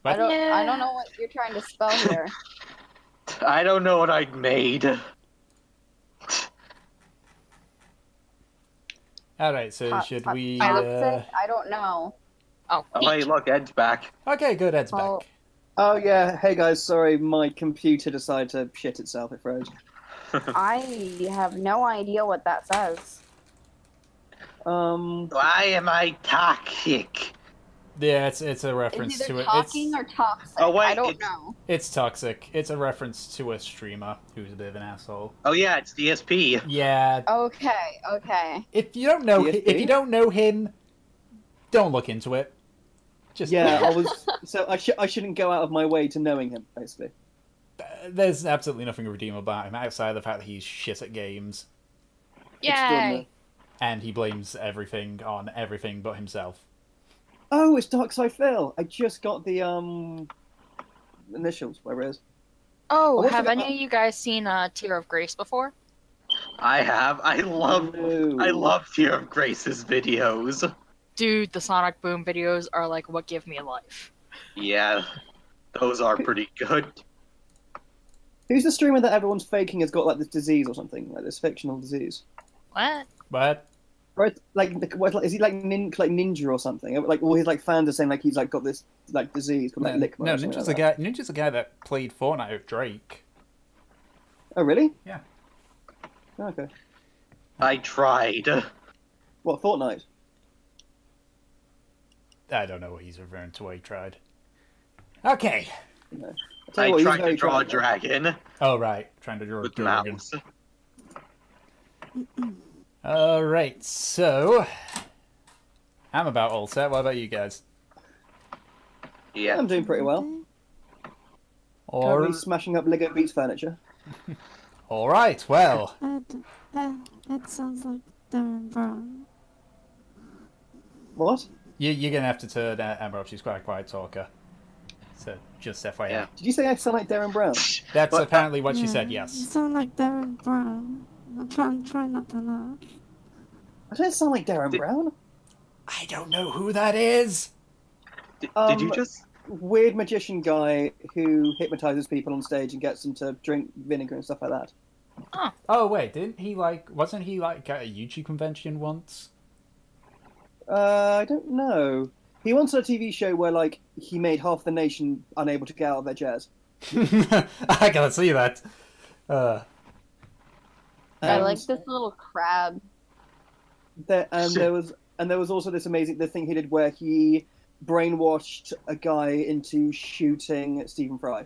What? I don't know what you're trying to spell here. I don't know what I made. Alright, so should we... Toxic? I don't know. Oh, Oh, hey, look, Ed's back. Okay, good, Ed's Oh. back. Oh yeah, hey guys, sorry, my computer decided to shit itself, it froze. I have no idea what that says. Why am I toxic? Yeah, it's a reference It's to either it. talking or toxic. Oh, wait, I don't it's- know. It's toxic. It's a reference to a streamer who's a bit of an asshole. Oh yeah, it's DSP. Yeah. Okay, okay. If you don't know, DSP? if you don't know him, don't look into it. Just Yeah, so I shouldn't go out of my way to knowing him, basically. There's absolutely nothing redeemable about him outside of the fact that he's shit at games yay! Extraordinary. and he blames everything on everything but himself. Oh, it's Darkside Phil. I just got the initials, whatever it is. Oh, What's have the- any of you guys seen Tear of Grace before? I have. I love No. Fear of Grace's videos. Dude, the Sonic Boom videos are like what give me life. Yeah, those are pretty good. Who's the streamer that everyone's faking has got like this disease or something, like this fictional disease? What? But Or is he like ninja or something? Like all his like fans are saying like he's like got this like disease called like Lickmo no, or something Ninja's like a that. guy. Ninja's a guy that played Fortnite with Drake. Oh really? Yeah. Oh, okay. I tried. What, Fortnite? I don't know what he's referring to. What he tried. Okay. No. I'll tell you I what, he's tried to very draw a trying. dragon Oh right, trying to draw a with dragon. mouse. All right, so I'm about all set. What about you guys? Yeah. I'm doing pretty well. Or Currently smashing up Lego Beats furniture. all right, well, It sounds like Darren Brown. What? you're gonna have to turn Emma off. She's quite a quiet talker. So just FYI. Yeah. Did you say I sound like Darren Brown? That's But- apparently what she said. You Yes. sound like Darren Brown. I'm trying not to laugh. I don't sound like Darren Brown. I don't know who that is. Did you just? Weird magician guy who hypnotizes people on stage and gets them to drink vinegar and stuff like that. Oh wait, didn't he wasn't he like at a YouTube convention once? I don't know. He once had a TV show where like he made half the nation unable to get out of their chairs. I gotta see that. I And like this little crab. there was also this amazing thing he did where he brainwashed a guy into shooting Stephen Fry.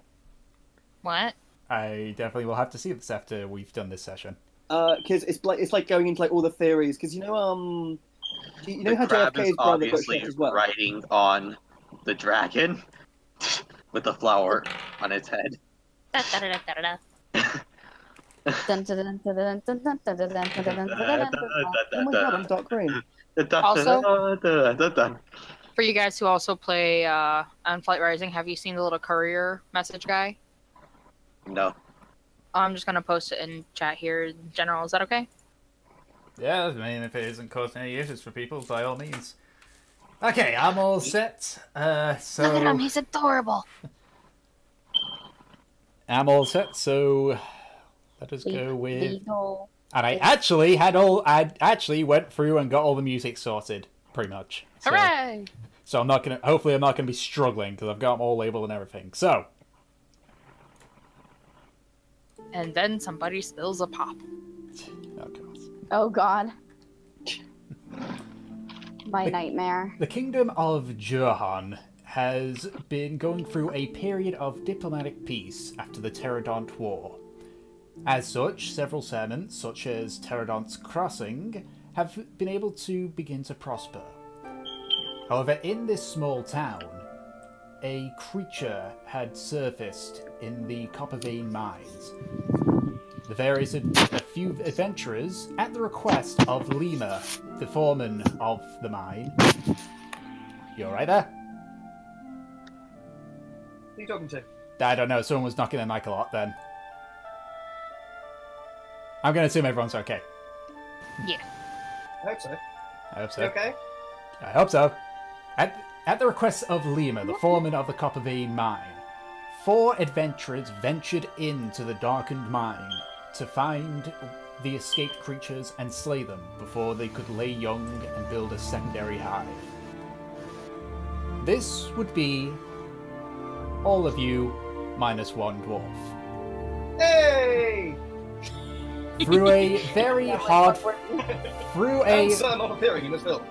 What? I definitely will have to see this after we've done this session. Because it's like going into like all the theories. Because you know The how crab JFK's is brother got obviously shot as well. riding on the dragon with the flower on its head. Da, da, da, da, da, da. Dun, dun, dun, dun, dun, dun, dun, dun, dun, dun, dun, dun, dun, dun. Oh my god, I'm dark green. Also- For you guys who also play on Flight Rising, have you seen the little courier message guy? No. I'm just gonna post it in chat here in general. Is that okay? Yeah, I mean, if it isn't causing any issues for people, by all means. Okay, I'm all set. Look at him, So he's adorable. I'm all set. So let us go with. Legal. And I actually went through and got all the music sorted, pretty much. So, Hooray! So I'm not gonna. Hopefully, I'm not gonna be struggling because I've got them all labeled and everything. So And then somebody spills a pop. oh god. Oh god. My nightmare. The Kingdom of Jurhan has been going through a period of diplomatic peace after the Pterodont War. As such, several settlements, such as Pterodont's Crossing, have been able to begin to prosper. However, in this small town, a creature had surfaced in the copper vein mines. A few adventurers, at the request of Lima, the foreman of the mine. You alright there? Who are you talking to? I don't know, someone was knocking their mic a lot then. I'm going to assume everyone's okay. Yeah. I hope so. I hope so. You okay? I hope so. At the request of Lima, the foreman of the Copper Vein mine, 4 adventurers ventured into the darkened mine to find the escaped creatures and slay them before they could lay young and build a secondary hive. This would be all of you minus 1 dwarf. Hey! Through a very hard... I'm not appearing in this film.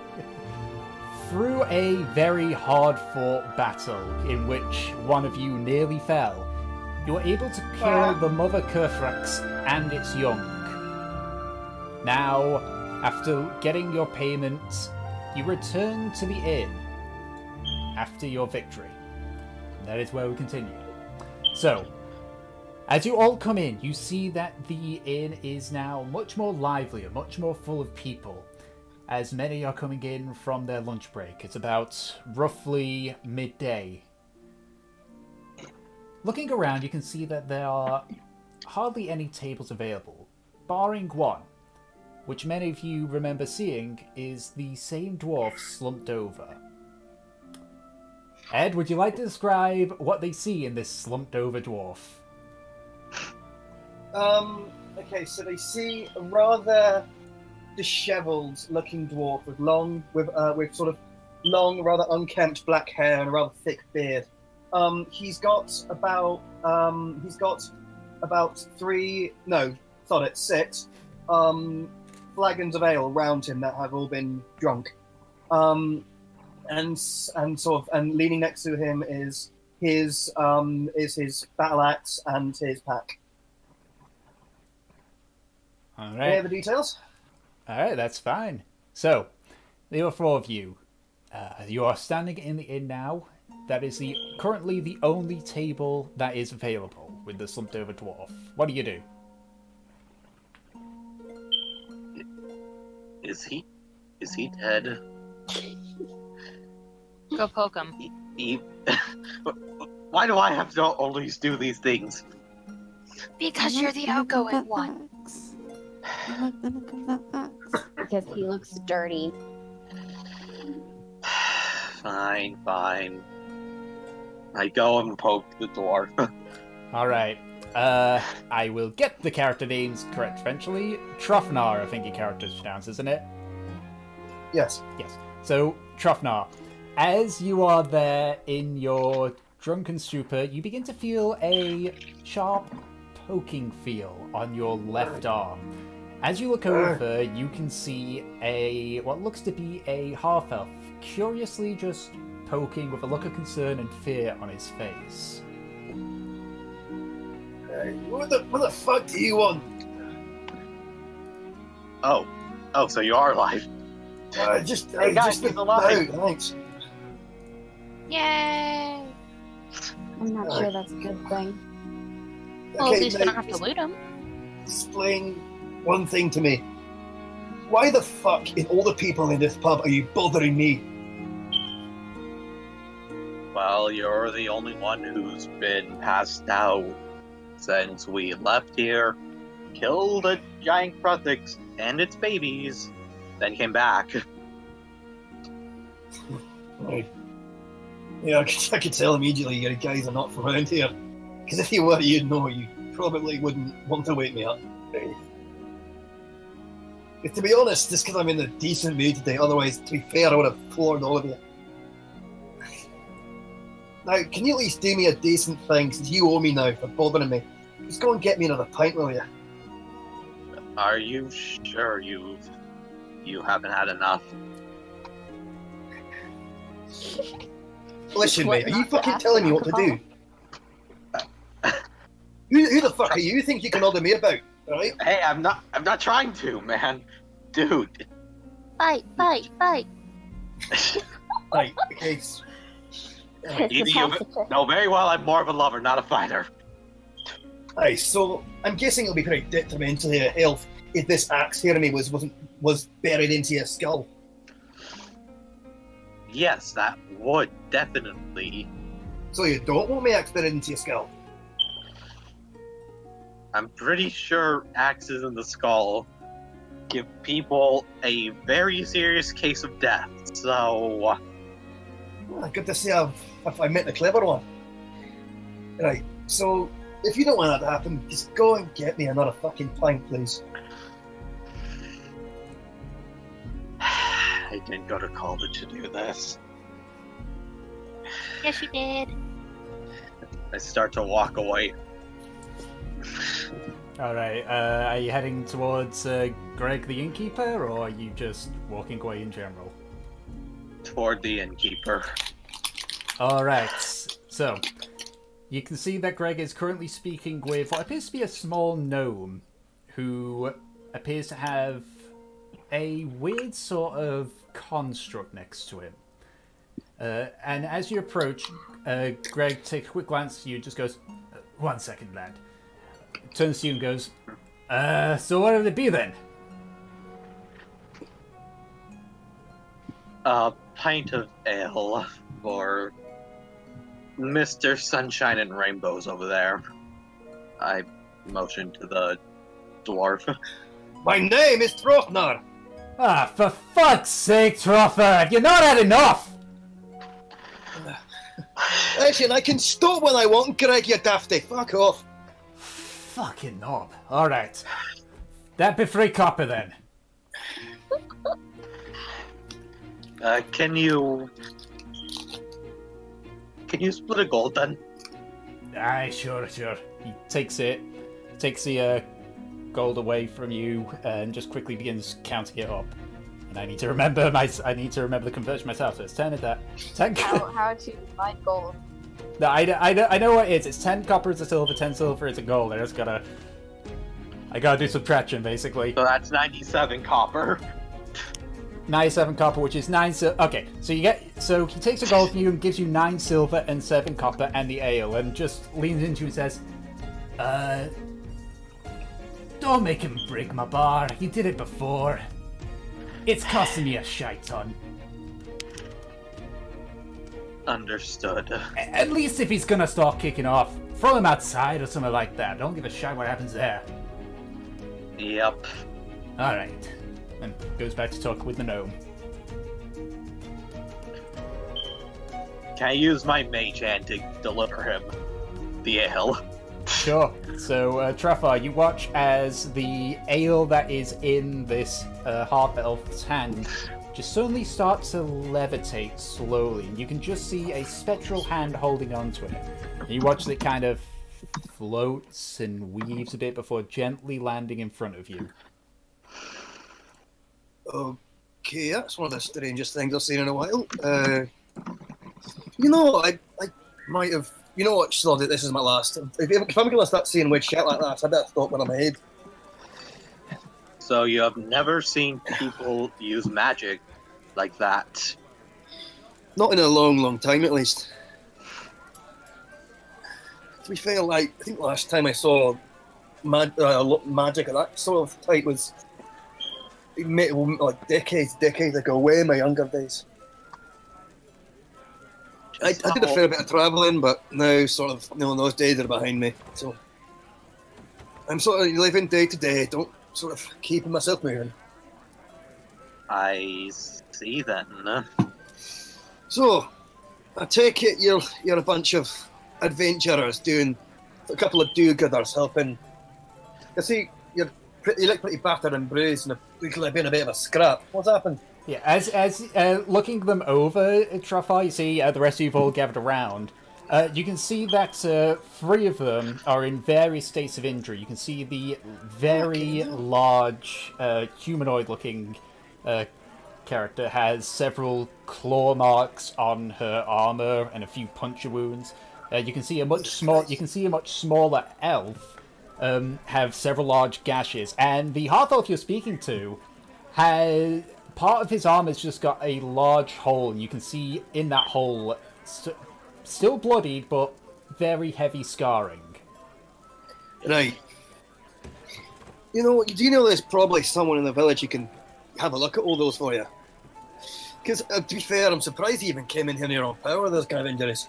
Through a very hard-fought battle in which one of you nearly fell, you were able to kill the Mother Kurthrax and its young. Now, after getting your payment, you return to the inn after your victory. That is where we continue. So, as you all come in, you see that the inn is now much more lively, much more full of people, as many are coming in from their lunch break. It's about roughly midday. Looking around, you can see that there are hardly any tables available, barring one, which many of you remember seeing is the same dwarf slumped over. Ed, would you like to describe what they see in this slumped over dwarf? Okay, so they see a rather disheveled looking dwarf with sort of long, rather unkempt black hair and a rather thick beard. He's got about 6 flagons of ale round him that have all been drunk. And leaning next to him is his battle axe and his pack. All Any right. other details? All right, that's fine. So, there are 4 of you. You are standing in the inn now. That is currently the only table that is available with the slumped over dwarf. What do you do? Is he dead? Go poke him. Why do I have to always do these things? Because you're the outgoing one. I'm not gonna give that back. Because he looks dirty. Fine. I go and poke the dwarf. All right. I will get the character names correct eventually. Trofnar, I think your character's pronounced, isn't it? Yes. Yes. So, Trofnar, as you are there in your drunken stupor, you begin to feel a sharp poking feel on your left arm. As you look over, you can see what looks to be a half-elf, curiously just poking with a look of concern and fear on his face. What the fuck do you want? Oh, so you are alive. Hey guys, he's alive. No, thanks. Yay! I'm not sure that's a good thing. Well, at least we don't have to loot him. Explain one thing to me. Why the fuck, in all the people in this pub, are you bothering me? Well, you're the only one who's been passed out since we left here, killed a giant Kruthix and its babies, then came back. Right. Yeah, I could tell immediately you guys are not from around here. Because if you were, you'd know. You probably wouldn't want to wake me up. To be honest, just because I'm in a decent mood today, otherwise, to be fair, I would have floored all of you. Now, can you at least do me a decent thing, since you owe me now for bothering me? Just go and get me another pint, will you? Are you sure you haven't had enough? Listen, mate, are you fucking telling me what to do? Who the fuck are you think you can order me about, alright? Hey, I'm not trying to, man. Dude. Fight! Right, okay. Either you know very well I'm more of a lover, not a fighter. Aye, so I'm guessing it'll be pretty detrimental to your health if this axe here in me was buried into your skull. Yes, that would definitely. So you don't want me axe buried into your skull? I'm pretty sure axes in the skull give people a very serious case of death, so Well, good to see I met the clever one. Right, so if you don't want that to happen, just go and get me another fucking pint, please. I didn't go to college to do this. Yes, you did. I start to walk away. Alright, are you heading towards Greg the innkeeper, or are you just walking away in general? Toward the innkeeper. Alright, so you can see that Greg is currently speaking with what appears to be a small gnome who appears to have a weird sort of construct next to him. And as you approach, Greg takes a quick glance at you and just goes, 1 second, lad. Turns to you and goes, so what would it be then? A pint of ale for Mr. Sunshine and Rainbows over there. I motioned to the dwarf. My name is Trofnar. Ah, for fuck's sake, Troffer, have you not had enough? Listen, I can stop when I want, Greg, you dafty. Fuck off. Fucking knob. Alright. That'd be 3 copper then. Can you split a gold then? Aye, sure. He takes the gold away from you and just quickly begins counting it up. And I need to remember the conversion myself. So it's 10 of that. 10. How to find gold? No, I know what it is. It's 10 copper is a silver, 10 silver is a gold. I gotta do subtraction basically. So that's 97 copper. 97 copper, which is 9 silver. Okay, so he takes a gold from you and gives you 9 silver and 7 copper and the ale, and just leans into you and says, don't make him break my bar. He did it before. It's costing me a shite ton. Understood. At least if he's gonna start kicking off, throw him outside or something like that. Don't give a shit what happens there. Yep. Alright. And goes back to talk with the gnome. Can I use my mage hand to deliver him the ale? Sure. So, Trafar, you watch as the ale that is in this half-elf's hand just suddenly starts to levitate slowly. And you can just see a spectral hand holding onto it. And you watch it kind of floats and weaves a bit before gently landing in front of you. Okay, that's one of the strangest things I've seen in a while. You know, I might have... You know what, Sloddy, this is my last. If I'm going to start seeing weird shit like that, I better stop when I'm ahead. So you have never seen people use magic like that? Not in a long, long time, at least. To be fair, I think last time I saw magic of that sort of type was like decades ago, way in my younger days. I did a fair bit of travelling, but now sort of, those days are behind me. So I'm sort of living day to day, don't sort of keeping myself moving. I see then. So, I take it you're a bunch of adventurers doing a couple of do-gooders helping. I see you look pretty battered and bruised and look like being a bit of a scrap. What's happened? Yeah, as looking them over, Trafar, you see the rest of you have all gathered around. You can see that 3 of them are in various states of injury. You can see the very large humanoid-looking character has several claw marks on her armor and a few puncture wounds. You can see a much smaller elf have several large gashes, and the half elf you're speaking to has part of his armor has just got a large hole, and you can see in that hole still bloodied but very heavy scarring. Right. Do you know there's probably someone in the village who can have a look at all those for you? Because, to be fair, I'm surprised he even came in here on your own power with those kind of injuries.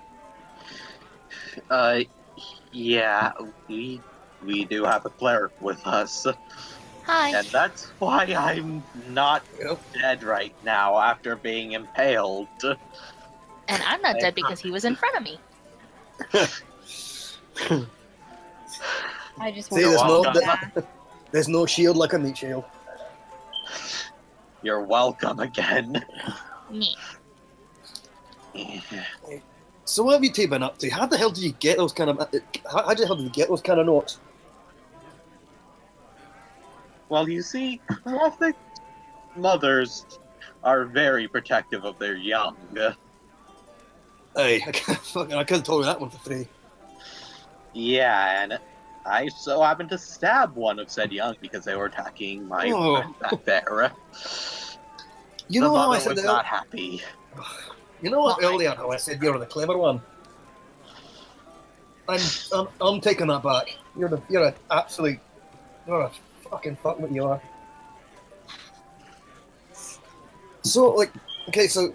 Yeah, we do have a cleric with us. Hi. And that's why I'm not dead right now after being impaled. And I'm not dead because he was in front of me. I just See, want there's to there's no shield like a meat shield. You're welcome again. Me. So what have you two been up to? How the hell did you get those kind of? How the hell did you get those kind of notes? Well, you see, Gothic mothers are very protective of their young. Hey, I could have told you that one for free. Yeah, and I so happened to stab one of said young because they were attacking my friend back there. You The know how I mother said was not happy. You know what Well, earlier how I said you're the clever one. I'm taking that back. You're a fucking fuck what you are. So like, okay, so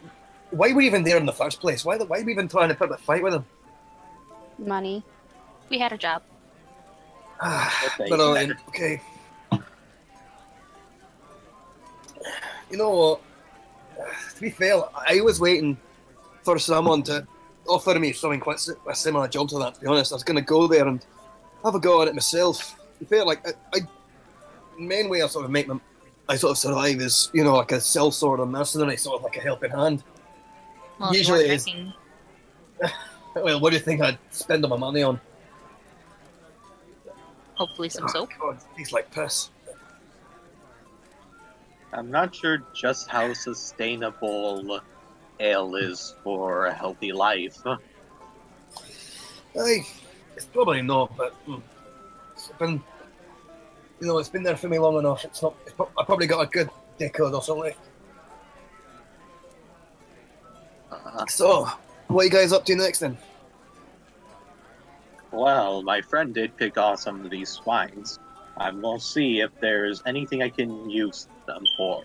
why were you even there in the first place? Why were you even trying to put up a fight with him? money. We had a job. Okay. You know what? To be fair, I was waiting for someone to offer me something quite a similar job to that. To be honest, I was going to go there and have a go at it myself. To be fair, like the main way I sort of make them, I sort of survive is like a self sort of mercenary, sort of like a helping hand. Well, Usually if you it weren't is. drinking, Well, what do you think I'd spend all my money on? hopefully some soap. God, he's like piss. I'm not sure just how sustainable ale is for a healthy life. Aye, it's probably not, but it's been, it's been there for me long enough. It's not. I probably got a good decade or something. So, what are you guys up to next then? Well, my friend did pick off some of these swines. I'm going to see if there's anything I can use them for.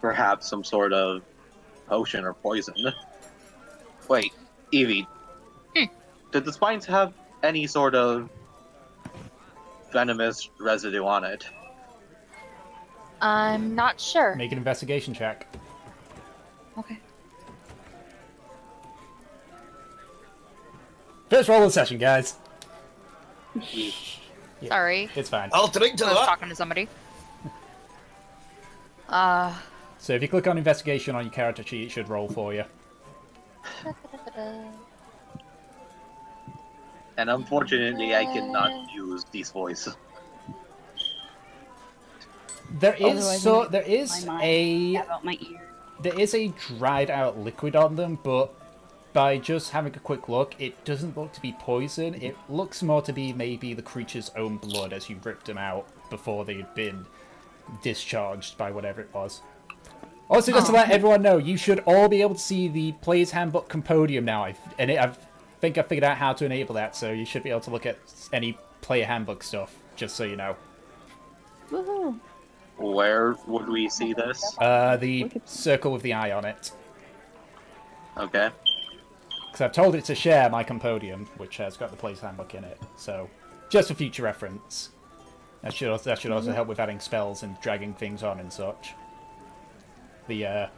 Perhaps some sort of potion or poison. Wait, Evie. Did the swines have any sort of venomous residue on it? I'm not sure. Make an investigation check. Okay. First roll of the session, guys. Yeah, Sorry. it's fine. I'll drink to I was that. talking to somebody. So if you click on investigation on your character sheet, it should roll for you. And unfortunately, I cannot use these voices. There is Otherwise, there is my mind a about my ear. there is a dried out liquid on them, but by just having a quick look, it doesn't look to be poison. It looks more to be maybe the creature's own blood as you ripped them out before they'd been discharged by whatever it was. Also, just to let everyone know, you should all be able to see the Player's Handbook Compodium now. I think I figured out how to enable that, so you should be able to look at any Player Handbook stuff, just so you know. Woohoo! Where would we see this? The circle with the eye on it. Okay. Because I've told it to share my Compodium, which has got the Player's Handbook in it. So, just for future reference. That should also help with adding spells and dragging things on and such. The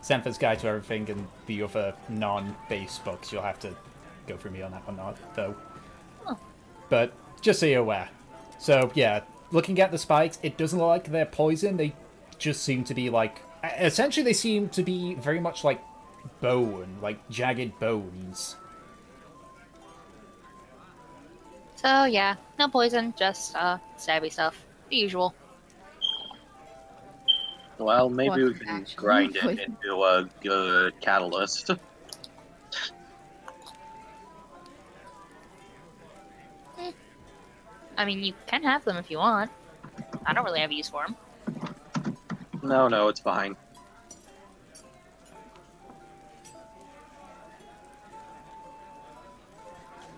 Xanthor's Guide to Everything and the other non-base books, you'll have to go through me on that one, though. Oh. But just so you're aware. So, yeah, looking at the spikes, it doesn't look like they're poison. They just seem to be like... Essentially, they seem to be very much like bone, like jagged bones. So yeah, no poison, just stabby stuff. The usual. Well, maybe we What can actually grind it poison? into a good catalyst. I mean, you can have them if you want. I don't really have use for them. No, it's fine.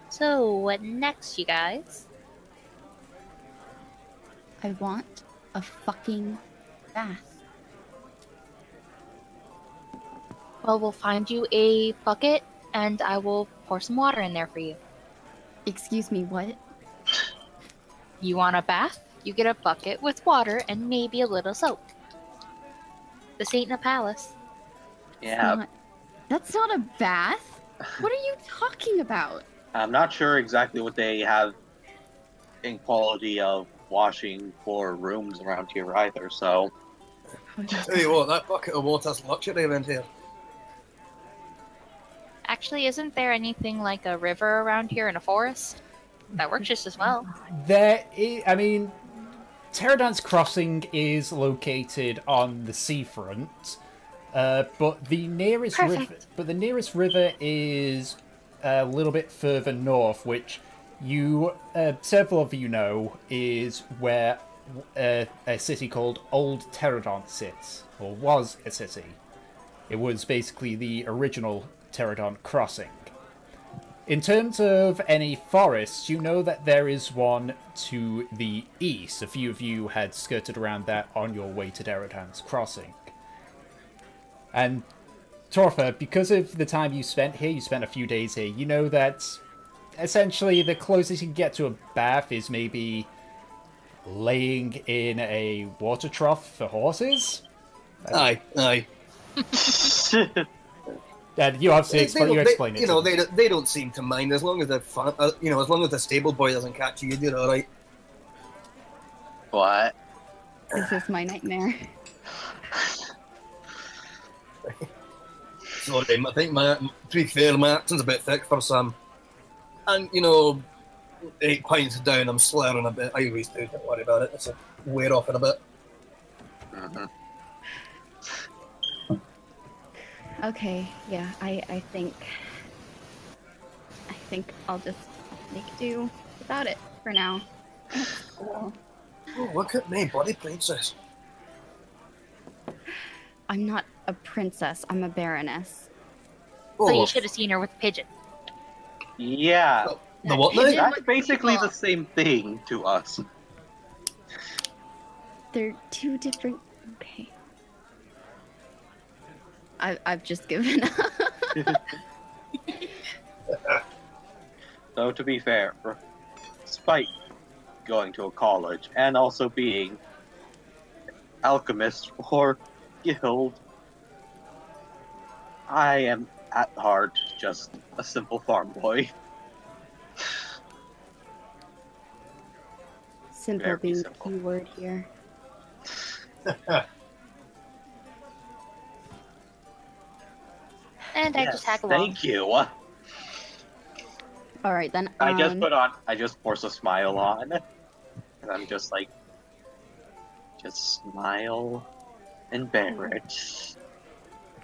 So, what next, you guys? I want a fucking bath. Well, we'll find you a bucket, and I will pour some water in there for you. Excuse me, what? You want a bath? You get a bucket with water and maybe a little soap. This ain't a palace. Yeah, Not That's not a bath. What are you talking about? I'm not sure exactly what they have in quality of washing for rooms around here either, so... Tell you what, that bucket of water's luxury around here. Actually, isn't there anything like a river around here in a forest? That works just as well. I mean, Pterodon's Crossing is located on the seafront, but the nearest river is a little bit further north, which several of you know is where a city called Old Pterodon sits, or was a city. It was basically the original Pterodon Crossing. In terms of any forests, you know that there is one to the east. A few of you had skirted around that on your way to Pterodon's Crossing. And Torfa, because of the time you spent here, you spent a few days here, you know that essentially the closest you can get to a bath is maybe laying in a water trough for horses? Aye. And you obviously explain it. You know, they don't seem to mind as long as they're fun. You know, as long as the stable boy doesn't catch you, you're all right. What? This is my nightmare. Sorry, I think to be fair, my accent's a bit thick for some. And, you know, 8 pints down, I'm slurring a bit. I always do, don't worry about it. It's a wear off in a bit. Mm-hmm. Okay, yeah, I think I'll just make do without it for now. Cool. Oh, look at me, bloody princess. I'm not a princess, I'm a baroness. Oh, So you should have seen her with the pigeon. Yeah. the what Pigeon now? That's basically the same thing to us. They're two different. Okay. I've just given up. So to be fair, despite going to a college and also being alchemist or guild, I am at heart just a simple farm boy. Simple Very being simple. the key word here. And I just tag along. Thank you. All right then. I just force a smile on, and I'm just like, just smile and bear it.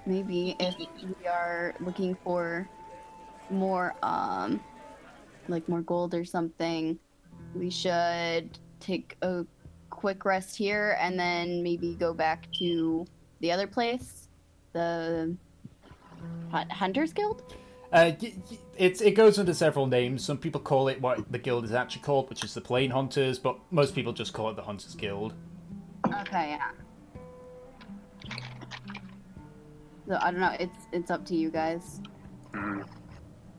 Maybe if we are looking for more, like more gold or something, we should take a quick rest here and then maybe go back to the other place, the Hunters Guild. It goes under several names. Some people call it what the guild is actually called, which is the Plain Hunters, but most people just call it the Hunters Guild. Okay, yeah. So I don't know. It's up to you guys.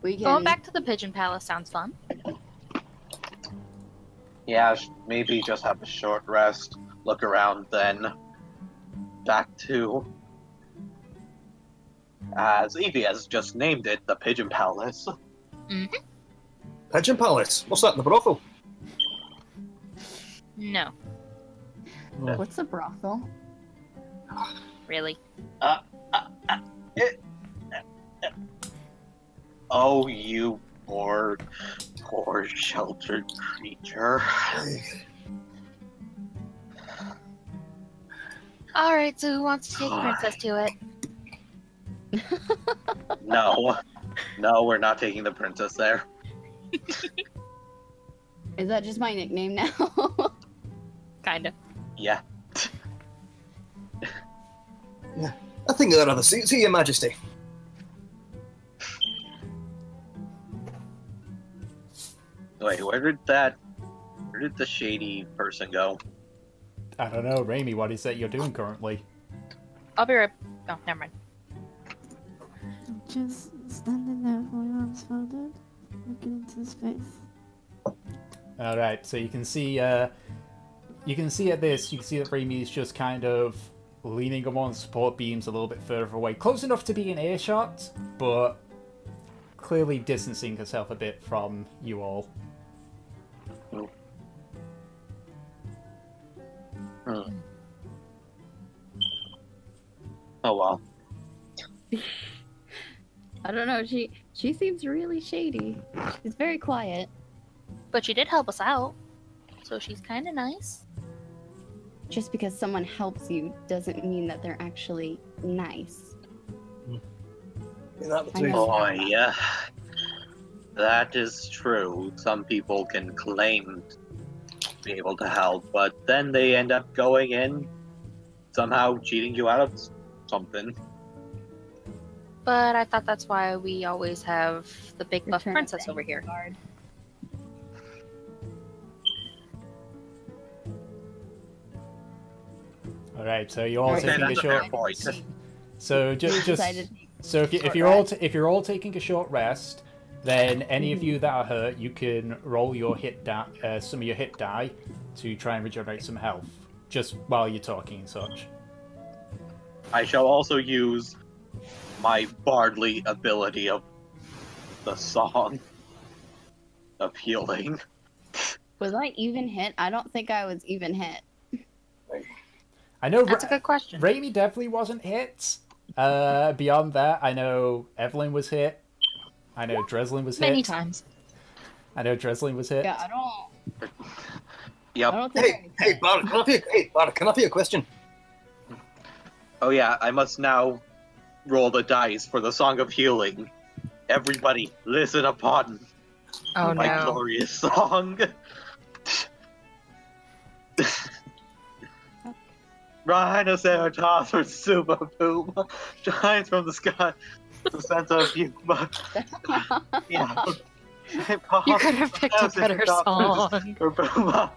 We can. Going back to the Pigeon Palace sounds fun. Yeah, maybe just have a short rest, look around, then back to, as Evie has just named it, the Pigeon Palace. Mm-hmm. Pigeon Palace. What's that? The brothel? No, What's a brothel? really. Oh, you poor sheltered creature. All right, so who wants to take Princess to it? No, we're not taking the princess there. Is that just my nickname now? Kind of. Yeah. I think I'd rather see your majesty. Wait, where did the shady person go? I don't know, Raimi, what is that you're doing currently? I'll be right. Oh, never mind. Just standing there with my arms folded, looking into space. Alright, so you can see at this, you can see that Raimi is just kind of leaning on one of the support beams a little bit further away, close enough to be in earshot, but clearly distancing herself a bit from you all. Oh well. I don't know. She seems really shady. She's very quiet. But she did help us out, so she's kind of nice. Just because someone helps you doesn't mean that they're actually nice. That I know. Oh yeah, that is true. Some people can claim to be able to help, but then they end up going in, somehow cheating you out of something. But I thought that's why we always have the big buff Return princess to over here. guard. Alright, so you're all Okay, taking a that's a fair short... point. So just Decided- so if you're all taking a short rest, then any of you that are hurt, you can roll your hit some of your hit die to try and regenerate some health, just while you're talking and such. I shall also use my bardly ability of the song of healing. Was I even hit? I don't think I was even hit. I know That's a good question. Raimi definitely wasn't hit. Beyond that, I know Evelyn was hit. I know Dreslin was hit. Many times. I know Dreslin was hit. Yeah, I don't. Yep. I don't think. Hey, Bard, can I ask you a question? Oh yeah, I must now roll the dice for the Song of Healing. Everybody, listen upon Oh my no. glorious song. Rhinoceros or Super Puma shines from the sky. The sense of humor. Yeah. You could have picked a better song. Or Puma.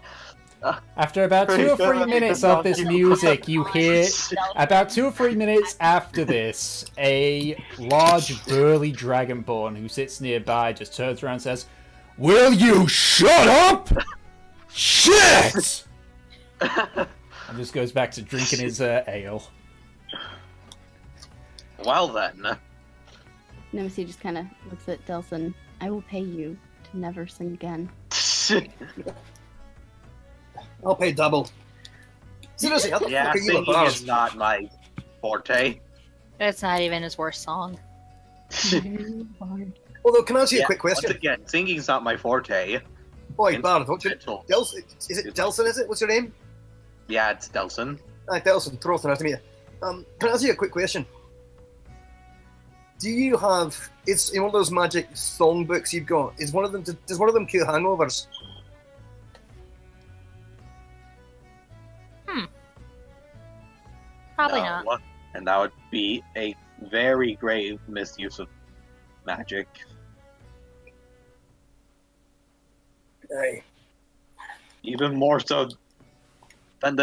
After about 2 or 3 minutes of this music, you hear... About 2 or 3 minutes after this, a large, burly dragonborn who sits nearby just turns around and says, "Will you shut up? Shit!" And just goes back to drinking his ale. Well then. Nemesis just kind of looks at Delson. I will pay you to never sing again. I'll pay double. Seriously, how the Yeah, fuck are you a singing bard? is not my forte. It's not even his worst song. Although, can I ask you Yeah, a quick question? Once again, singing's not my forte. Oi, Bard, what's your... Mental. Delson, is it Delson, is it? What's your name? Yeah, it's Delson. Hi, Delson. Troth, nice to meet you. Can I ask you a quick question? Do you have... It's in one of those magic songbooks you've got. Does one of them cure hangovers? Probably No, not. And that would be a very grave misuse of magic. Aye. Even more so than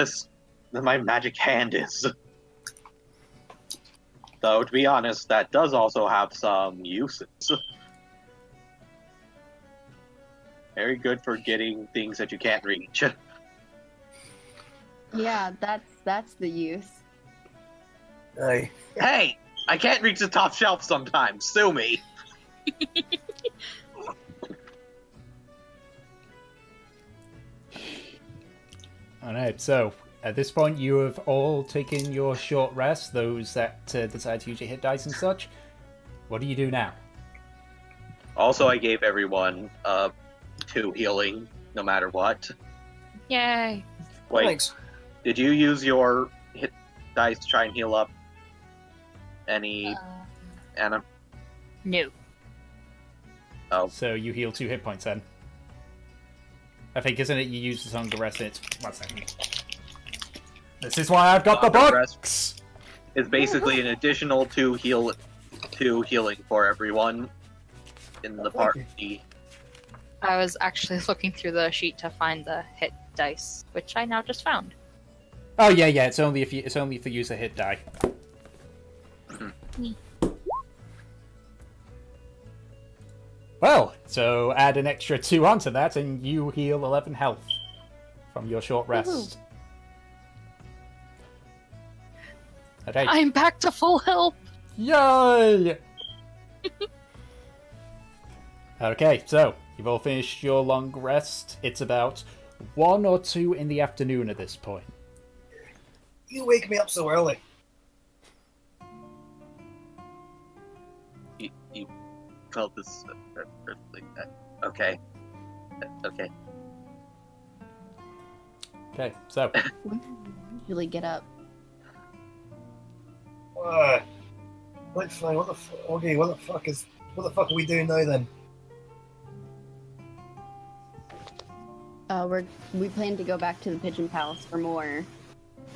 my magic hand is. Though, to be honest, that does also have some uses. Very good for getting things that you can't reach. Yeah, that's the use. Aye. Hey! I can't reach the top shelf sometimes. Sue me. Alright, so at this point you have all taken your short rest, those that decide to use your hit dice and such. What do you do now? Also, I gave everyone 2 healing, no matter what. Yay. Wait, Thanks. did you use your hit dice to try and heal up any Anna? No. Oh, So you heal 2 hit points then. I think, isn't it, you use the Song of Rest and it's... 1 second. This is why I've got the Song of Rest. books! it's basically an additional 2 healing for everyone in the party. I was actually looking through the sheet to find the hit dice, which I now just found. Oh yeah, it's only if you use a hit die. Well, so add an extra 2 onto that and you heal 11 health from your short rest. Okay. I'm back to full health. Yay! Okay, so you've all finished your long rest. It's about 1 or 2 in the afternoon at this point. You wake me up so early. You felt this. Okay. Okay. Okay, so When do you usually get up? Like, fine. What the okay? What the fuck are we doing now then? We plan to go back to the Pigeon Palace for more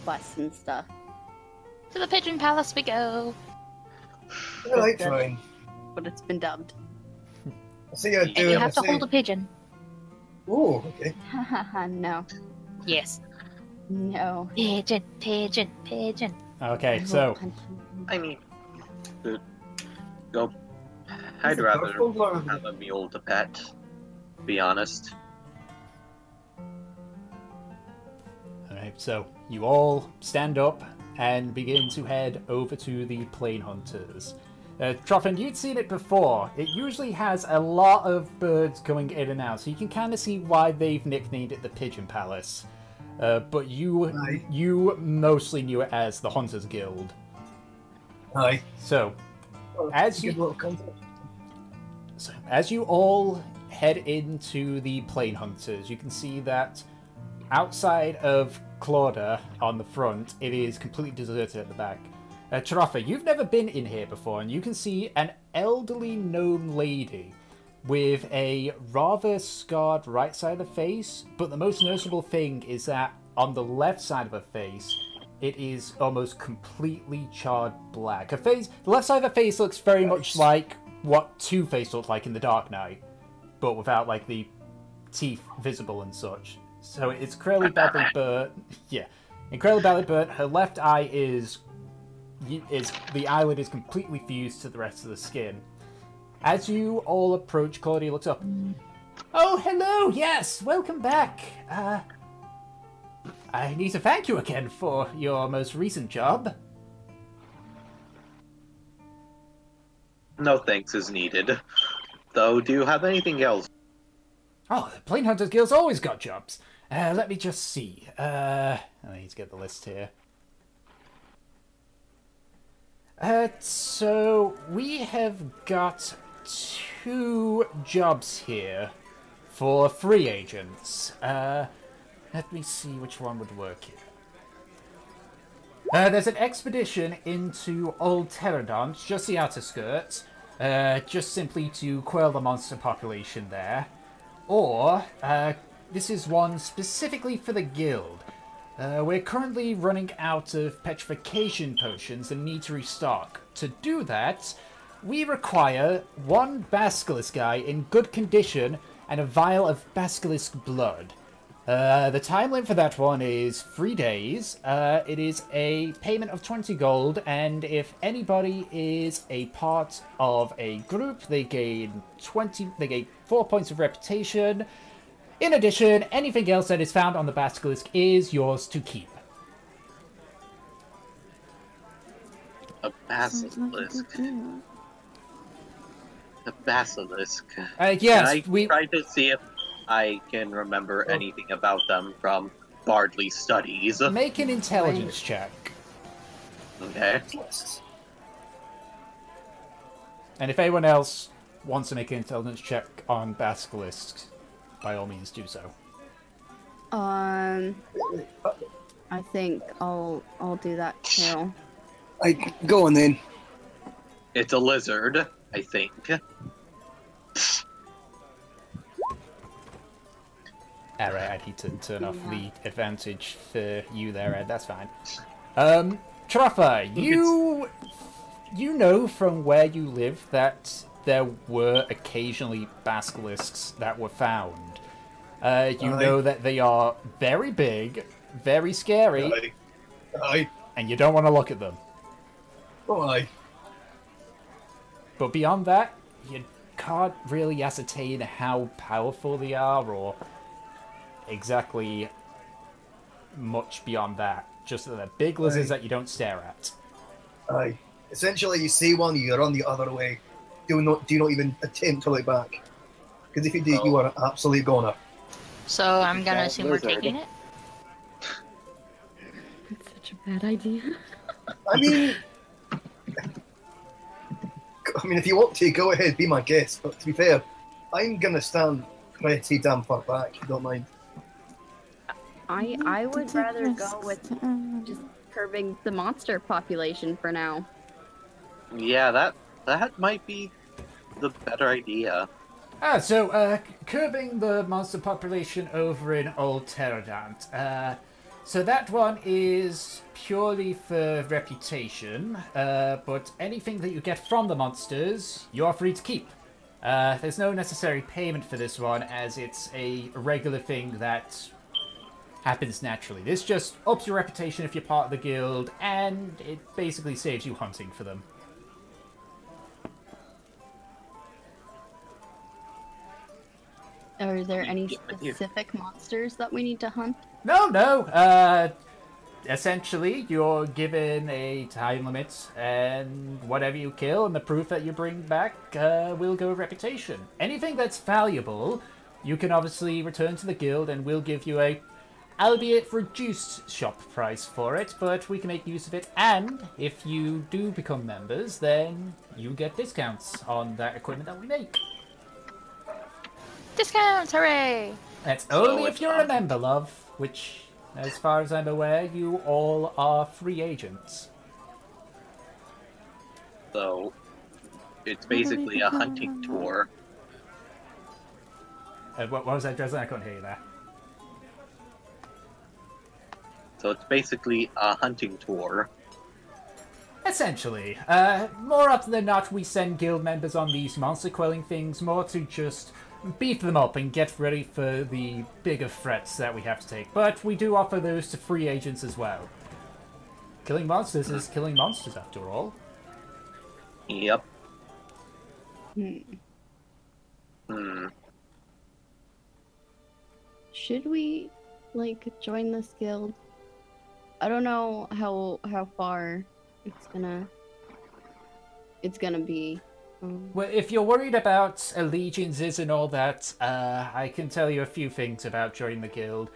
quests and stuff. To the Pigeon Palace we go. Alright, fine. But it's been dubbed. I'll see you And doing. you have to hold a pigeon. Oh, okay. No. Yes. No. Pigeon, pigeon, pigeon. okay, I will so punch you. I mean, go. I'd rather have a mule to pet. To be honest. alright, so you all stand up and begin to head over to the Plain Hunters. Troffin, you'd seen it before. It usually has a lot of birds going in and out, so you can kind of see why they've nicknamed it the Pigeon Palace. But you mostly knew it as the Hunters Guild. Hi. So, as you little context. So, as you all head into the Plain Hunters, you can see that outside of Claudia on the front, it is completely deserted at the back. Charafa, you've never been in here before, and you can see an elderly gnome lady with a rather scarred right side of the face, but the most noticeable thing is that on the left side of her face, it is almost completely charred black. Her face, the left side of her face looks very much like what Two-Face looked like in The Dark Knight, but without like the teeth visible and such. So it's incredibly badly burnt. Yeah, incredibly badly burnt. Her left eye is the eyelid is completely fused to the rest of the skin. As you all approach, Claudia looks up. Oh, hello. Yes, welcome back. I need to thank you again for your most recent job. No thanks is needed. Though, do you have anything else? Oh, the Plain Hunters Guild's always got jobs. Let me just see. I need to get the list here. So we have got 2 jobs here for free agents. Let me see which one would work here. There's an expedition into Old Pterodon, just the outer skirts, just simply to quell the monster population there. Or, this is one specifically for the guild. We're currently running out of petrification potions and need to restock. To do that, we require 1 basilisk eye in good condition and a vial of basilisk blood. The time limit for that one is 3 days. It is a payment of 20 gold, and if anybody is a part of a group, they gain 4 points of reputation. In addition, anything else that is found on the basilisk is yours to keep. A basilisk. A basilisk. Yes, Can I try to see if I can remember anything about them from Bardley studies? Make an intelligence check. Okay. And if anyone else wants to make an intelligence check on basilisks, by all means do so. I think I'll do that too. Go on then. It's a lizard, I think. Alright, I need to turn off the advantage for you there, Ed. That's fine. Truffa, you know from where you live that there were occasionally basilisks that were found. You know that they are very big, very scary, and you don't want to look at them. Aye. But beyond that, you can't really ascertain how powerful they are or exactly much beyond that. Just that they're big lizards that you don't stare at. Aye. Essentially, you see one, you run the other way. Do not even attempt to look back. Because if you do, you are an absolute goner. So I'm gonna assume we're Lizard. taking it. That's such a bad idea. I mean, if you want to, go ahead, be my guest. But to be fair, I'm gonna stand pretty damn far back. If you don't mind. I would rather go with just curbing the monster population for now. Yeah, that might be the better idea. So curbing the monster population over in Old Pterodont. So that one is purely for reputation, but anything that you get from the monsters, you are free to keep. There's no necessary payment for this one, as it's a regular thing that happens naturally. This just ups your reputation if you're part of the guild, and it basically saves you hunting for them. Are there any specific monsters that we need to hunt? No. Essentially, you're given a time limit, and whatever you kill and the proof that you bring back will go with reputation. Anything that's valuable, you can obviously return to the guild, and we'll give you a, albeit reduced, shop price for it, but we can make use of it. And if you do become members, then you get discounts on that equipment that we make. Discounts, hooray! That's only if you're a member, love, which, as far as I'm aware, you all are free agents. So, it's basically a hunting tour. What was that, Dresden? I couldn't hear you there. So it's basically a hunting tour. Essentially. More often than not, we send guild members on these monster-quelling things more to just beef them up and get ready for the bigger threats that we have to take. But we do offer those to free agents as well. Killing monsters is killing monsters, after all. Yep. Should we, join this guild? I don't know how far it's gonna be. Well, if you're worried about allegiances and all that, I can tell you a few things about joining the guild.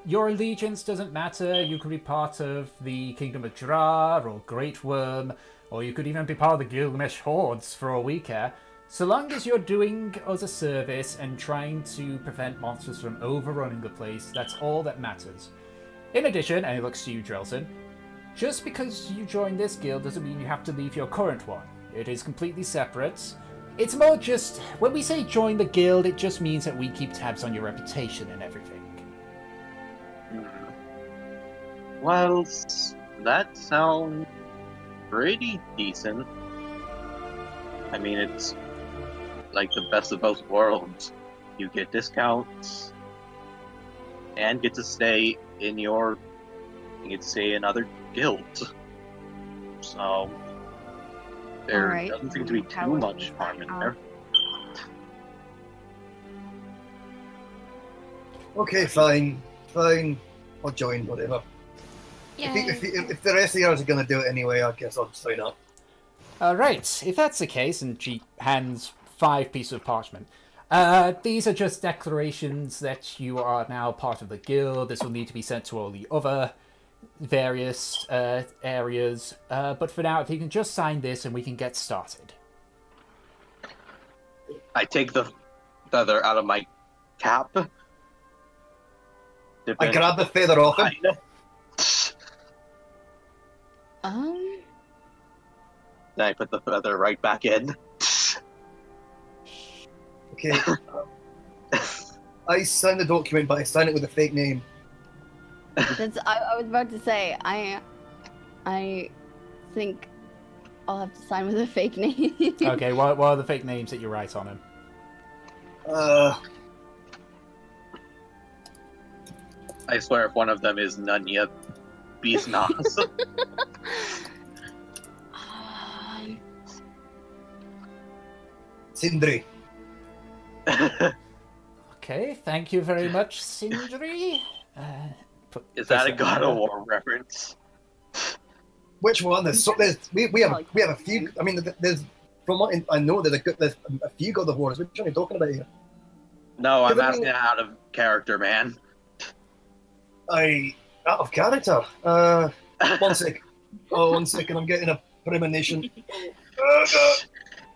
Your allegiance doesn't matter. You could be part of the Kingdom of Drar or Great Worm, or you could even be part of the Gilgamesh Hordes for all we care. So long as you're doing us a service and trying to prevent monsters from overrunning the place, that's all that matters. In addition, and it looks to you, Drelson, just because you join this guild doesn't mean you have to leave your current one. It is completely separate. It's more just, when we say join the guild, it just means that we keep tabs on your reputation and everything. Well, that sounds pretty decent. I mean, it's like the best of both worlds. You get discounts and get to stay in other guilds. So there doesn't seem to be too much harm in there. Okay, fine. I'll join, whatever. If the rest of you guys are going to do it anyway, I guess I'll sign up. Alright, if that's the case, and she hands 5 pieces of parchment. These are just declarations that you are now part of the guild. This will need to be sent to all the other various areas. But for now, if you can just sign this and we can get started. I take the feather out of my cap. I grab the feather off him. Then I put the feather right back in. Okay. I sign the document, but I sign it with a fake name. I was about to say, I think I'll have to sign with a fake name. Okay, what are the fake names that you write on them? I swear if one of them is Nunya Beastnos. Sindri. Okay, thank you very much, Sindri. Is that a God of War reference? Which one? We have a few. I mean, there's from what I know, there's a few God of Wars. Which one are you talking about here? No, I'm asking out of character, man. Out of character. One sec. Oh, 1 second. I'm getting a premonition.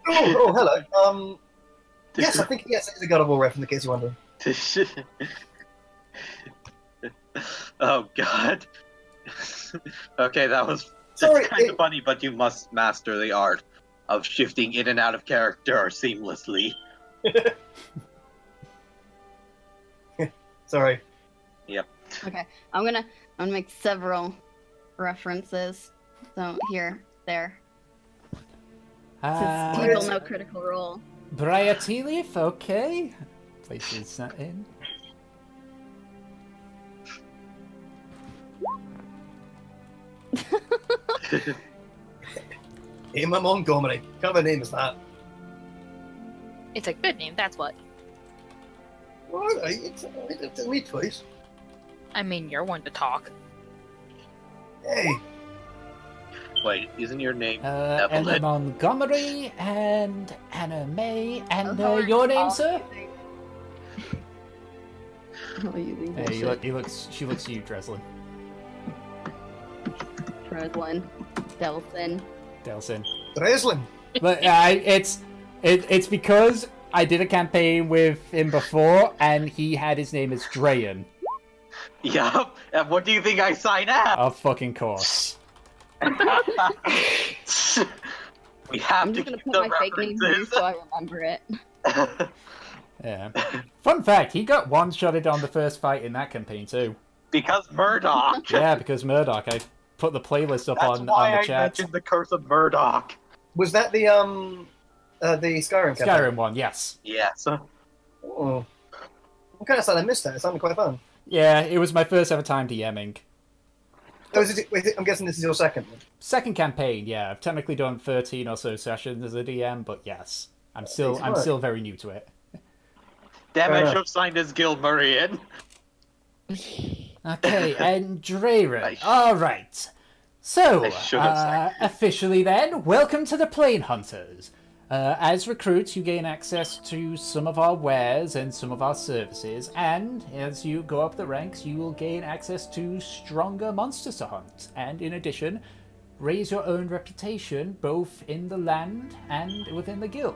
Oh, hello. Yes, I think it's a God of War ref in the case you're wondering. Oh God. Okay, that was Sorry, kind of funny, but you must master the art of shifting in and out of character seamlessly. Sorry. Yep. Okay, I'm gonna make several references. So here, there. Since people know Critical Role. Briar Tea Leaf, okay. Places that in. Emma Montgomery. What kind of a name is that? It's a good name, that's what. Alright, it's a wee choice. I mean, you're one to talk. Hey. Wait, isn't your name Emma Evelyn? Montgomery and Anna May and Oh, your name, sir? Oh, you leave Hey, she looks you, Dreslin. Dreslin. Delson. Delson. Dreslin. But it's because I did a campaign with him before, and he had his name as Drayan. Yup. And what do you think I sign up? Of fucking course. We have I'm to just gonna keep put the my fake name here references. so I remember it. Yeah. Fun fact: he got one-shotted on the first fight in that campaign too. Because Murdoch. Yeah, because Murdoch. I put the playlist up That's on why the I chat. mentioned the curse of Murdoch. Was that the Skyrim campaign? Skyrim one, yes. Yes. Oh. I'm kind of sad I missed that. It sounded quite fun. Yeah, it was my first ever time DMing. Oh, I'm guessing this is your second one. Second campaign, yeah. I've technically done 13 or so sessions as a DM, but yes, I'm still very new to it. Damn, Fair I enough. should have signed as Gilmurian. Okay, and Drayren. I sh- All right. So, I should have signed. officially then, welcome to the Plane Hunters. As recruits, you gain access to some of our wares and some of our services, and as you go up the ranks, you will gain access to stronger monsters to hunt, and in addition, raise your own reputation both in the land and within the guild.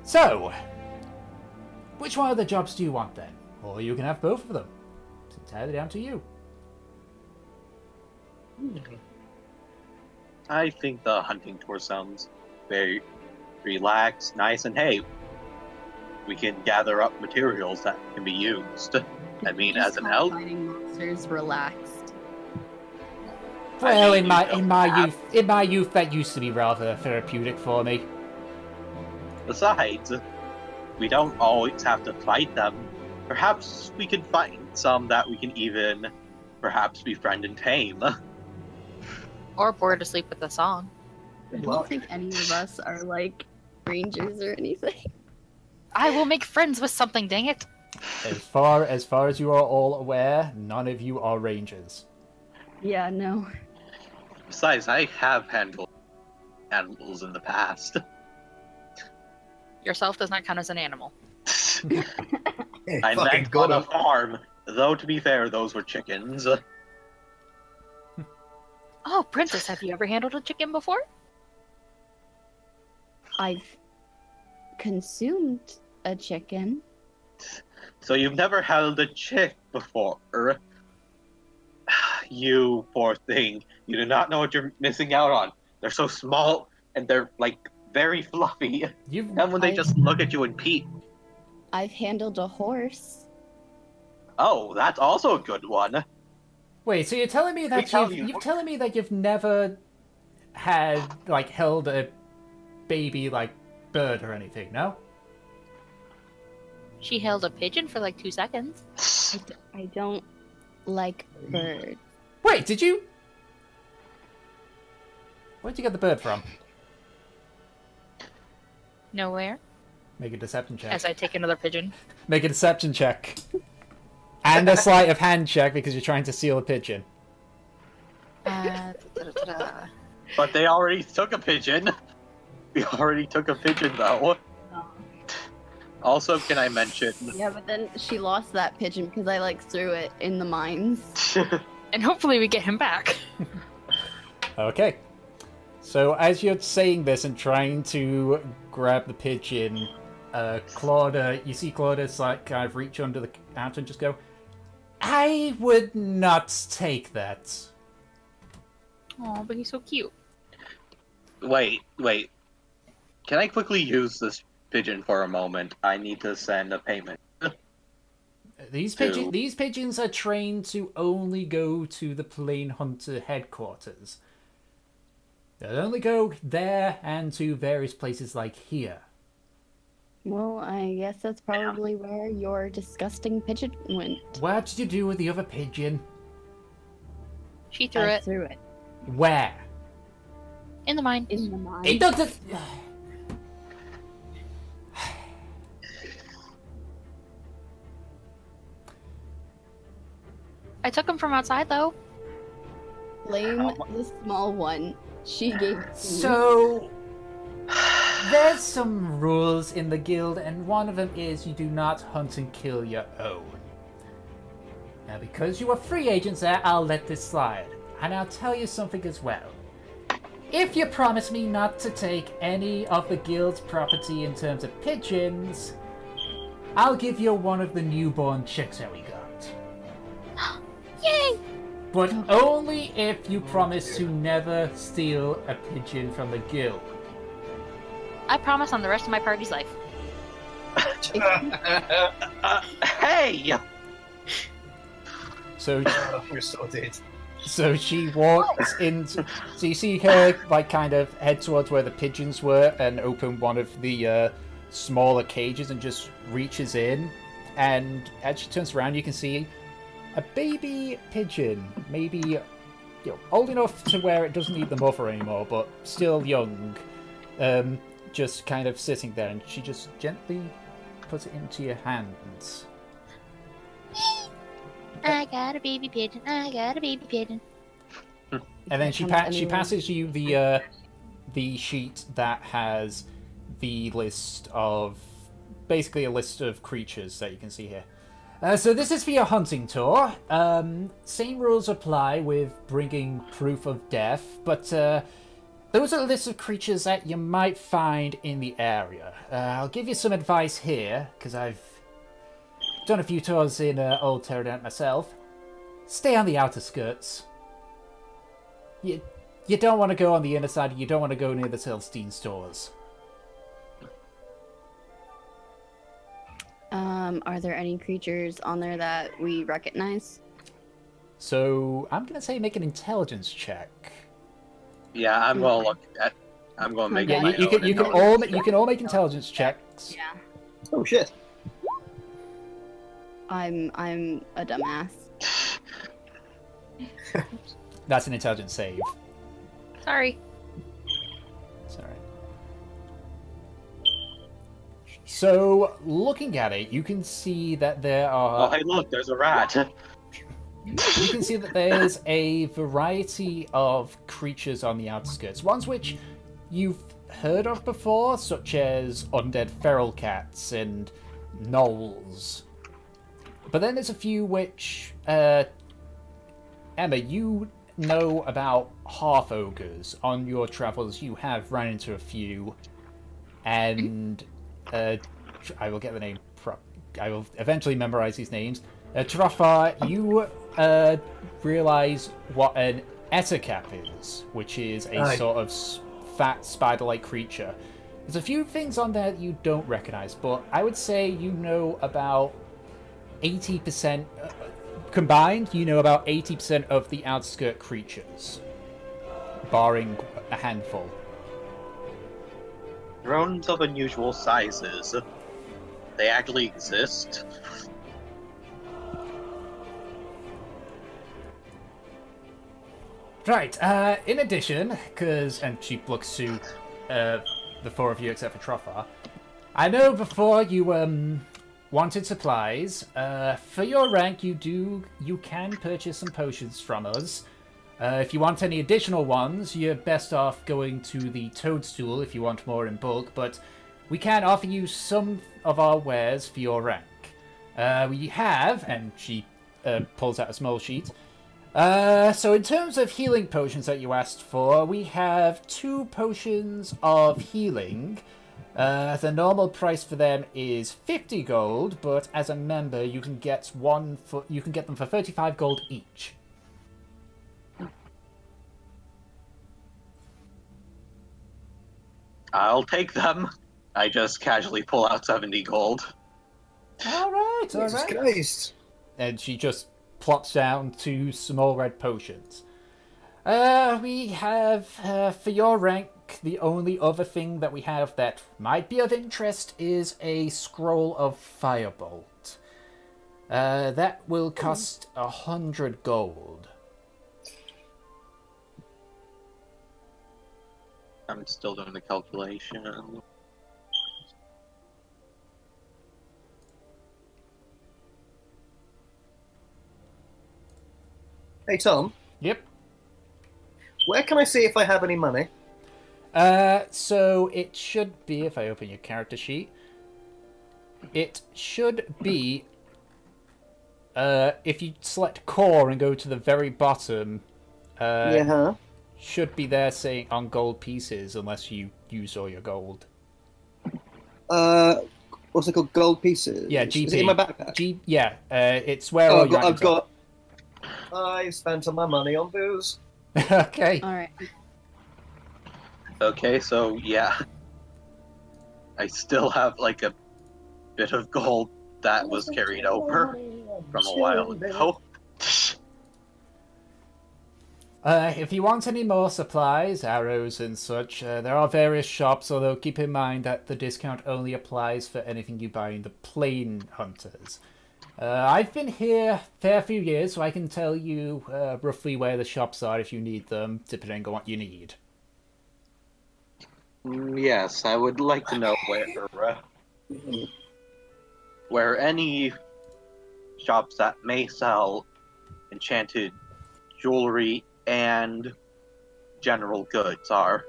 So, which one of the jobs do you want then? Or you can have both of them. It's entirely down to you. I think the hunting tour sounds very relaxed, nice, and hey, we can gather up materials that can be used. I mean, Just as an call elf, Fighting monsters relaxed. Well, mean, in my you don't in my have- youth, that used to be rather therapeutic for me. Besides, we don't always have to fight them. Perhaps we can find some that we can even, perhaps, befriend and tame. Or bored asleep with a song. I don't think any of us are like rangers or anything. I will make friends with something, dang it. As far as you are all aware, none of you are rangers. Yeah, no. Besides, I have handled animals in the past. Yourself does not count as an animal. Hey, I fucking meant on God, a farm, though to be fair, those were chickens. Oh, Princess, have you ever handled a chicken before? I've consumed a chicken. So you've never held a chick before. You poor thing. You do not know what you're missing out on. They're so small and they're like very fluffy. You've And when they just look at you and peep. I've handled a horse. Oh, that's also a good one. wait. So you're telling me that you're telling me that you've never had like held a baby like bird or anything? No. She held a pigeon for like 2 seconds. I don't like birds. Wait, did you? Where'd you get the bird from? Nowhere. Make a deception check. As I take another pigeon. Make a deception check. And a sleight of hand check because you're trying to steal a pigeon. But they already took a pigeon. We already took a pigeon, though. Also, can I mention... Yeah, but then she lost that pigeon because I like threw it in the mines. And hopefully we get him back. Okay. So as you're saying this and trying to grab the pigeon, Claude, you see Claudius like kind of reach under the counter and just go, I would not take that. Oh, but he's so cute. Wait. Can I quickly use this pigeon for a moment? I need to send a payment. These pigeons are trained to only go to the Plane Hunter headquarters. They'll only go there and to various places like here. Well, I guess that's probably where your disgusting pigeon went. What did you do with the other pigeon? She threw I it threw it Where? in the mine. in the mine. It doesn't... I took him from outside, though. Blame the small one. She gave it to me. So... There's some rules in the guild, and one of them is you do not hunt and kill your own. Now, because you are free agents there, I'll let this slide. And I'll tell you something as well. If you promise me not to take any of the guild's property in terms of pigeons, I'll give you one of the newborn chicks that we got. Yay! But only if you promise to never steal a pigeon from the guild. I promise on the rest of my party's life. Hey! So, We're sorted. so she walks into. So you see her like kind of head towards where the pigeons were and open one of the smaller cages and just reaches in. And as she turns around, you can see a baby pigeon, maybe old enough to where it doesn't need the mother anymore, but still young. Just kind of sitting there, and she just gently puts it into your hands. I got a baby pigeon. I got a baby pigeon. And then she passes you the sheet that has the list of basically a list of creatures that you can see here. So this is for your hunting tour. Same rules apply with bringing proof of death, but those are lists of creatures that you might find in the area. I'll give you some advice here, because I've done a few tours in Old Pterodont myself. Stay on the outer skirts. You don't want to go on the inner side, you don't want to go near the Celestine stores. Are there any creatures on there that we recognize? So, I'm going to say make an intelligence check. Yeah, I'm gonna look at. I'm gonna make Yeah, my You own can all make intelligence checks. Yeah. Oh shit. I'm a dumbass. That's an intelligence save. Sorry. It's alright. So, looking at it, you can see that there Oh, are... hey, look, there's a rat. You can see that there's a variety of creatures on the outskirts. Ones which you've heard of before, such as undead feral cats and gnolls. But then there's a few which... Emma, you know about half-ogres. On your travels, you have run into a few. And... I will get the name... I will eventually memorize these names. Trofar, you realize what an ettercap is, which is a sort of fat spider-like creature. There's a few things on there that you don't recognize, but I would say you know about 80%, combined, you know about 80% of the outskirt creatures, barring a handful. Drones of unusual sizes. They actually exist. Right, in addition, and she looks to the four of you except for Trofar, I know before you wanted supplies. For your rank, you can purchase some potions from us. If you want any additional ones, you're best off going to the Toadstool if you want more in bulk, but we can offer you some of our wares for your rank. We have, and she pulls out a small sheet. So in terms of healing potions that you asked for, we have 2 potions of healing. The normal price for them is 50 gold, but as a member, you can get them for 35 gold each. I'll take them. I just casually pull out 70 gold. All right. Jesus Christ. And she just plops down 2 small red potions. We have, for your rank, the only other thing that we have that might be of interest is a scroll of firebolt. That will cost 100 gold. I'm still doing the calculation. Hey, Tom. Yep. Where can I see if I have any money? So it should be, if I open your character sheet, it should be, if you select core and go to the very bottom, should be there saying on gold pieces, unless you use all your gold. What's it called? Gold pieces? Yeah, GP. Is it in my backpack? It's where all your items are. I've spent all my money on booze. Okay. All right. Okay, so yeah. I still have like a bit of gold that was carried over from a while ago. If you want any more supplies, arrows and such, there are various shops, although keep in mind that the discount only applies for anything you buy in the Plain Hunters. I've been here a fair few years, so I can tell you roughly where the shops are if you need them, depending on what you need. Yes, I would like to know where any shops that may sell enchanted jewelry and general goods are.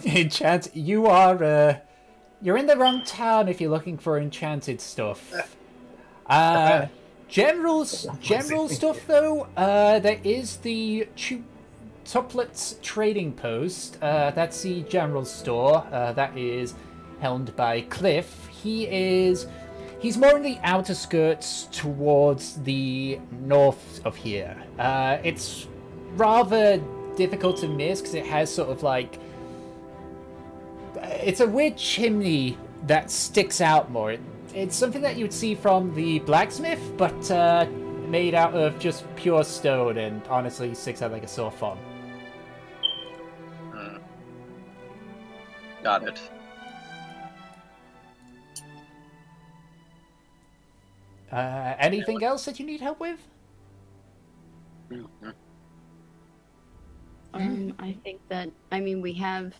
Enchant, you're in the wrong town if you're looking for enchanted stuff. General stuff though, there is the Tuplets Trading Post. That's the general store. That is helmed by Cliff. He's more in the outer skirts towards the north of here. It's rather difficult to miss because it has sort of like, it's a weird chimney that sticks out more. It's something that you would see from the blacksmith, but made out of just pure stone, and honestly sticks out like a sore thumb. Got it. Anything else that you need help with? I think that, I mean, we have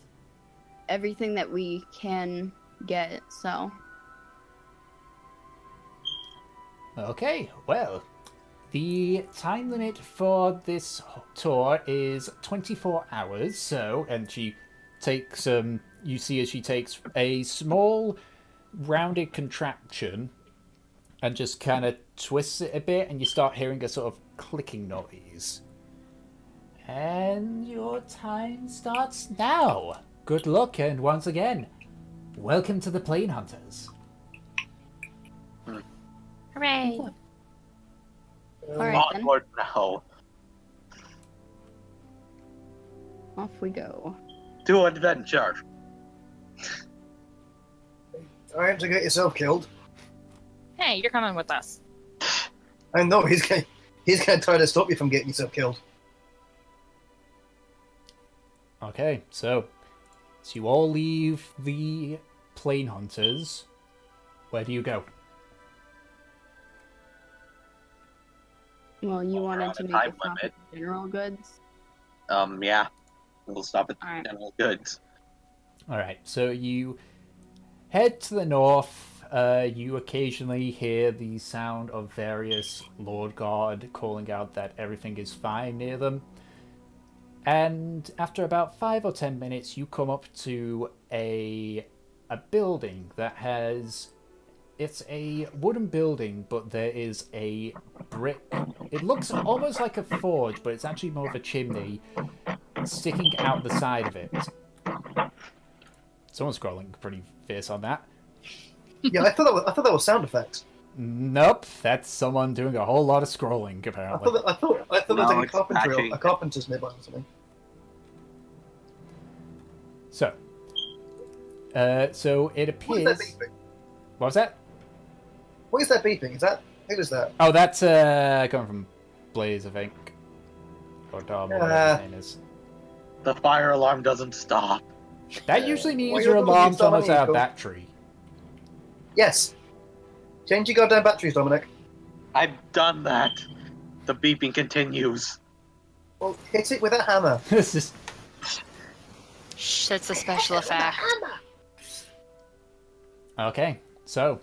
everything that we can get, so. Okay, well, the time limit for this tour is 24 hours, so, and she takes, you see as she takes a small rounded contraption and just kind of twists it a bit, and you start hearing a sort of clicking noise. And your time starts now. Good luck, and once again, welcome to the Plain Hunters. Hooray! Alright then, Onward now. off we go. To adventure. Trying to get yourself killed. Hey, you're coming with us. I know he's going to try to stop you from getting yourself killed. Okay, so you all leave the Plain Hunters. Where do you go? Well, you Well, we're wanted on to a make time a stop limit. at general goods? Yeah. We'll stop at Alright. general goods. Alright, so you head to the north. You occasionally hear the sound of various Lord Guard calling out that everything is fine near them. And after about 5 or 10 minutes, you come up to a building that has... It's a wooden building, but there is a brick... It looks almost like a forge, but it's actually more of a chimney sticking out the side of it. Someone's scrolling pretty fierce on that. Yeah, I thought that was sound effects. Nope, that's someone doing a whole lot of scrolling, apparently. I thought there was No, like it's patching. a carpenter's nearby or something. So it appears... What is that beeping? What was that? What is that beeping? Who is that? Oh, that's coming from Blaze, I think. Or Dom, or whatever his name is. The fire alarm doesn't stop. That usually means Well, your you're alarm's looking at almost out of Dominique. battery. Yes. Change your goddamn batteries, Dominic. I've done that. The beeping continues. Well, hit it with a hammer. This is... Shh, it's a special effect. Okay, so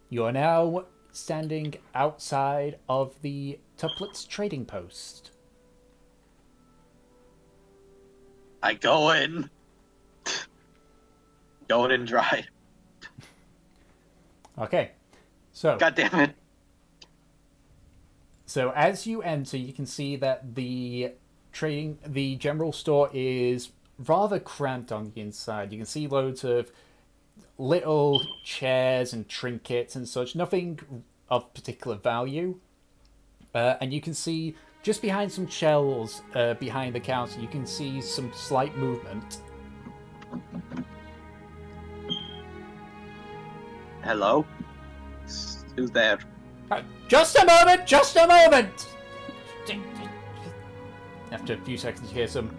you are now standing outside of the Tuplets trading post. I go in. Going in dry. Okay, so God damn it. so as you enter, you can see that the general store is rather cramped on the inside. You can see loads of little chairs and trinkets and such, nothing of particular value. And you can see just behind some shelves, behind the counter, you can see some slight movement. Hello? Who's there? Just a moment! Just a moment! After a few seconds, you hear some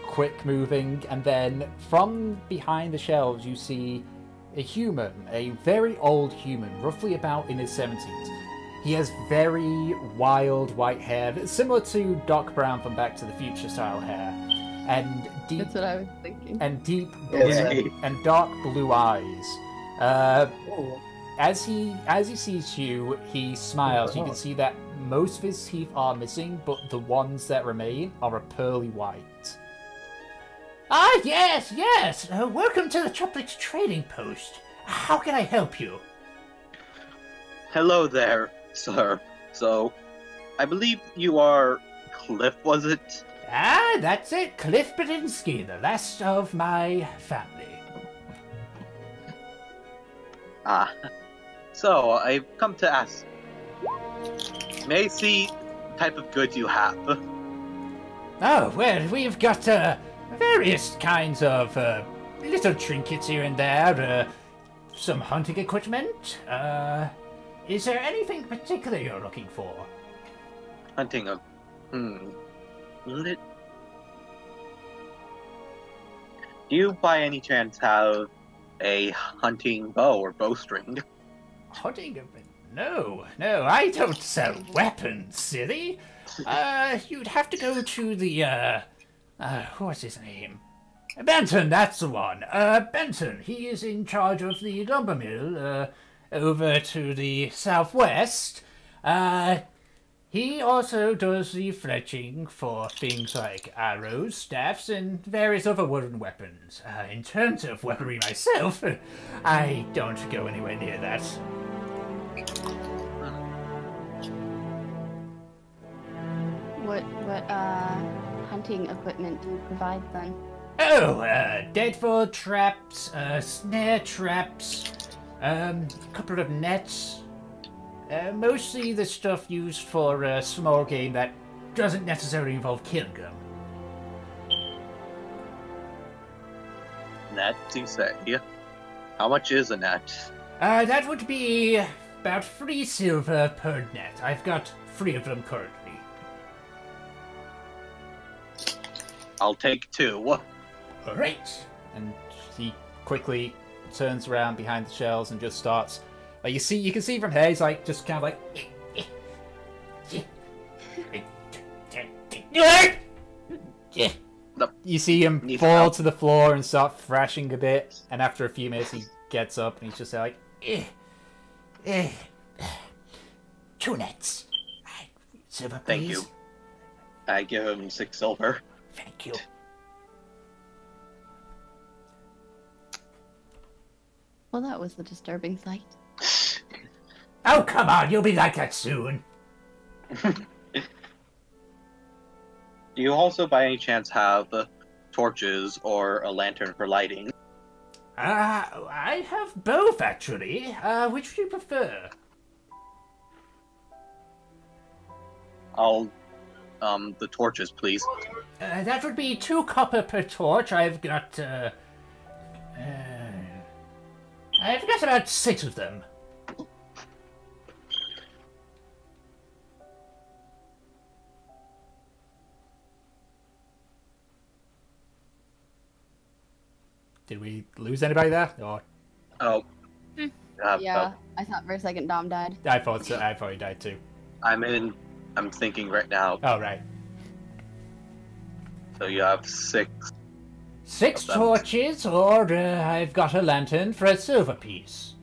quick moving, and then from behind the shelves, you see a human, a very old human, roughly about in his 70s. He has very wild white hair, similar to Doc Brown from Back to the Future style hair, and deep That's what I was thinking. and deep Yeah. blue and dark blue eyes. Oh. As he sees you, he smiles. You can see that most of his teeth are missing, but the ones that remain are a pearly white. Ah, yes, yes. Welcome to the Tuplets Trading Post. How can I help you? Hello there, sir. So, I believe you are Cliff, was it? Ah, that's it. Cliff Badinsky, the last of my family. Ah. So, I've come to ask. May I see the type of goods you have? Oh, well, we've got various kinds of little trinkets here and there, some hunting equipment. Is there anything particular you're looking for? Hunting a... Lit... Do you by any chance have a hunting bow or bowstring? Hunting equipment? No, I don't sell weapons, silly. You'd have to go to the, what's his name? Benton, that's the one. Benton, he is in charge of the lumber mill, over to the southwest. He also does the fletching for things like arrows, staffs, and various other wooden weapons. In terms of weaponry myself, I don't go anywhere near that. What hunting equipment do you provide then? Oh, deadfall traps, snare traps, a couple of nets. Mostly the stuff used for small game that doesn't necessarily involve killing them. Net, you say? How much is a net? That would be about 3 silver per net. I've got 3 of them currently. I'll take 2. Alright. And he quickly turns around behind the shelves and just starts... Like you can see from here, he's like, just kind of like... You see him Need fall help. to the floor and start thrashing a bit, and after a few minutes he gets up and he's just like... 2 nets. Silver, Thank please. you. I give him 6 silver. Thank you. Well, that was a disturbing sight. Oh, come on, you'll be like that soon. Do you also, by any chance, have torches or a lantern for lighting? I have both, actually. Which would you prefer? I'll, the torches, please. That would be 2 copper per torch. I've got about 6 of them. Did we lose anybody there? Or Oh. Yeah, I thought for a second Dom died. I thought so. I thought he died too. I'm thinking right now. Oh, right. So you have 6. 6 torches, or I've got a lantern for a silver piece.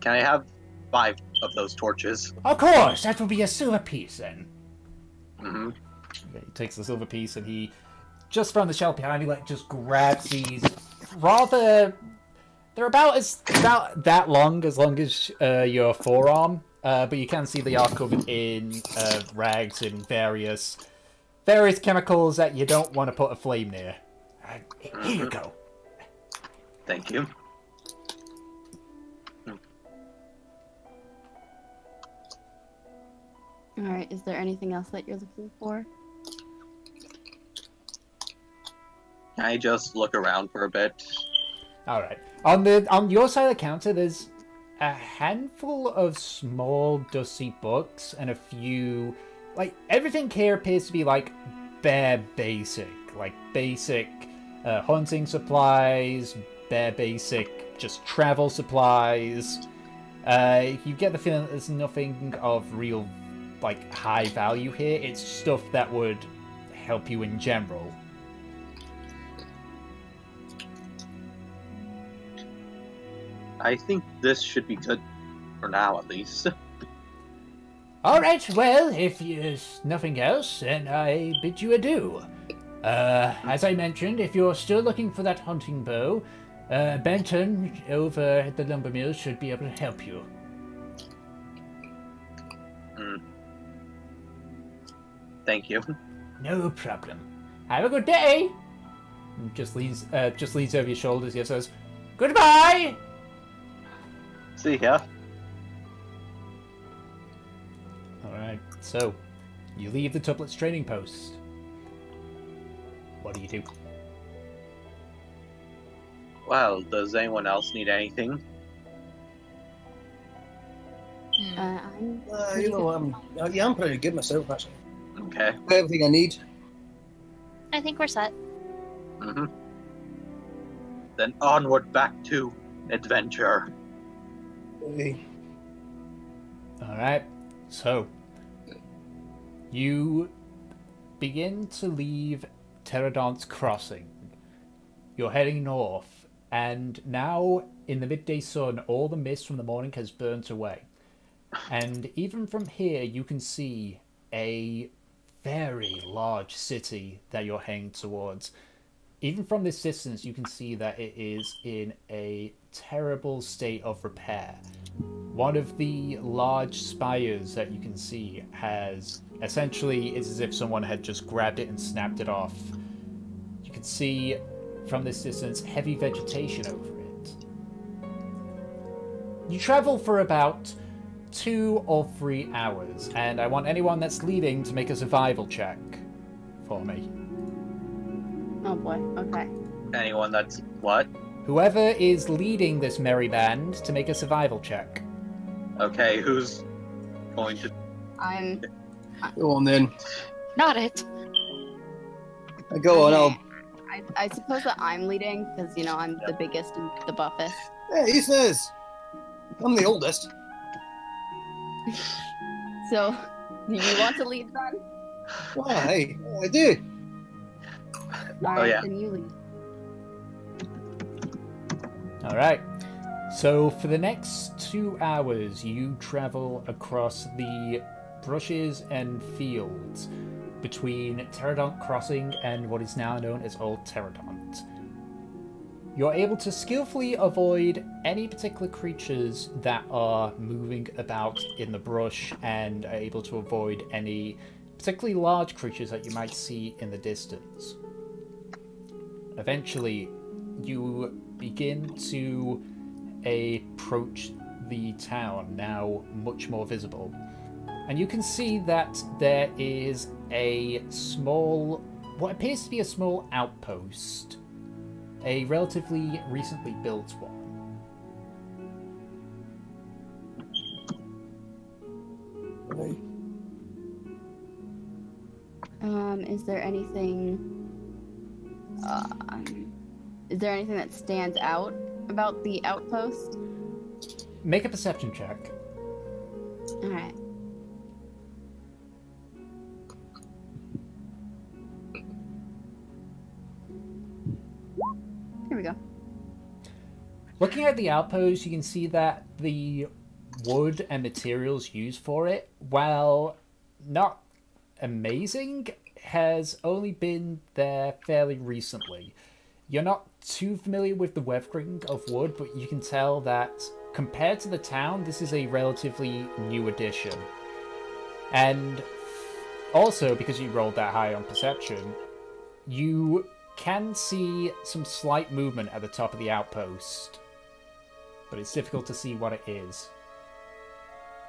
Can I have 5 of those torches? Of course, that will be a silver piece then. Mm-hmm. Okay, he takes the silver piece and he, just from the shelf behind you, like, just grabs these rather... They're about that long as your forearm, but you can see they are covered in rags and various chemicals that you don't want to put a flame near. Here you go. Thank you. Alright, is there anything else that you're looking for? Can I just look around for a bit? All right. On your side of the counter, there's a handful of small, dusty books and a few, like, everything here appears to be like bare basic, like basic hunting supplies, bare basic just travel supplies. You get the feeling that there's nothing of real, like, high value here. It's stuff that would help you in general. I think this should be good for now, at least. Alright, well, if there's nothing else, then I bid you adieu. As I mentioned, if you're still looking for that hunting bow, Benton over at the lumber mill should be able to help you. Thank you. No problem. Have a good day! And just leans over your shoulders and says, goodbye! See ya. Alright, so, you leave the Tuplets training post. What do you do? Well, does anyone else need anything? I'm You know, I'm pretty good myself, actually. Okay. Everything I need. I think we're set. Mm-hmm. Then onward back to adventure. Hey. Alright, so you begin to leave Pterodon's Crossing. You're heading north, and now in the midday sun, all the mist from the morning has burnt away. And even from here, you can see a very large city that you're heading towards. Even from this distance, you can see that it is in a terrible state of repair. One of the large spires that you can see has essentially, it's as if someone had just grabbed it and snapped it off. You can see from this distance heavy vegetation over it. You travel for about 2 or 3 hours, and I want anyone that's leading to make a survival check for me. Oh boy, okay. Anyone that's what? Whoever is leading this merry band to make a survival check. Okay, who's going to... I'm... Go on then. Not it. Go on, I suppose that I'm leading, because, you know, I'm the biggest and the buffest. Hey, he says. I'm the oldest. So, do you want to lead then? Why? I do. Alright, yeah. then you lead. Alright. So for the next 2 hours, you travel across the brushes and fields between Pterodont Crossing and what is now known as Old Pterodont. You're able to skillfully avoid any particular creatures that are moving about in the brush and are able to avoid any particularly large creatures that you might see in the distance. Eventually, you begin to approach the town, now much more visible. And you can see that there is a small, what appears to be a small outpost. A relatively recently built one. Is there anything? Is there anything that stands out about the outpost? Make a perception check. All right. Here we go. Looking at the outpost, you can see that the wood and materials used for it, while not amazing, has only been there fairly recently. You're not too familiar with the weathering of wood, but you can tell that compared to the town, this is a relatively new addition. And also, because you rolled that high on perception, you can see some slight movement at the top of the outpost, but it's difficult to see what it is.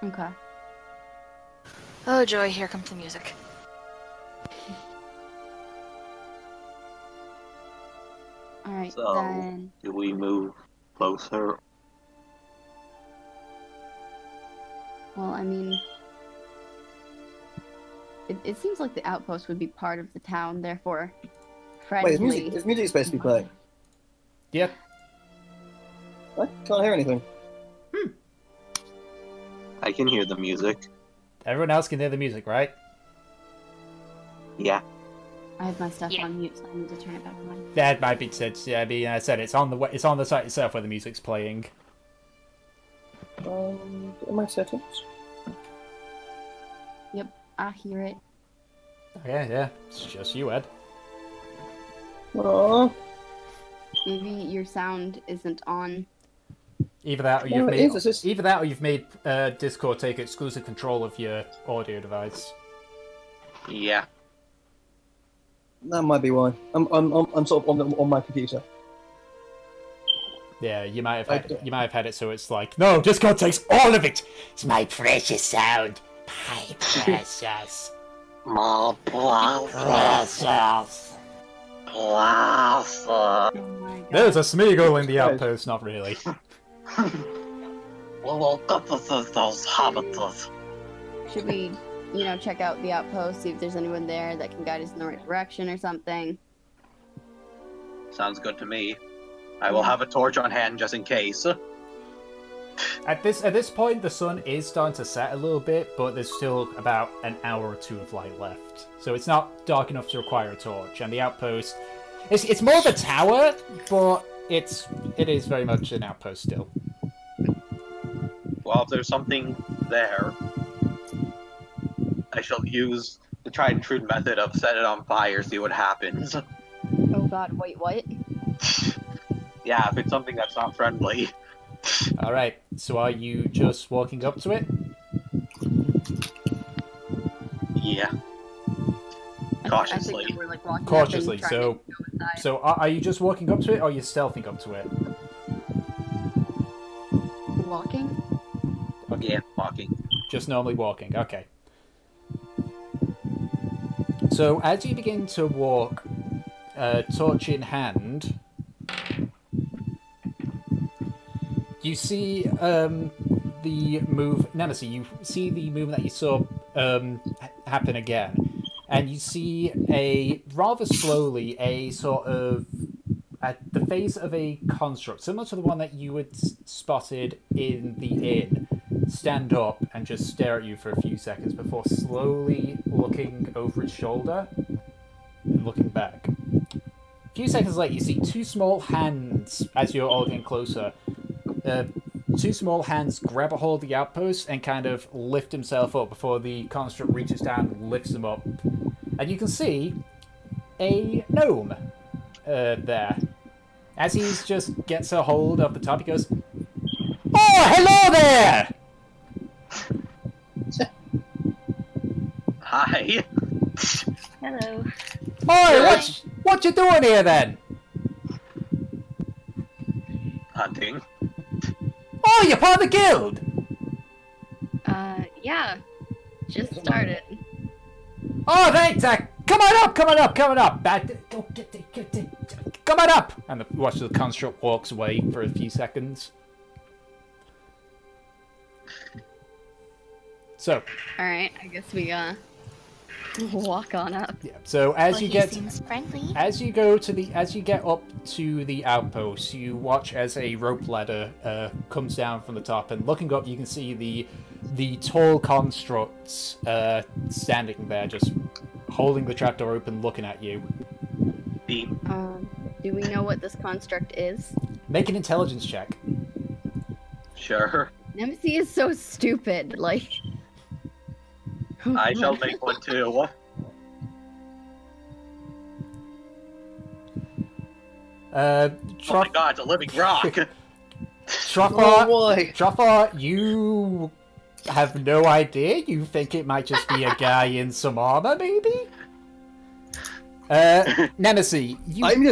Okay. Oh joy, here comes the music. All right, So, then. do we move closer? Well, I mean, it seems like the outpost would be part of the town, therefore friendly. Wait, is music supposed to be playing? Yep. I can't hear anything. I can hear the music. Everyone else can hear the music, right? Yeah. I have my stuff Yeah. on mute, so I need to turn it back on. That might be said. Yeah, I mean, I said it's on the site itself where the music's playing. In my settings. Yep, I hear it. Yeah, it's just you, Ed. Oh, Maybe your sound isn't on. Either that, or No, it is, it's just- you've made Discord take exclusive control of your audio device. Yeah. that might be why. I'm sort of on my computer. Yeah, you might have Okay. had it so it's like, no, Discord takes all of it. It's my precious sound. My precious. My Precious. Oh my god. There's a Smeagol in the outpost, not really. Well, those hobbits. Should we, check out the outpost, see if there's anyone there that can guide us in the right direction or something? Sounds good to me. I will have a torch on hand just in case. At this point, the sun is starting to set a little bit, but there's still about an hour or two of light left. So it's not dark enough to require a torch. And the outpost, it's more of a tower, but it is very much an outpost still. Well, if there's something there, I shall use the tried and true method of set it on fire, see what happens. Oh god, wait, what? Yeah, if it's something that's not friendly. All right. So are you just walking up to it? Yeah. I Cautiously. think that we're like walking Cautiously, up and trying so- to go inside. So are you just walking up to it, or are you stealthing up to it? Walking? Okay. Yeah, walking. Just normally walking. Okay. So as you begin to walk, torch in hand, you see the move, Nemesis. You see the movement that you saw happen again, and you see a rather slowly a sort of at the face of a construct similar to the one that you had spotted in the inn stand up and just stare at you for a few seconds before slowly looking over its shoulder and looking back. A few seconds later, you see two small hands, as you're all getting closer, two small hands grab a hold of the outpost and kind of lift himself up before the construct reaches down and lifts him up. And you can see a gnome there. As he just gets a hold of the top, he goes, "Oh, hello there!" Hi. Hello. "Oi, what you doing here then?" Hunting. "Oh, you're part of the guild!" Yeah. Just started. "Oh, thanks, come on up! Come on up!" And watch the construct walks away for a few seconds. So. Alright, I guess we, walk on up. Yeah. So as you get, seems friendly. as you get up to the outpost, you watch as a rope ladder comes down from the top, and looking up, you can see the tall constructs standing there, just holding the trapdoor open, looking at you. Do we know what this construct is? Make an intelligence check. Sure. Nemesis is so stupid, like... I shall make one too. Oh my god, it's a living rock! Truffa, you have no idea? You think it might just be a guy in some armor, maybe? Nemesis, I'm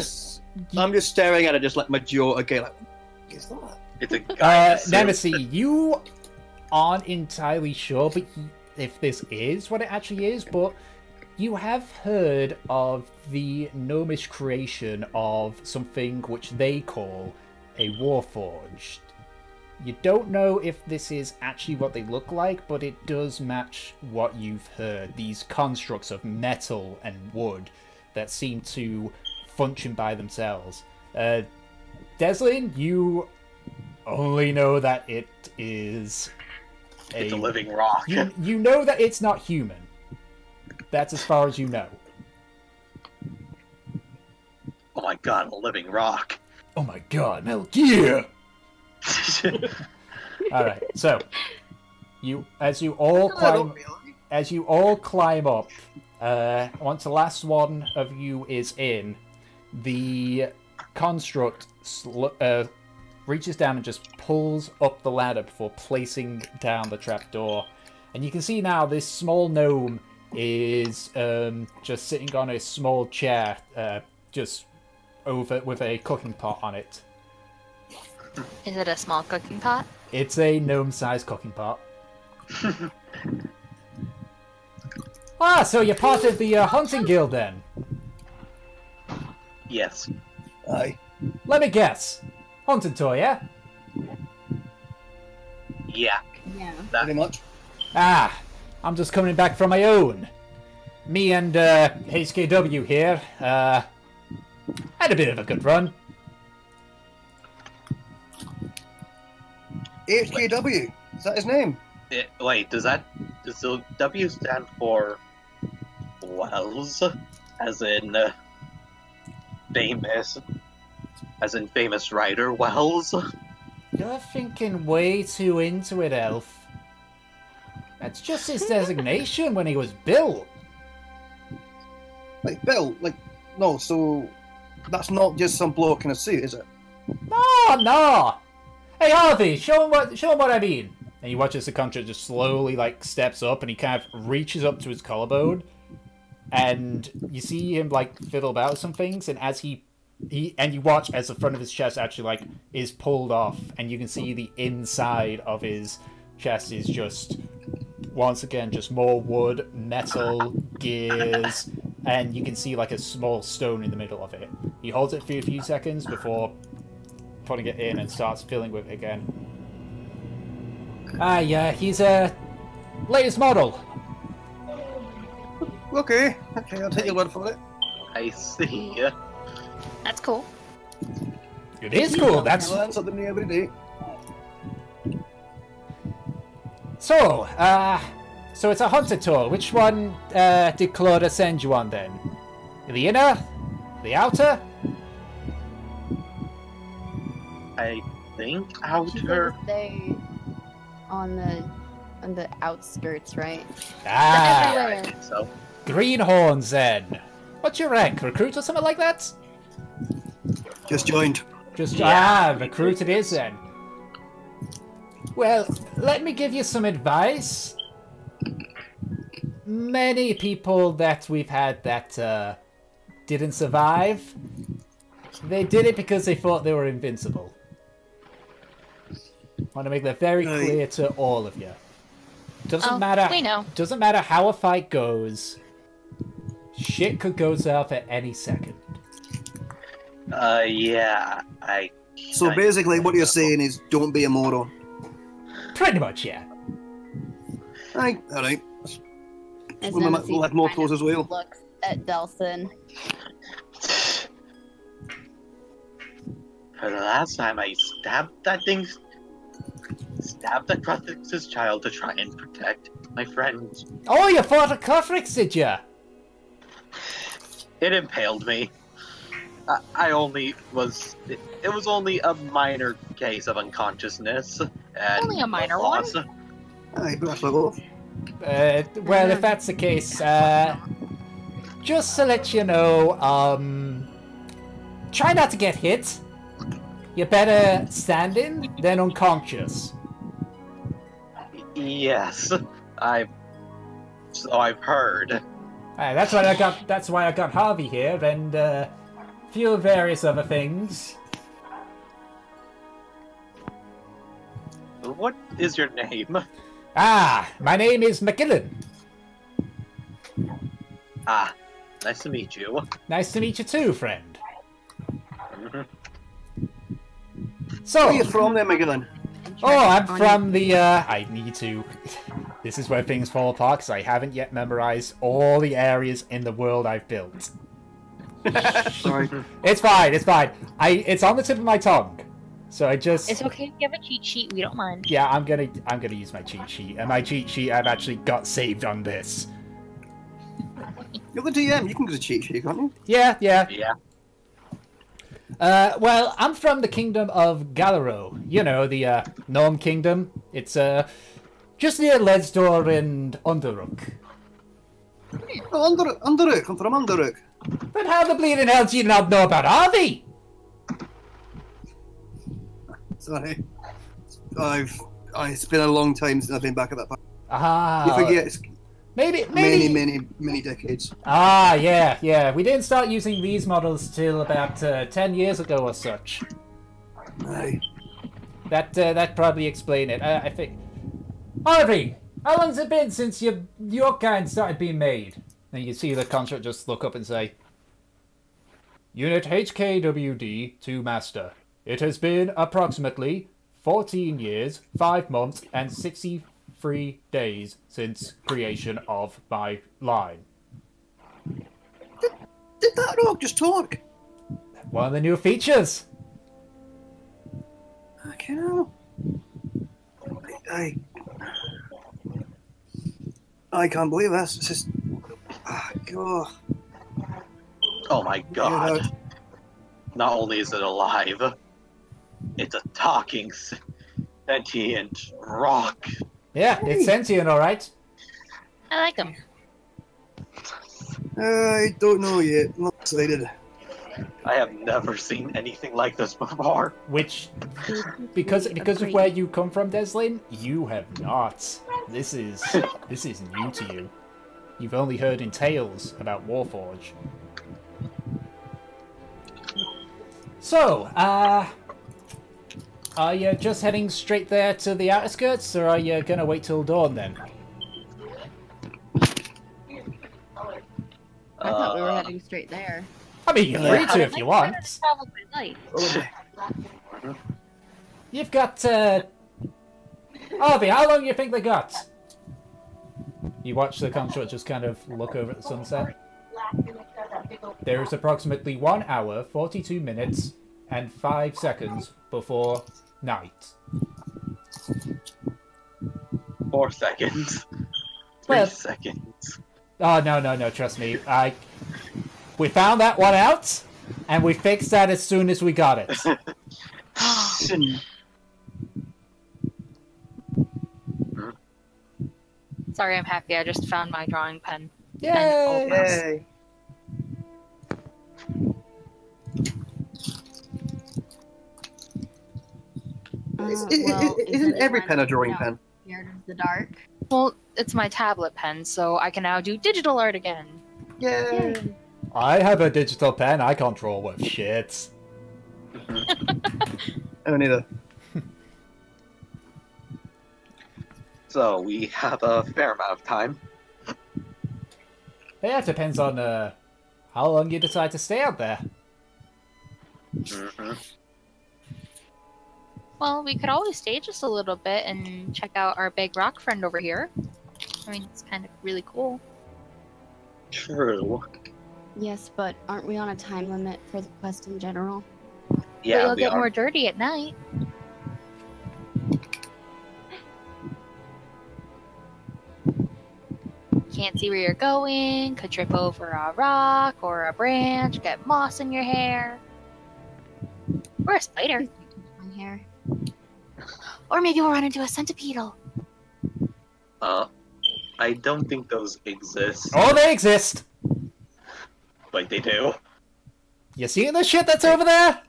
just staring at it, just like my jaw again. Like, what is that? It's a guy in a suit. Nemesis, you aren't entirely sure if this is what it actually is, but you have heard of the gnomish creation of something which they call a warforged. You don't know if this is actually what they look like, but it does match what you've heard. These constructs of metal and wood that seem to function by themselves. Deslin, you only know that it is it's a living rock. You know that it's not human. That's as far as you know. Oh my god, a living rock. Oh my god, Metal Gear! Alright, so as you all climb up, once the last one of you is in, the construct reaches down and just pulls up the ladder before placing down the trapdoor. And you can see now this small gnome is just sitting on a small chair, just over with a cooking pot on it. Is it a small cooking pot? It's a gnome-sized cooking pot. Ah, so you're part of the hunting guild then? Yes. Aye. Let me guess. Hunting tour, yeah? Yeah. Yeah. Pretty much. Ah, I'm just coming back from my own. Me and HKW here, had a bit of a good run. HKW, is that his name? Wait, does the W stand for Wells? As in famous writer Wells? You're thinking way too into it, Elf. That's just his designation when he was built. Like, Bill, no, so that's not just some bloke in a suit, is it? No! Hey, Harvey, show him what I mean. And you watch as the contract just slowly, steps up, and he kind of reaches up to his collarbone, and you see him, fiddle about with some things, and as and you watch as the front of his chest actually, is pulled off, and you can see the inside of his chest is just, once again, just more wood, metal, gears, and you can see, a small stone in the middle of it. He holds it for a few seconds before putting it in and starts filling with it again. Ah, yeah, he's a latest model. Okay, I'll take your word for it. I see. That's cool. It is cool. That's Learn something new every day. so. So it's a hunter tour. Which one did Claudia send you on then? The inner, the outer? I think Should outer. stay on the outskirts, right? Ah, Yeah, I Everywhere. think so. greenhorns then. What's your rank? Recruit or something like that? Just joined. Just, Yeah. recruit it is then. Well, let me give you some advice. Many people that we've had that didn't survive, they did it because they thought they were invincible. I want to make that very Right. clear to all of you. Doesn't Oh, matter. we know. Doesn't matter how a fight goes. Shit could go south at any second. Yeah, So I basically, what think you're so. saying is, don't be a moron. Pretty much, yeah. Aye, all right. As Well, Nemesis we'll have more kind clothes of as well. looks at Delson. For the last time, I stabbed that Cruthrix's child to try and protect my friend. Oh, you fought a Cuthrix, did ya? It impaled me. I only was. It was only a minor case of unconsciousness. And Only a minor loss. Aye, brush it off. Well, if that's the case, just to let you know, try not to get hit. You're better standing than unconscious. Yes, I've heard. That's why I got Harvey here, and a few various other things. What is your name? Ah, my name is McGillen. Ah, nice to meet you. Nice to meet you too, friend. Mhm. So, Where are you from then, McGillen? oh, I'm from the, I need to... This is where things fall apart, because I haven't yet memorized all the areas in the world I've built. Sorry. It's fine, it's fine. It's on the tip of my tongue. So I just... It's okay if you have a cheat sheet. We don't mind. Yeah, I'm gonna use my cheat sheet. And my cheat sheet I've actually got saved on this. You're the DM, you can get a cheat sheet, can't you? Yeah. Yeah. Well, I'm from the kingdom of Galero. You know, the, Gnome Kingdom. It's, just near Ledsdoor and Underrook. Oh, Underrook. I'm from Underrook. But how the bleeding hell do you not know about Harvey? Sorry. It's been a long time since I've been back at that park. Ah, You forget, it's maybe. many decades. Ah, yeah. We didn't start using these models till about 10 years ago or such. Aye. That probably explain it. I think. Harvey, how long's it been since your kind started being made? And you see the construct just look up and say, Unit HKWD to Master. It has been approximately 14 years, 5 months, and 63 days since creation of my line. Did that rock just talk? One of the new features. I can't know. I can't believe this. It's just... God. Oh my god. Yeah, Not only is it alive, it's a talking sentient rock. Yeah, it's sentient, alright. I like them. I don't know yet. I'm not excited. I have never seen anything like this before. Which, because of where you come from, Deslin, you have not. This is new to you. You've only heard in tales about Warforge. So, are you just heading straight there to the outskirts, or are you gonna wait till dawn then? I thought we were heading straight there. I mean, you're free to if you want. Travel by light. You've got, Harvey, how long do you think they got? You watch the construct just kind of look over at the sunset. There is approximately 1 hour, 42 minutes, and 5 seconds before night. 4 seconds. 3 Well- seconds. Oh, no, trust me. We found that one out, and we fixed that as soon as we got it. Sorry, I'm happy. I just found my drawing pen. Yay! And Yay! Isn't every pen a drawing pen? Scared of the dark. well, it's my tablet pen, so I can now do digital art again. Yay! I have a digital pen. I can't draw with shit. I don't either. So we have a fair amount of time. Yeah, it depends on how long you decide to stay out there. Mm-hmm. Well, we could always stay just a little bit and check out our big rock friend over here. I mean, it's kind of really cool. True. Yes, but aren't we on a time limit for the quest in general? But Yeah, you'll we get are. more dirty at night. Can't see where you're going, could trip over a rock or a branch, get moss in your hair. Or a spider. My hair. Or maybe we'll run into a centipedal. I don't think those exist. Oh, they exist! Like they do. You seeing the shit that's over there?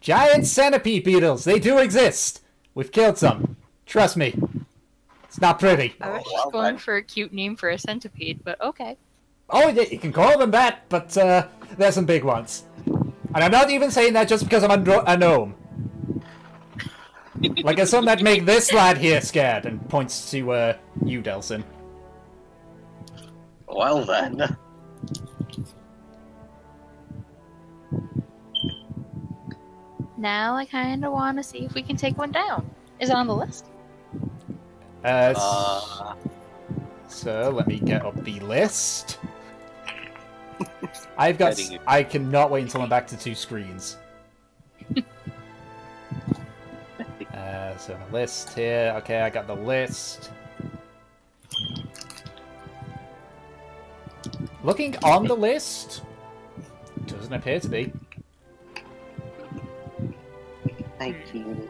Giant centipede beetles. They do exist. We've killed some. Trust me. It's not pretty. I was Oh, just well, going then. for a cute name for a centipede, but okay. Oh, yeah, you can call them that, but there's some big ones. And I'm not even saying that just because I'm a gnome. Like, there's some that make this lad here scared, and points to you, Delson. Well then. Now I kind of want to see if we can take one down. Is it on the list? So, let me get up the list. I cannot wait until I'm back to 2 screens. So the list here. Okay, I got the list. Looking on the list, doesn't appear to be. Thank you.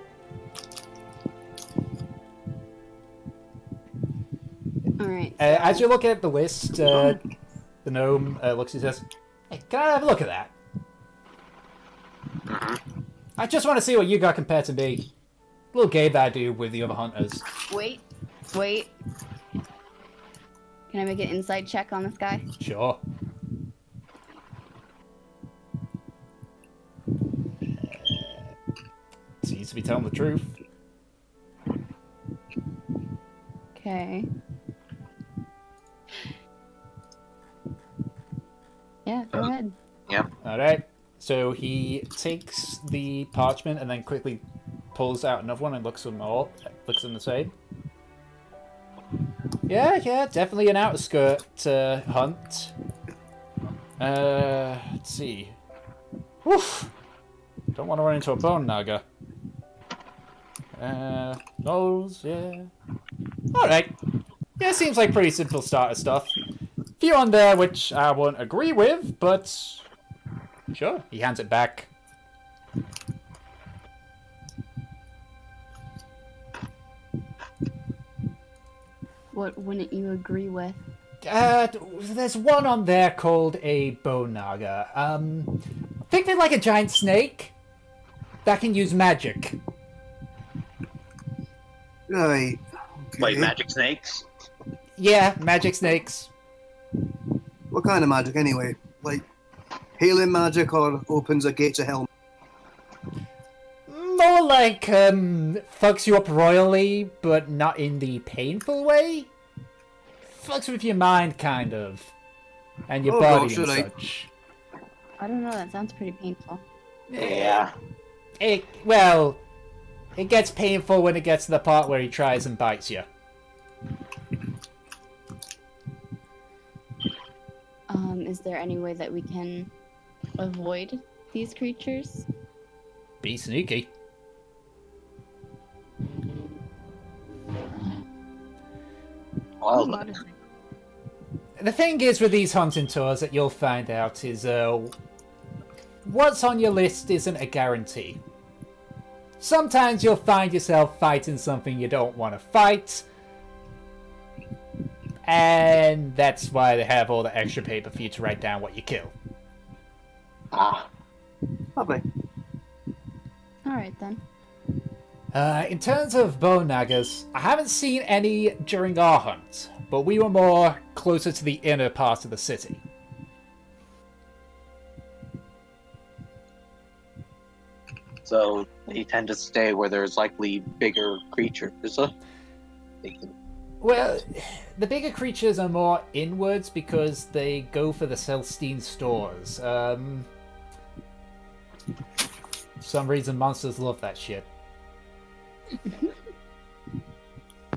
Alright. As you're looking at the list, the gnome looks and says, "Hey, can I have a look at that? I just want to see what you got compared to me. Little game that I do with the other hunters." Wait. Can I make an insight check on this guy? Sure. Seems to be telling the truth. Okay. Yeah, go ahead. Alright. So he takes the parchment and then quickly pulls out another one and looks at them all. Looks at them the same. Yeah, definitely an outer skirt hunt. Let's see. Woof! Don't want to run into a bone naga. Nose, yeah. Alright. Yeah, seems like pretty simple starter stuff. Few on there which I won't agree with, but sure. He hands it back. What wouldn't you agree with? There's one on there called a bone naga. Think they're like a giant snake that can use magic. Right. Okay. Like magic snakes? Yeah, magic snakes. What kind of magic, anyway? Like healing magic, or opens a gate to hell? More like, fucks you up royally, but not in the painful way. Fucks with your mind, kind of. And your Oh, body gosh, and right. such. I don't know, that sounds pretty painful. Yeah. It gets painful when it gets to the part where he tries and bites you. Is there any way that we can avoid these creatures? Be sneaky. Well What then. is it? The thing is with these hunting tours that you'll find out is, what's on your list isn't a guarantee. Sometimes you'll find yourself fighting something you don't want to fight, and that's why they have all the extra paper for you to write down what you kill. Ah, Lovely. Alright then. In terms of bone naggers, I haven't seen any during our hunt, but we were more closer to the inner part of the city. so they tend to stay where there's likely bigger creatures. They can... Well, the bigger creatures are more inwards because they go for the Celestine stores. For some reason, monsters love that shit.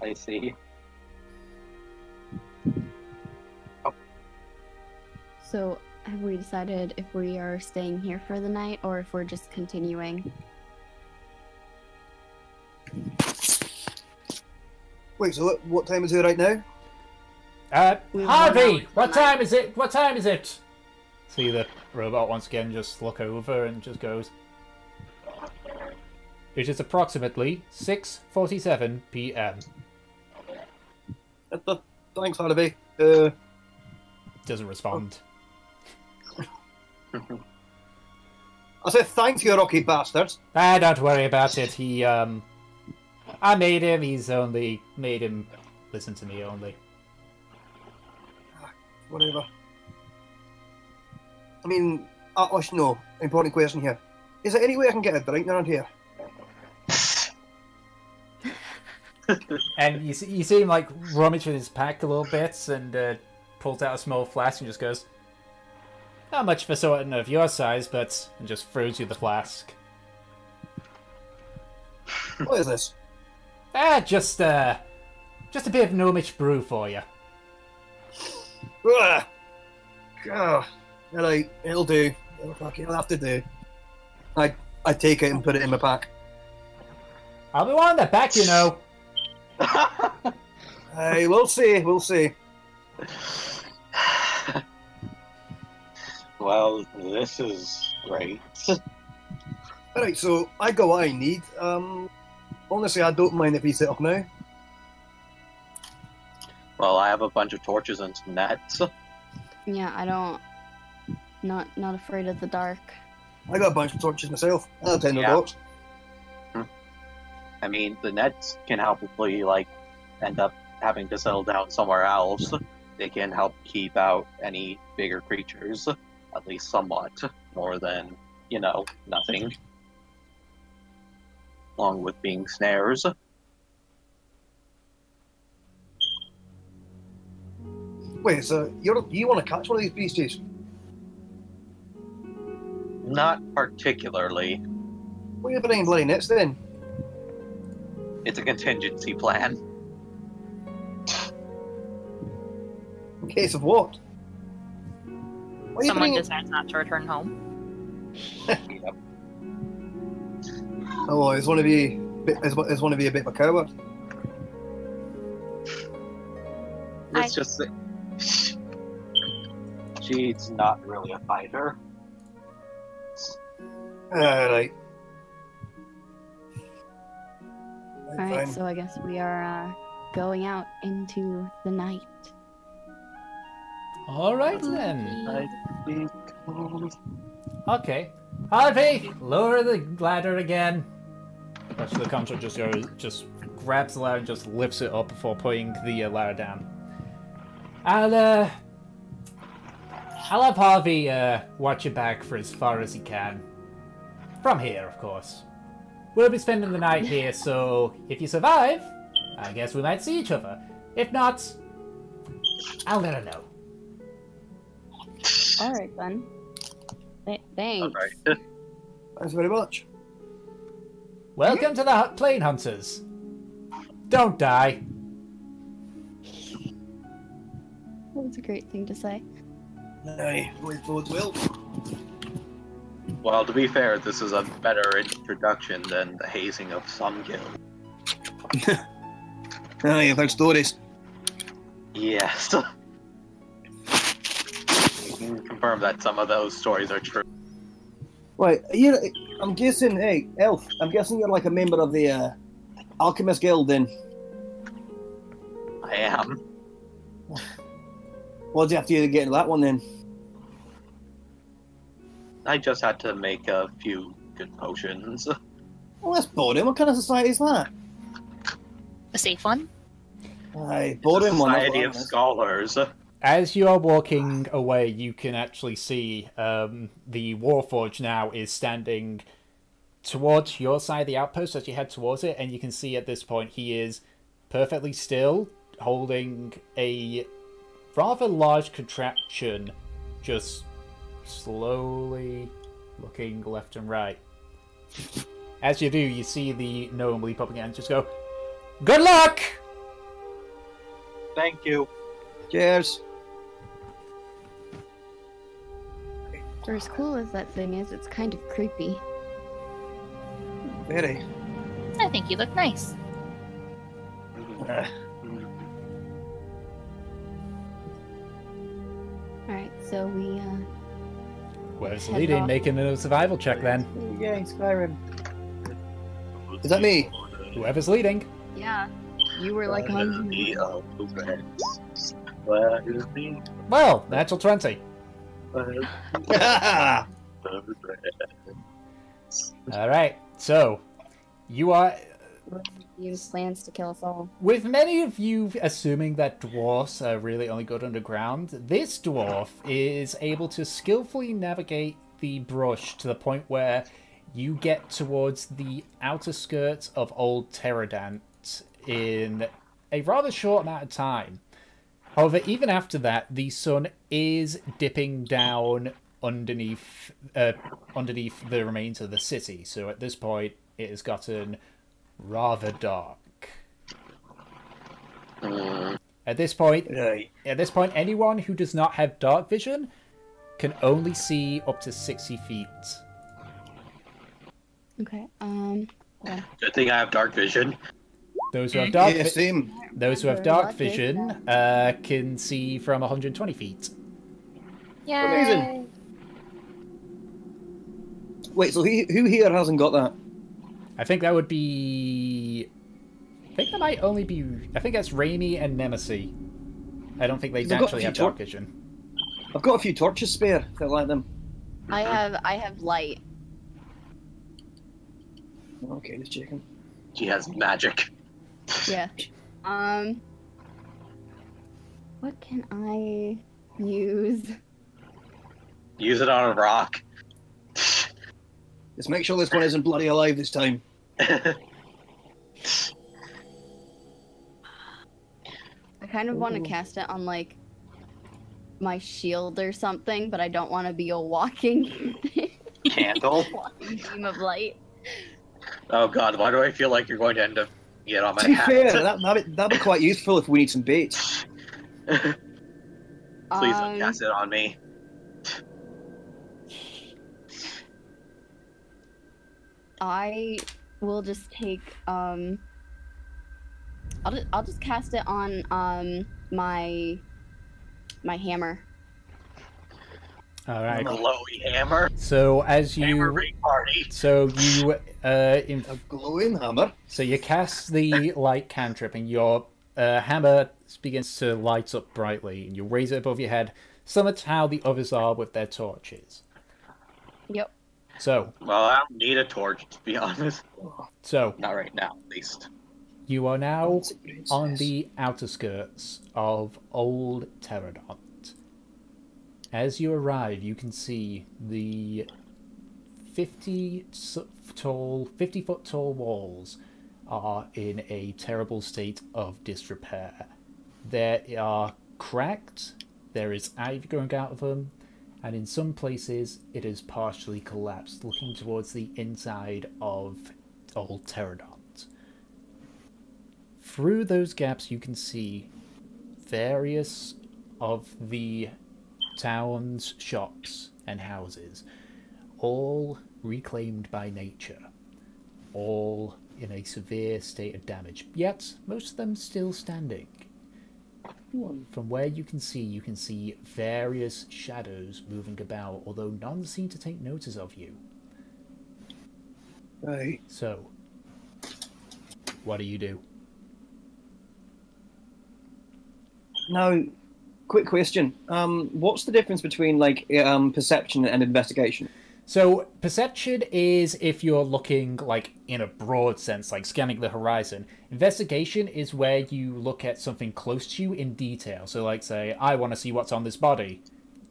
I see. So, have we decided if we are staying here for the night or if we're just continuing? Wait, so what time is it right now? We Harvey! want What time is it? What time is it? See the robot once again just look over and just goes... It is approximately 6:47 p.m. Thanks, Harvey. Doesn't respond. I said thanks, you rocky bastards. Don't worry about it. He, I made him. He's only made him listen to me only. Whatever. I mean, no, important question here. Is there any way I can get a drink around here? And you see him like rummage in his pack a little bit and pulls out a small flask and just goes, "Not much for someone of your size, but," and just throws you the flask. What is this? Just a bit of gnomish brew for you. Ugh. God. Alright, it'll do. It'll have to do. I take it and put it in my pack. I'll be one that back, you know. Hey, we'll see. Well, this is great. Alright, so I got what I need. Honestly, I don't mind if we set up now. Well, I have a bunch of torches and some nets. Yeah, I don't. Not afraid of the dark. I got a bunch of torches myself. I'll tend to Yeah. box. I mean, the nets can help if we, like, end up having to settle down somewhere else. They can help keep out any bigger creatures, at least somewhat, more than, nothing. Along with being snares. Wait, so you want to catch one of these beasties? Not particularly. What are you putting in bloody nets then? It's a contingency plan. In case of what? What are you Someone putting in... decides not to return home. Yep. Oh, it's want to be a bit of a coward. Let's just say she's not really a fighter. Alright. Alright, so I guess we are going out into the night. Alright then. Okay. Harvey, lower the ladder again. Actually, the contra just grabs the ladder and just lifts it up before putting the ladder down. I'll have Harvey watch your back for as far as he can. From here, of course. We'll be spending the night here, so if you survive, I guess we might see each other. If not, I'll let her know. Alright then. Thanks. Alright. Thanks very much. Welcome to the Plane Hunters. Don't die. That was a great thing to say. Aye, with both will. Well, to be fair, this is a better introduction than the hazing of some guild. Aye, I've heard stories. Yes. We can confirm that some of those stories are true. Right, you. I'm guessing. Hey, Elf. I'm guessing you're like a member of the Alchemist Guild, then. I am. What do you have to do to get into that one, then? I just had to make a few good potions. Well, that's boring. What kind of society is that? A safe one? Aye, boring one. that's Society what of that is. Scholars. As you are walking away, you can actually see the Warforge now is standing towards your side of the outpost as you head towards it, and you can see at this point he is perfectly still, holding a rather large contraption, just slowly looking left and right. As you do, you see the gnome leap up again and just go, "Good luck!" Thank you. Cheers. For as cool as that thing is, it's kind of creepy. Very. I think you look nice. Uh, Alright, so we, Where's Head leading? off. Making a survival check then. yeah, Skyrim. Is that me? Whoever's leading. yeah, you were like Where is on. the Alchemist? Where is the Well, natural 20. Ah, Alright, so you are. Use plans to kill us all. With many of you assuming that dwarfs are really only good underground, this dwarf is able to skillfully navigate the brush to the point where you get towards the outer skirts of Old Pterodont in a rather short amount of time. However, even after that, the sun is dipping down underneath the remains of the city. So at this point, it has gotten rather dark. At this point, right. anyone who does not have dark vision can only see up to 60 feet. Okay, hold on. Good thing I have dark vision. Those who have dark, Yeah, same. those who have dark vision can see from 120 feet. Yay! Amazing. Wait, so who here hasn't got that? I think that would be. I think that might only be. I think that's Raimi and Nemesis. I don't think they They've got a actually few have dark vision. I've got a few torches spare, if I like them. I have light. Okay, just checking. She has magic. Yeah. What can I use? Use it on a rock. Let's make sure this one isn't bloody alive this time. I kind of want to cast it on like my shield or something, but I don't want to be a walking Candle. walking beam of light. Oh god, why do I feel like you're going to end up get on my To be hat? fair, that'd be quite useful if we need some bait. Please don't cast it on me. I will just take I'll just cast it on my hammer. All right. Glowy hammer. So as Hammer you, big party. so you, A glowing hammer. so you cast the light cantrip, and your hammer begins to light up brightly, and you raise it above your head, similar to how the others are with their torches. Yep. So, Well, I don't need a torch, to be honest. Not right now, at least. you are now on the outer skirts of Old Pterodont. As you arrive, you can see the 50-foot tall walls are in a terrible state of disrepair. They are cracked, there is ivy growing out of them, and in some places it is partially collapsed, looking towards the inside of Old Pterodont. Through those gaps you can see various of the town's shops and houses, all reclaimed by nature, all in a severe state of damage, yet most of them still standing. From where you can see various shadows moving about, although none seem to take notice of you. Right. So, what do you do? Now, quick question. What's the difference between like perception and investigation? So, perception is if you're looking, like, in a broad sense, like scanning the horizon. Investigation is where you look at something close to you in detail. So, like, say, I want to see what's on this body.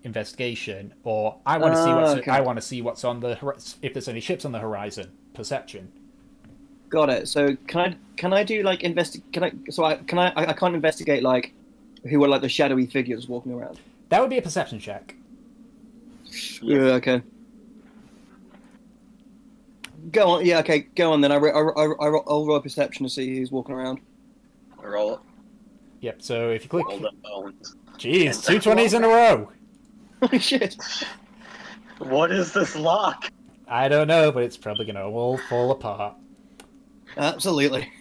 Investigation. Or, I want to see what's okay. I want to see what's on the if there's any ships on the horizon. Perception. Got it. So can I do like I can't investigate like who are like the shadowy figures walking around. That would be a perception check. Yeah. Okay. Go on. Yeah. Okay. Go on then. I'll roll a perception to see who's walking around. Roll it. Yep, so if you click... Roll the bones. Jeez, 2 20s in a row! Holy shit. What is this lock? I don't know, but it's probably gonna all fall apart. Absolutely.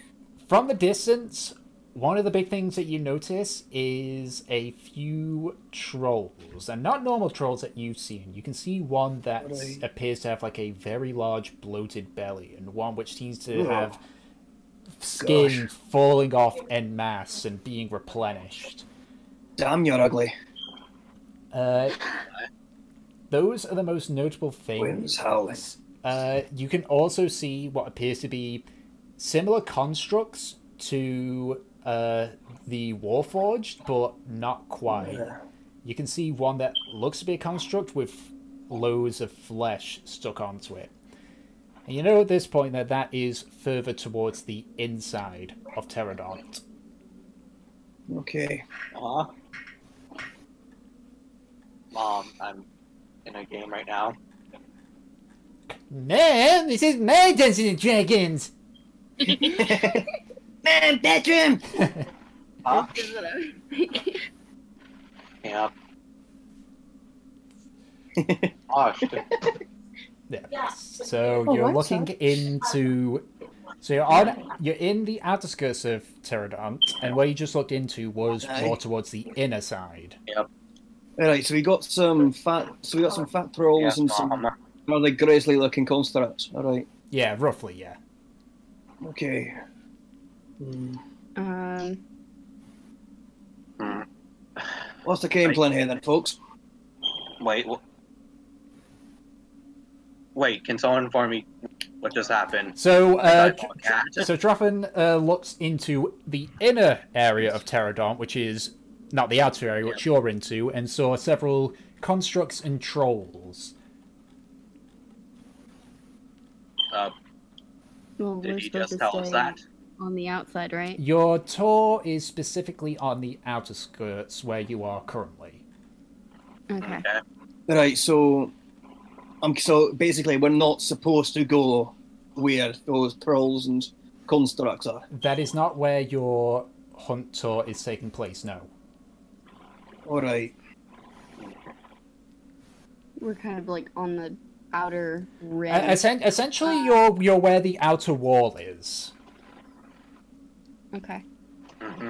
From the distance, one of the big things that you notice is a few trolls, and not normal trolls that you've seen. You can see one that appears to have like a very large bloated belly, and one which seems to have skin falling off en masse and being replenished. Damn, you're ugly. Those are the most notable things. Wind's howling. You can also see what appears to be similar constructs to the Warforged, but not quite. You can see one that looks to be a construct with loads of flesh stuck onto it. And you know at this point that that is further towards the inside of Pterodont. Okay. Mom, I'm in a game right now. Man, this is my Dungeons and Dragons! Man, bedroom! Huh? This is what I was thinking. Yeah. Gosh. Yeah. So you're looking into... So you're in the outskirts of Pterodont, and where you just looked into was more towards the inner side. Yep. Alright, so we got some fat trolls and some rather grisly looking constructs. Alright. Yeah, roughly, yeah. Okay. What's the game plan here then, folks? Wait, can someone inform me what just happened? So, so Troffin looks into the inner area of Pterodont, which is not the outer area, which you're into, and saw several constructs and trolls. Well, Did we're he supposed just to tell us stay that? on the outside, right? Your tour is specifically on the outer skirts where you are currently. Okay. Right, so so basically we're not supposed to go where those trolls and constructs are. That is not where your hunt tour is taking place, no. Alright. We're kind of like on the outer rim. Essentially, you're where the outer wall is. Okay.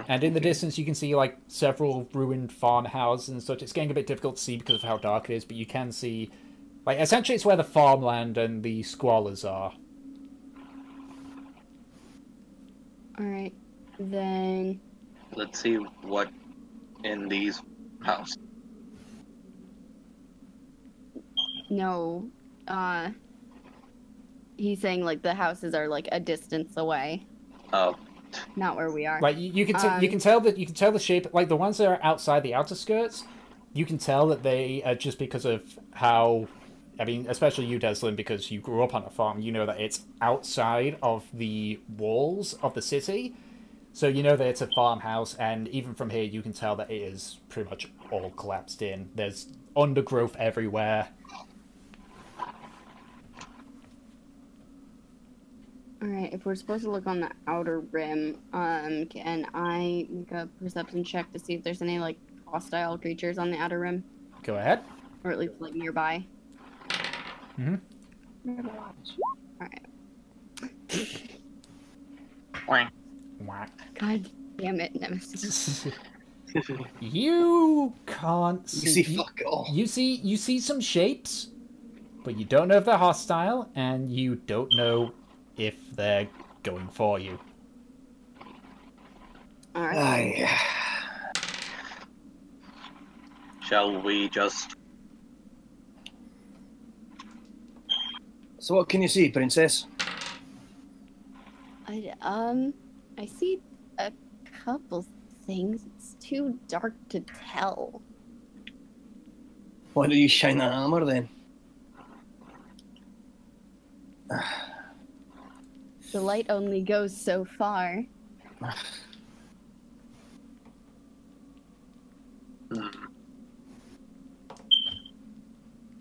And in the distance, you can see like several ruined farmhouses and such. It's getting a bit difficult to see because of how dark it is, but you can see, like, essentially, it's where the farmland and the squalors are. All right, then. Let's see what in these houses. No, he's saying like the houses are like a distance away. Oh. Not where we are. Like you can tell the shape, like the ones that are outside the outer skirts. You can tell that they are just because of how, I mean, especially you, Deslin, because you grew up on a farm. You know that it's outside of the walls of the city, so you know that it's a farmhouse. And even from here, you can tell that it is pretty much all collapsed in. There's undergrowth everywhere. All right, if we're supposed to look on the outer rim, can I make a perception check to see if there's any like hostile creatures on the outer rim, Go ahead. or at least like nearby? Mm-hmm. All right. Whack. Whack. God damn it, Nemesis. You can't see. You see fuck all. You see some shapes, but you don't know if they're hostile, and you don't know if they're going for you. All right. Shall we just... So what can you see, princess? I see a couple things. It's too dark to tell. Why don't you shine that hammer then? The light only goes so far.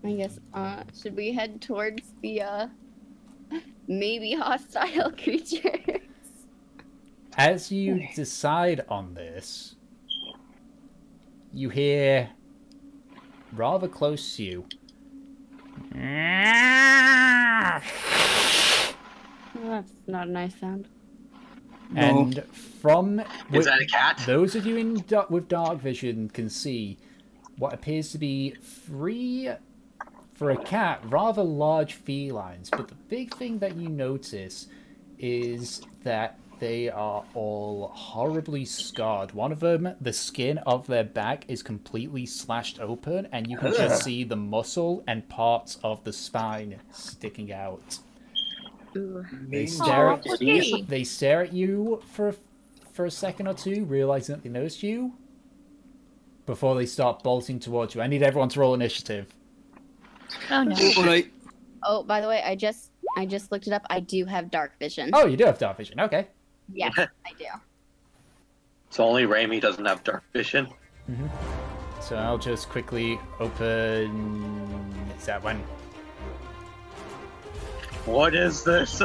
I guess, should we head towards the, maybe hostile creatures? As you decide on this, you hear, rather close to you, Oh, that's not a nice sound. and from Is that a cat? those of you with dark vision can see what appears to be three, for a cat, rather large felines. But the big thing that you notice is that they are all horribly scarred. One of them, the skin of their back is completely slashed open, and you can just see the muscle and parts of the spine sticking out. Ooh. They stare at, okay. they stare at you for a second or two, realizing that they noticed you, before they start bolting towards you. I need everyone to roll initiative. Oh no. Alright. Oh, by the way, I just looked it up. I do have dark vision. Oh, you do have dark vision. Okay. Yes, I do. It's only Raimi doesn't have dark vision. So I'll just quickly open... Is that one? What is this?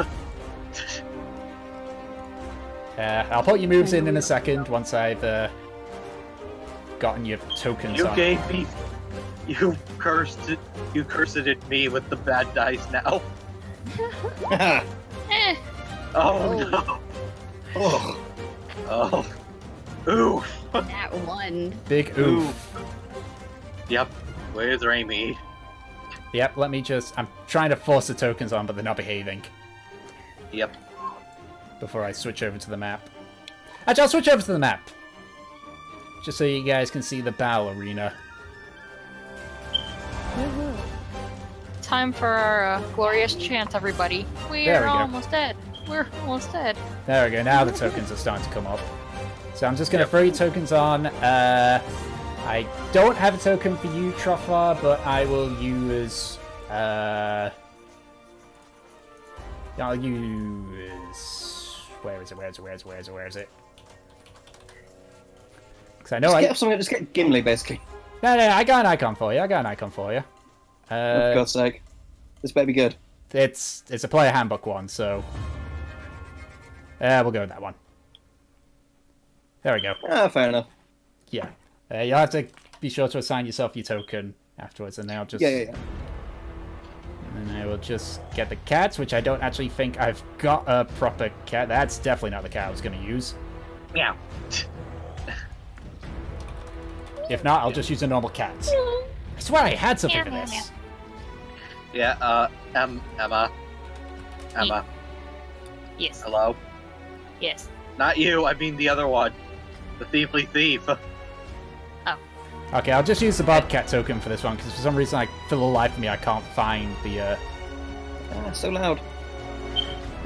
I'll put your moves in a second once I've gotten your tokens You on. gave me... You cursed at me with the bad dice now. Eh. Oh no. Oh. Oh. Ooh. That one. Big oof. Yep. Where's Raimi? Yep, let me just... I'm trying to force the tokens on, but they're not behaving. Yep. Before I switch over to the map. Actually, I'll switch over to the map. Just so you guys can see the battle arena. Time for our glorious chant, everybody. There We're we go. almost dead. We're almost dead. There we go, now the tokens are starting to come up. So I'm just going to throw your tokens on. I don't have a token for you, Trofar, but I will use... I'll use... Where is it? Because I know Just get Gimli, basically. No, I got an icon for you. For God's sake. This better be good. It's a player handbook one, so... we'll go with that one. There we go. Ah, fair enough. Yeah. You'll have to be sure to assign yourself your token afterwards, and then I'll just... Yeah. And then I will just get the cats, which I don't actually think I've got a proper cat. That's definitely not the cat I was going to use. Meow. If not, I'll just use a normal cat. I swear I had something for this. Yeah, Emma. Yes. Hello? Yes. Not you, I mean the other one. The thiefly thief. Okay, I'll just use the Bobcat token for this one, because for some reason, for the life of me, I can't find the... So loud.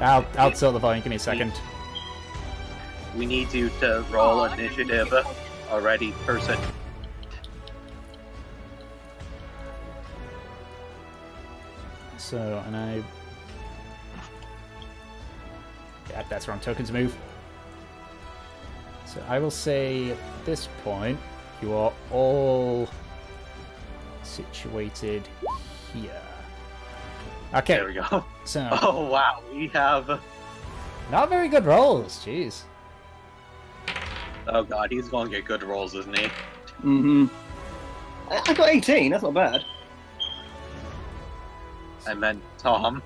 I'll tilt the volume, give me a second. We need you to roll initiative already, person. So, and I... Yeah, that's wrong. Tokens move. So I will say, at this point, you are all situated here. Okay. There we go. So, Oh wow, we have... not very good rolls, jeez. Oh god, he's gonna get good rolls, isn't he? Mm-hmm. I got 18, that's not bad. I meant Tom.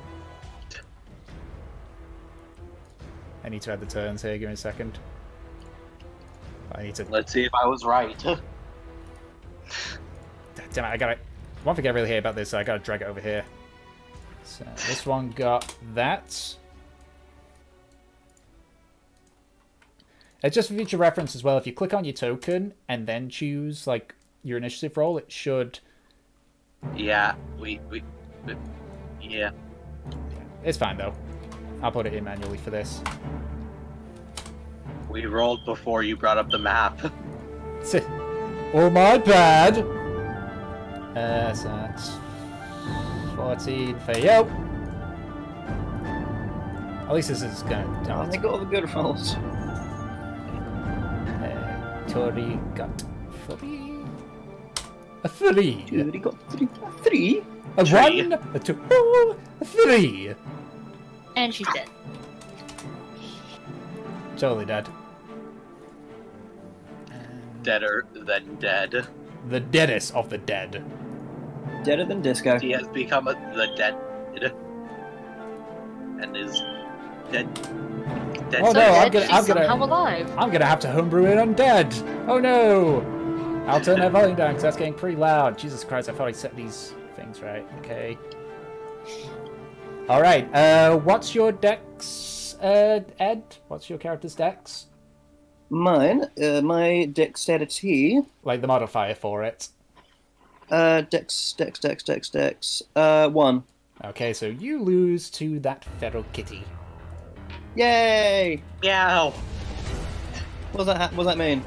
I need to add the turns here, give me a second. I need to... Let's see if I was right. Damn it, I gotta... One thing I really hate about this, I gotta drag it over here. So, this one got that. Just for future reference as well, if you click on your token and then choose like your initiative roll, it should. Yeah, yeah. It's fine though. I'll put it in manually for this. We rolled before you brought up the map. Oh, my bad. So that's 14 for you. At least this is gonna. I got all the good rolls. Tori got 3. A 3. Tori got 3. A Three. 1. A 2. A 3. And she's dead. Totally dead. Deader than dead. The deadest of the dead. Deader than disco. He has become the dead. And is dead. Oh, So no, I'm dead, gonna- she's somehow alive. I'm gonna have to homebrew it undead. Oh no! I'll turn that volume down because that's getting pretty loud. Jesus Christ, I thought I set these things right. Okay. Alright, what's your dex, Ed? What's your character's dex? Mine, my dexterity. Like the modifier for it. Dex. 1. Okay, so you lose to that feral kitty. Yay! Meow. What does that mean?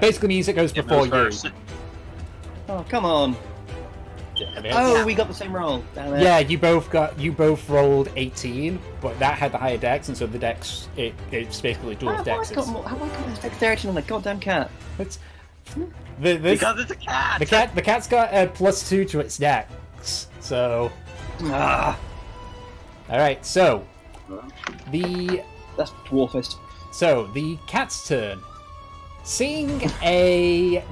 Basically means it goes It before moves you. first. Oh, come on. Oh, we got the same roll. Damn it. Yeah, you both rolled 18, but that had the higher dex, and so the dex it's basically dual How have I dexes. got this dexterity on the goddamn cat? It's Because it's a cat. the cat's got a +2 to its dex. So Ah, all right, so that's dwarfist. the cat's turn. Seeing a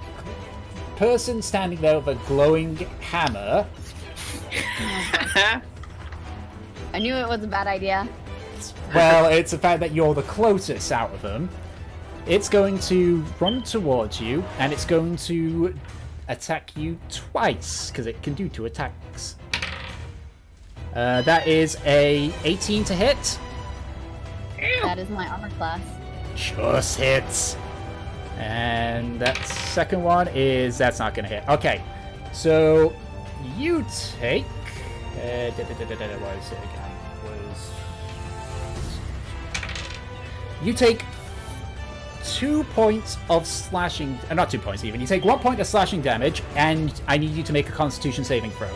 person standing there with a glowing hammer. I knew it was a bad idea. Well, it's the fact that you're the closest out of them. It's going to run towards you, and it's going to attack you twice, because it can do 2 attacks. That is a 18 to hit. That is my armor class. Just hits. And that second one that's not going to hit. Okay, so you take... what is it again? You take 2 points of slashing... not 2 points even. You take 1 point of slashing damage, and I need you to make a Constitution saving throw.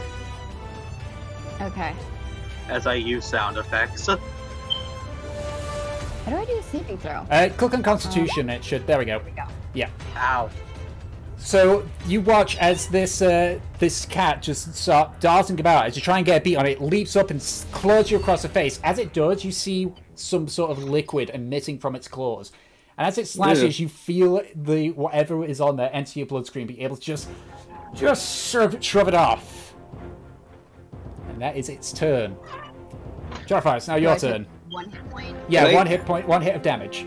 Okay. As I use sound effects. How do I do a saving throw? Click on Constitution, it should... There we go. There we go. Yeah. Ow. So you watch as this cat just start darting about. As you try and get a beat on it, it leaps up and claws you across the face. As it does, you see some sort of liquid emitting from its claws. And as it slashes, you feel the whatever is on there enter your bloodstream, be able to just shove it off. And that is its turn. Jarfire, it's now your turn. 1 hit point? Yeah, Wait. 1 hit point, 1 hit of damage.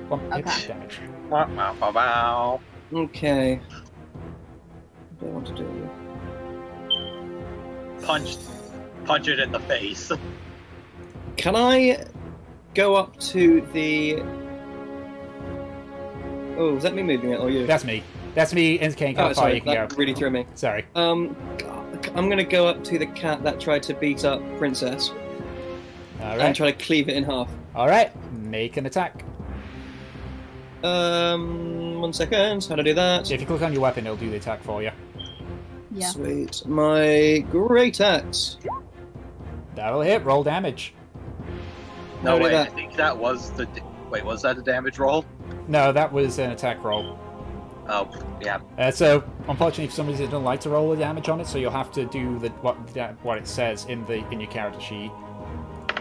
1 hit of damage. Wow, wow, wow. Okay. What do I want to do? Punch it in the face. Can I go up to the... Oh, is that me moving it or you? That's me. That's me indicating how Oh, far sorry, you can that go. really threw me. Sorry. I'm gonna go up to the cat that tried to beat up Princess All and right. try to cleave it in half. All right. Make an attack. 1 second. How to do that? If you click on your weapon, it'll do the attack for you. Yeah. Sweet. My great axe. That'll hit. Roll damage. No How did way. that- I think that was the. Wait, was that a damage roll? No, that was an attack roll. Oh, yeah. So, unfortunately, for some reason, it doesn't like to roll the damage on it, so you'll have to do what it says in your character sheet.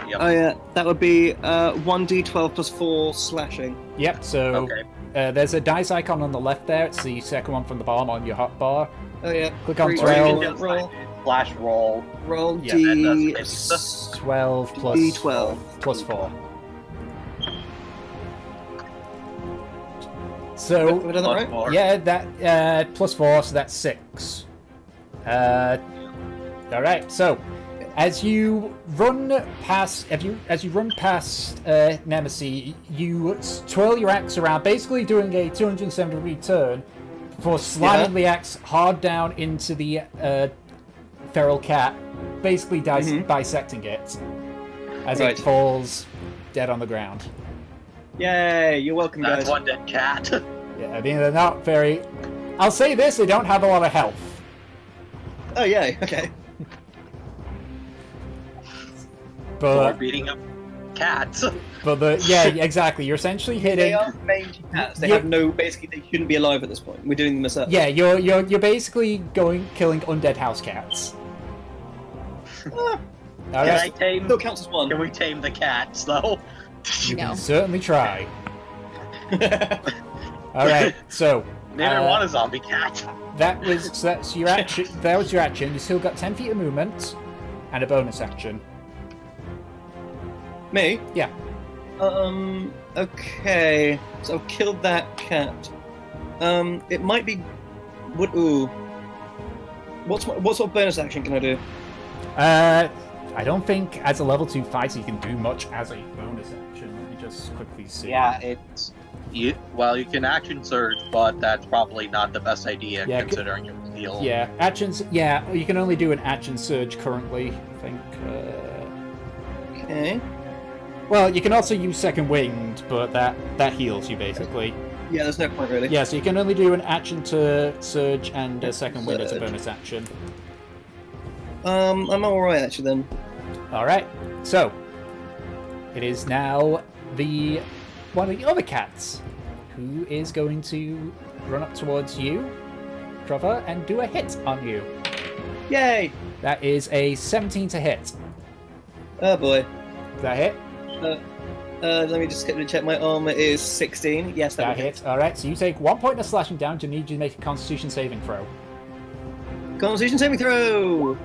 Yep. Oh yeah, that would be 1d12 plus 4 slashing. Yep. So Okay. there's a dice icon on the left there. It's the second one from the bottom on your hotbar. Oh yeah. Click on Three- Or you Roll. can just roll. flash roll. Roll Yeah, d. that does 12 plus D12. plus 4. So Have I done that right? More. yeah, that plus 4, so that's 6. All right. So As you run past, Nemesis, you twirl your axe around, basically doing a 270-degree turn before slamming the axe hard down into the feral cat, basically bisecting it as it falls dead on the ground. Yay! You're welcome, guys. That's one dead cat. Yeah, I mean, they're not very... I'll say this, they don't have a lot of health. Oh, yay, okay. We're beating up cats. But yeah, exactly. You're essentially hitting. They are mangy cats. They have no. Basically, they shouldn't be alive at this point. We're doing them as Yeah, you're basically killing undead house cats. Can I tame? Still counts as one. Can we tame the cats though? You can certainly try. All right, so. Neither one a zombie cat. That's your action. That was your action. You still got 10 feet of movement and a bonus action. Me? Yeah. Okay. So I've killed that cat. It might be. Ooh. What sort of bonus action can I do? I don't think as a level 2 fighter you can do much as a bonus action. Let me just quickly see. Yeah, it's. You can action surge, but that's probably not the best idea considering your heal. Yeah, actions. Yeah, you can only do an action surge currently. I think. Okay. Well, you can also use second wind, but that heals you basically. Yeah, there's no point really. Yeah, so you can only do an action to surge and a second wind as a bonus action. I'm alright actually then. Alright, so it is now one of the other cats who is going to run up towards you, Trevor, and do a hit on you. Yay! That is a 17 to hit. Oh boy. Does that hit? Let me just quickly check. My armor is 16. Yes, that hit. Alright, so you take 1 point of slashing damage and need you to make a Constitution saving throw. Constitution saving throw!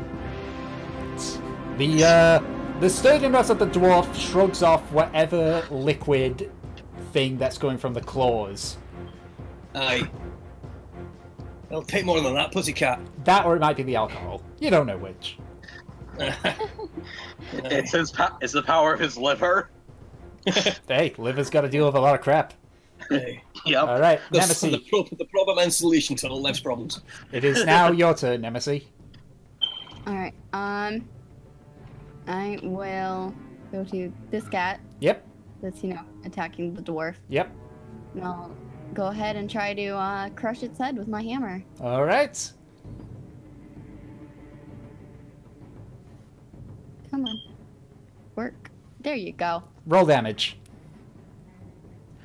The sturdiness of the dwarf shrugs off whatever liquid thing that's going from the claws. Aye. It'll take more than that, pussycat. That or it might be the alcohol. You don't know which. It's the power of his liver. Hey, liver's got to deal with a lot of crap. Hey. Yep. All right, That's Nemesis. the problem and solution to all life's problems. It is now your turn, Nemesis. All right. I will go to this cat. Yep. That's attacking the dwarf. Yep. And I'll go ahead and try to crush its head with my hammer. All right. Come on. Work. There you go. Roll damage.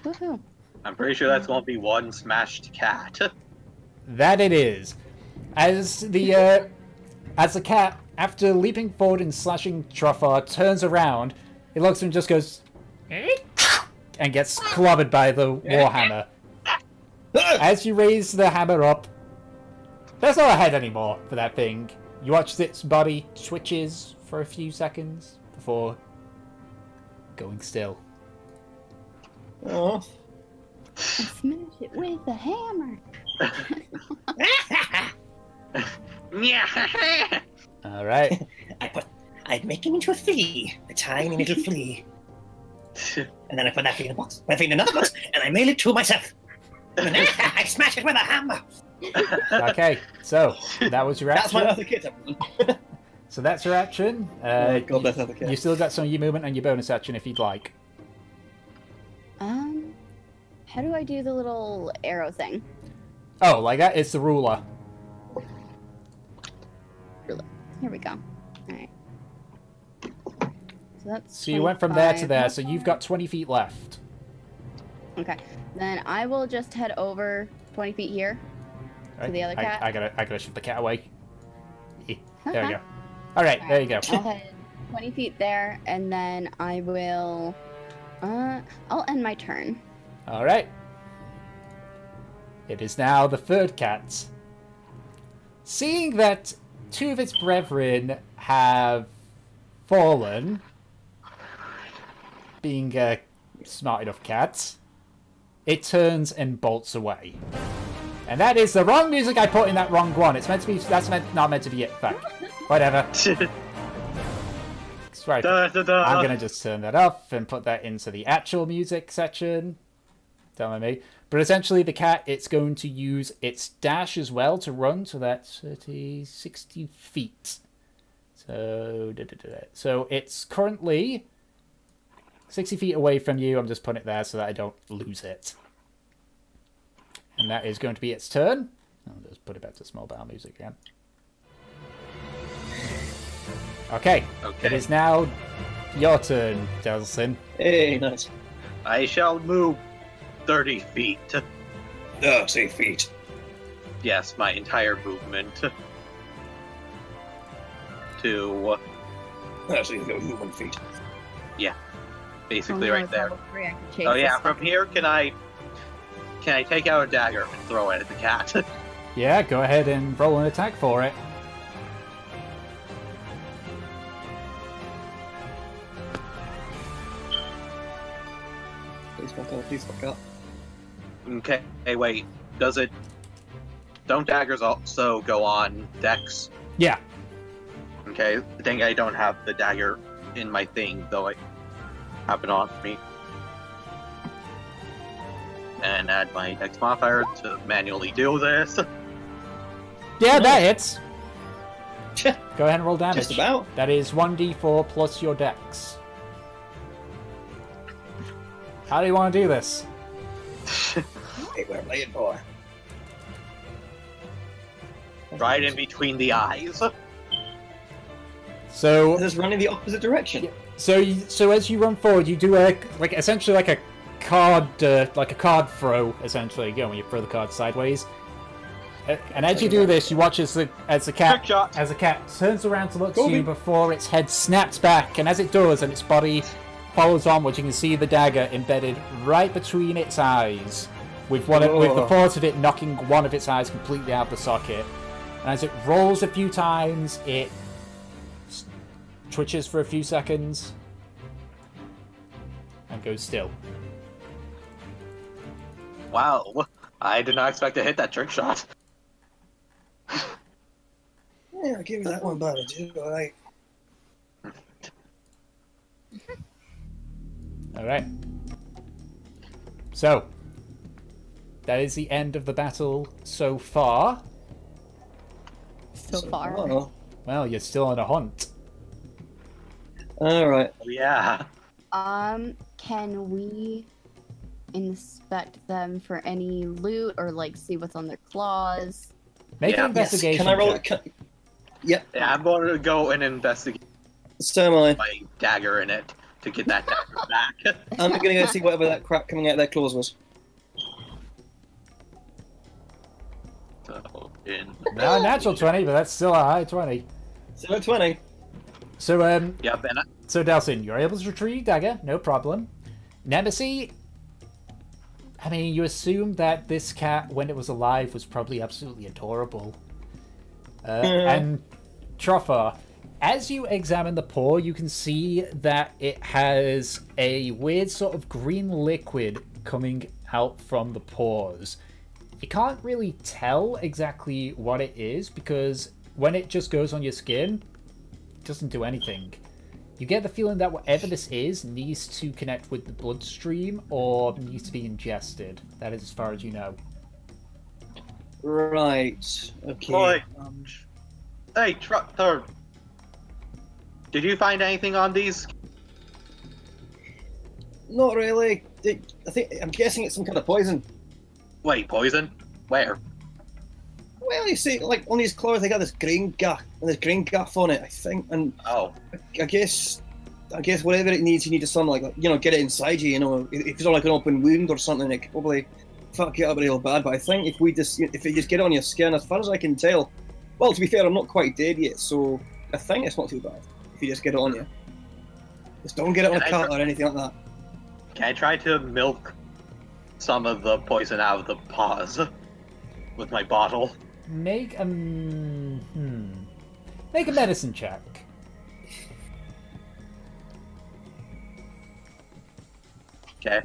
Woohoo. I'm pretty sure that's going to be one smashed cat. That it is. As the cat, after leaping forward and slashing Truffar, turns around, it looks and just goes and gets clobbered by the warhammer. As you raise the hammer up, there's not a head anymore for that thing. You watch its body twitches for a few seconds before going still. Oh. Smash it with the hammer. All right. I'd make him into a flea, a tiny little flea. And then I put that flea in a box, that flea in another box, and I mail it to myself. And then I smash it with a hammer. Okay, so that was your action. That's my other kid, everyone. So that's your action. God bless other kid. You still got some of your movement and your bonus action if you'd like. How do I do the little arrow thing? Oh, like that? It's the ruler. Here we go. Alright. So that's So you went from there to 25. there, so you've got 20 feet left. Okay. Then I will just head over 20 feet here to the other cat. I gotta shift the cat away. There we go. Alright, there you go. I'll head 20 feet there, and then I will... I'll end my turn. Alright. It is now the third cat. Seeing that two of its brethren have fallen, being smart enough cats, it turns and bolts away. And that is the wrong music I put in that wrong one. It's meant to be. Not meant to be it. Fuck. Whatever. Right. Da, da, da. I'm going to just turn that off and put that into the actual music section. Don't mind me. But essentially, the cat, it's going to use its dash as well to run. So that's 30, 60 feet. So, so it's currently 60 feet away from you. I'm just putting it there so that I don't lose it. And that is going to be its turn. I'll just put it back to small battle music again. Okay. It is now your turn, Delson. Hey, nice. I shall move 30 feet. 30 feet. Yes, my entire movement. To... That's your human feet. Yeah. Basically right there. I can chase Oh yeah, this from fucker. here, can I take out a dagger and throw it at the cat? Yeah, go ahead and roll an attack for it. Please fuck up, please fuck up. Okay, hey, wait. Does it... Don't daggers also go on Dex? Yeah. Okay, I think I don't have the dagger in my thing, though I have it on me. And add my Dex modifier to manually do this. Yeah, that hits. Go ahead and roll damage. Just about. That is 1d4 plus your dex. How do you want to do this? Hey, we're playing for. Right in between the eyes. So, Just running the opposite direction. so as you run forward, you do essentially like a card throw. Essentially, when you throw the card sideways. And as you do this, you watch as the cat Trick shot. turns around to look at you before its head snaps back, and as it does, and its body follows onwards, you can see the dagger embedded right between its eyes, with the force of it knocking one of its eyes completely out of the socket. And as it rolls a few times, it twitches for a few seconds and goes still. Wow, I did not expect to hit that trick shot. Yeah, I'll give you that one, buddy. Alright. Alright. So, that is the end of the battle so far. So far. Oh. Well, you're still on a hunt. Alright. Oh, yeah. Can we inspect them for any loot or like see what's on their claws? Make an Yeah. investigation. Can I roll check. it? Yep. Yeah, I'm going to go and investigate So am I. my dagger in it to get that dagger back. I'm gonna go see whatever that crap coming out of their claws was. So, in... No, natural 20, but that's still a high 20. So at 20. So, Yep, and so Delsin, you're able to retrieve dagger, no problem. Nemesis, I mean, you assume that this cat, when it was alive, was probably absolutely adorable. And Trofar, as you examine the paw, you can see that it has a weird sort of green liquid coming out from the paws. You can't really tell exactly what it is, because when it just goes on your skin, it doesn't do anything. You get the feeling that whatever this is needs to connect with the bloodstream or needs to be ingested. That is as far as you know. Right. Okay. Boy. Hey, Third. Did you find anything on these? Not really. I'm guessing it's some kind of poison. Wait, poison? Where? Well, you see, like on these claws, they got this green guff on it, I think, and Oh, I guess whatever it needs, you need to something like get it inside you. If it's not like an open wound or something, it could probably fuck you up real bad. But I think if you just get it on your skin, as far as I can tell, well, to be fair, I'm not quite dead yet, so I think it's not too bad if you just get it on you. Just don't get it on a cat or anything like that. can I try to milk some of the poison out of the paws with my bottle? Make a medicine check. Okay.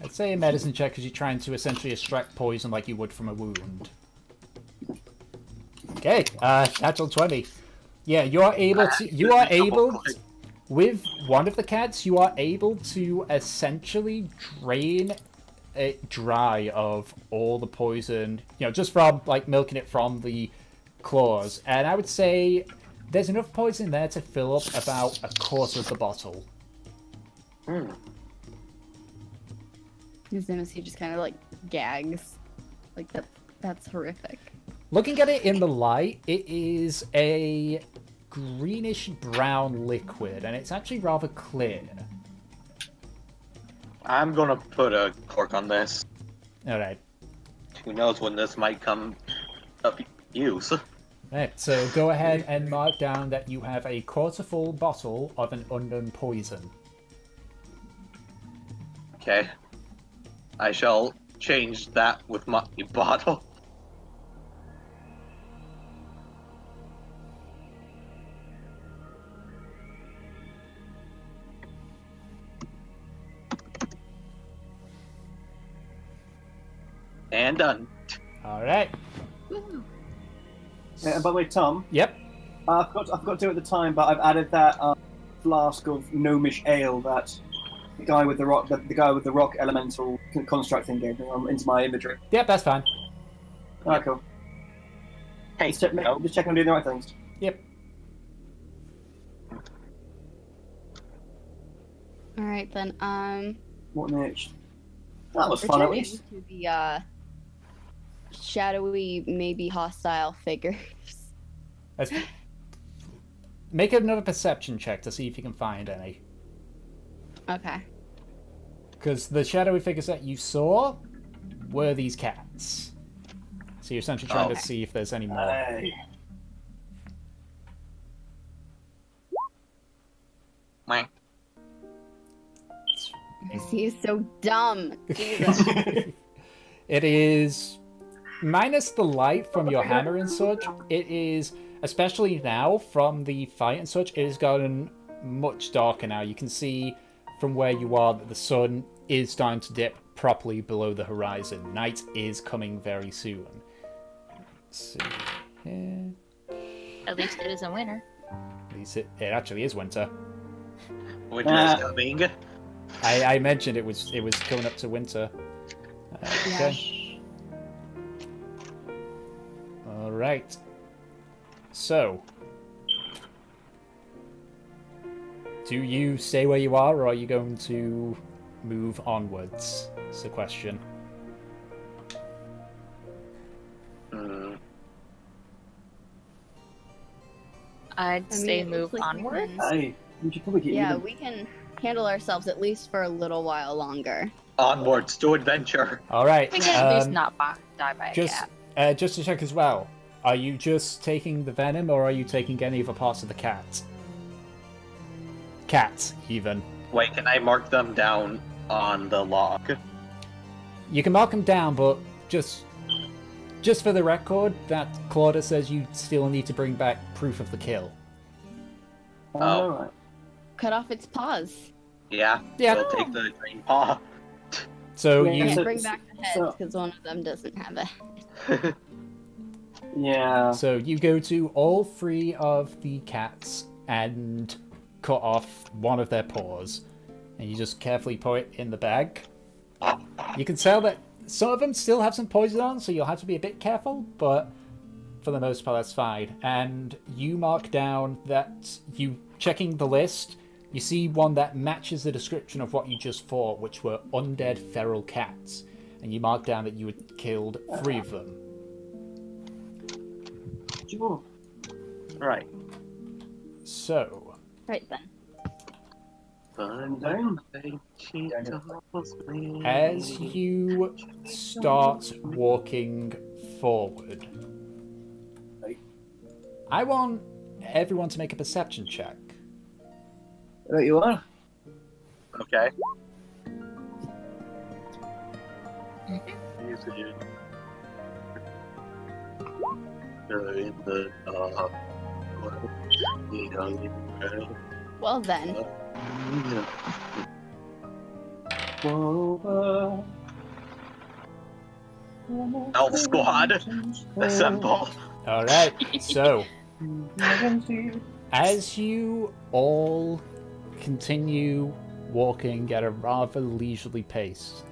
I'd say a medicine check because you're trying to essentially extract poison like you would from a wound. Okay, natural 20. Yeah, you are able with one of the cats, you are able to essentially drain it dry of all the poison, just from, like, milking it from the claws. And I would say there's enough poison there to fill up about a quarter of the bottle. His he just kind of, like, gags. Like, that's horrific. Looking at it in the light, it is a greenish-brown liquid, and it's actually rather clear. I'm gonna put a cork on this. Alright. Who knows when this might come up use. Right, so go ahead and mark down that you have a quarter-full bottle of an unknown poison. Okay. I shall change that with my bottle. And done. Alright. Yeah, and by the way, Tom. Yep. I forgot to do it at the time, but I've added that flask of gnomish ale that the guy with the rock elemental construct thing gave me into my inventory. Yep, that's fine. Alright, cool. Hey, Just check I'm doing the right things. Yep. Alright then, What next? That was fun at returning least. to the shadowy, maybe hostile figures. Make another perception check to see if you can find any. Okay. Because the shadowy figures that you saw were these cats. So you're essentially trying to see if there's any more. Meh. He is so dumb. Jesus. It is, minus the light from your hammer and such, it is, especially now from the fight and such, it has gotten much darker now. You can see from where you are that the sun is starting to dip properly below the horizon. Night is coming very soon. Let's see here. At least it isn't winter. At least it actually is winter. Winter is coming. I mentioned it was coming up to winter. Okay. All right. So, do you stay where you are, or are you going to move onwards? That's the question. I'd say move onward. Hey, we should probably get Yeah, we can handle ourselves at least for a little while longer. Onwards to adventure. All right. We can at least not die by a Just, cat. just to check as well. Are you just taking the venom, or are you taking any other parts of the cat? Cat, even. Wait, can I mark them down on the log? You can mark them down, but just for the record, that Claudia says you still need to bring back proof of the kill. Alright. Cut off its paws. Yeah. Yeah. We'll take the green paw. So Yeah, you And so- bring back the heads, because one of them doesn't have a head. Yeah. So you go to all three of the cats and cut off one of their paws, and you just carefully put it in the bag. You can tell that some of them still have some poison on, so you'll have to be a bit careful, but for the most part that's fine. And you mark down that you, checking the list, you see one that matches the description of what you just fought, which were undead feral cats, and you mark down that you had killed 3 of them. Sure. Right. So, Right then. as you start walking forward, I want everyone to make a perception check. There you are. Okay. Well then. Elf squad, assemble. Alright, so, as you all continue walking at a rather leisurely pace.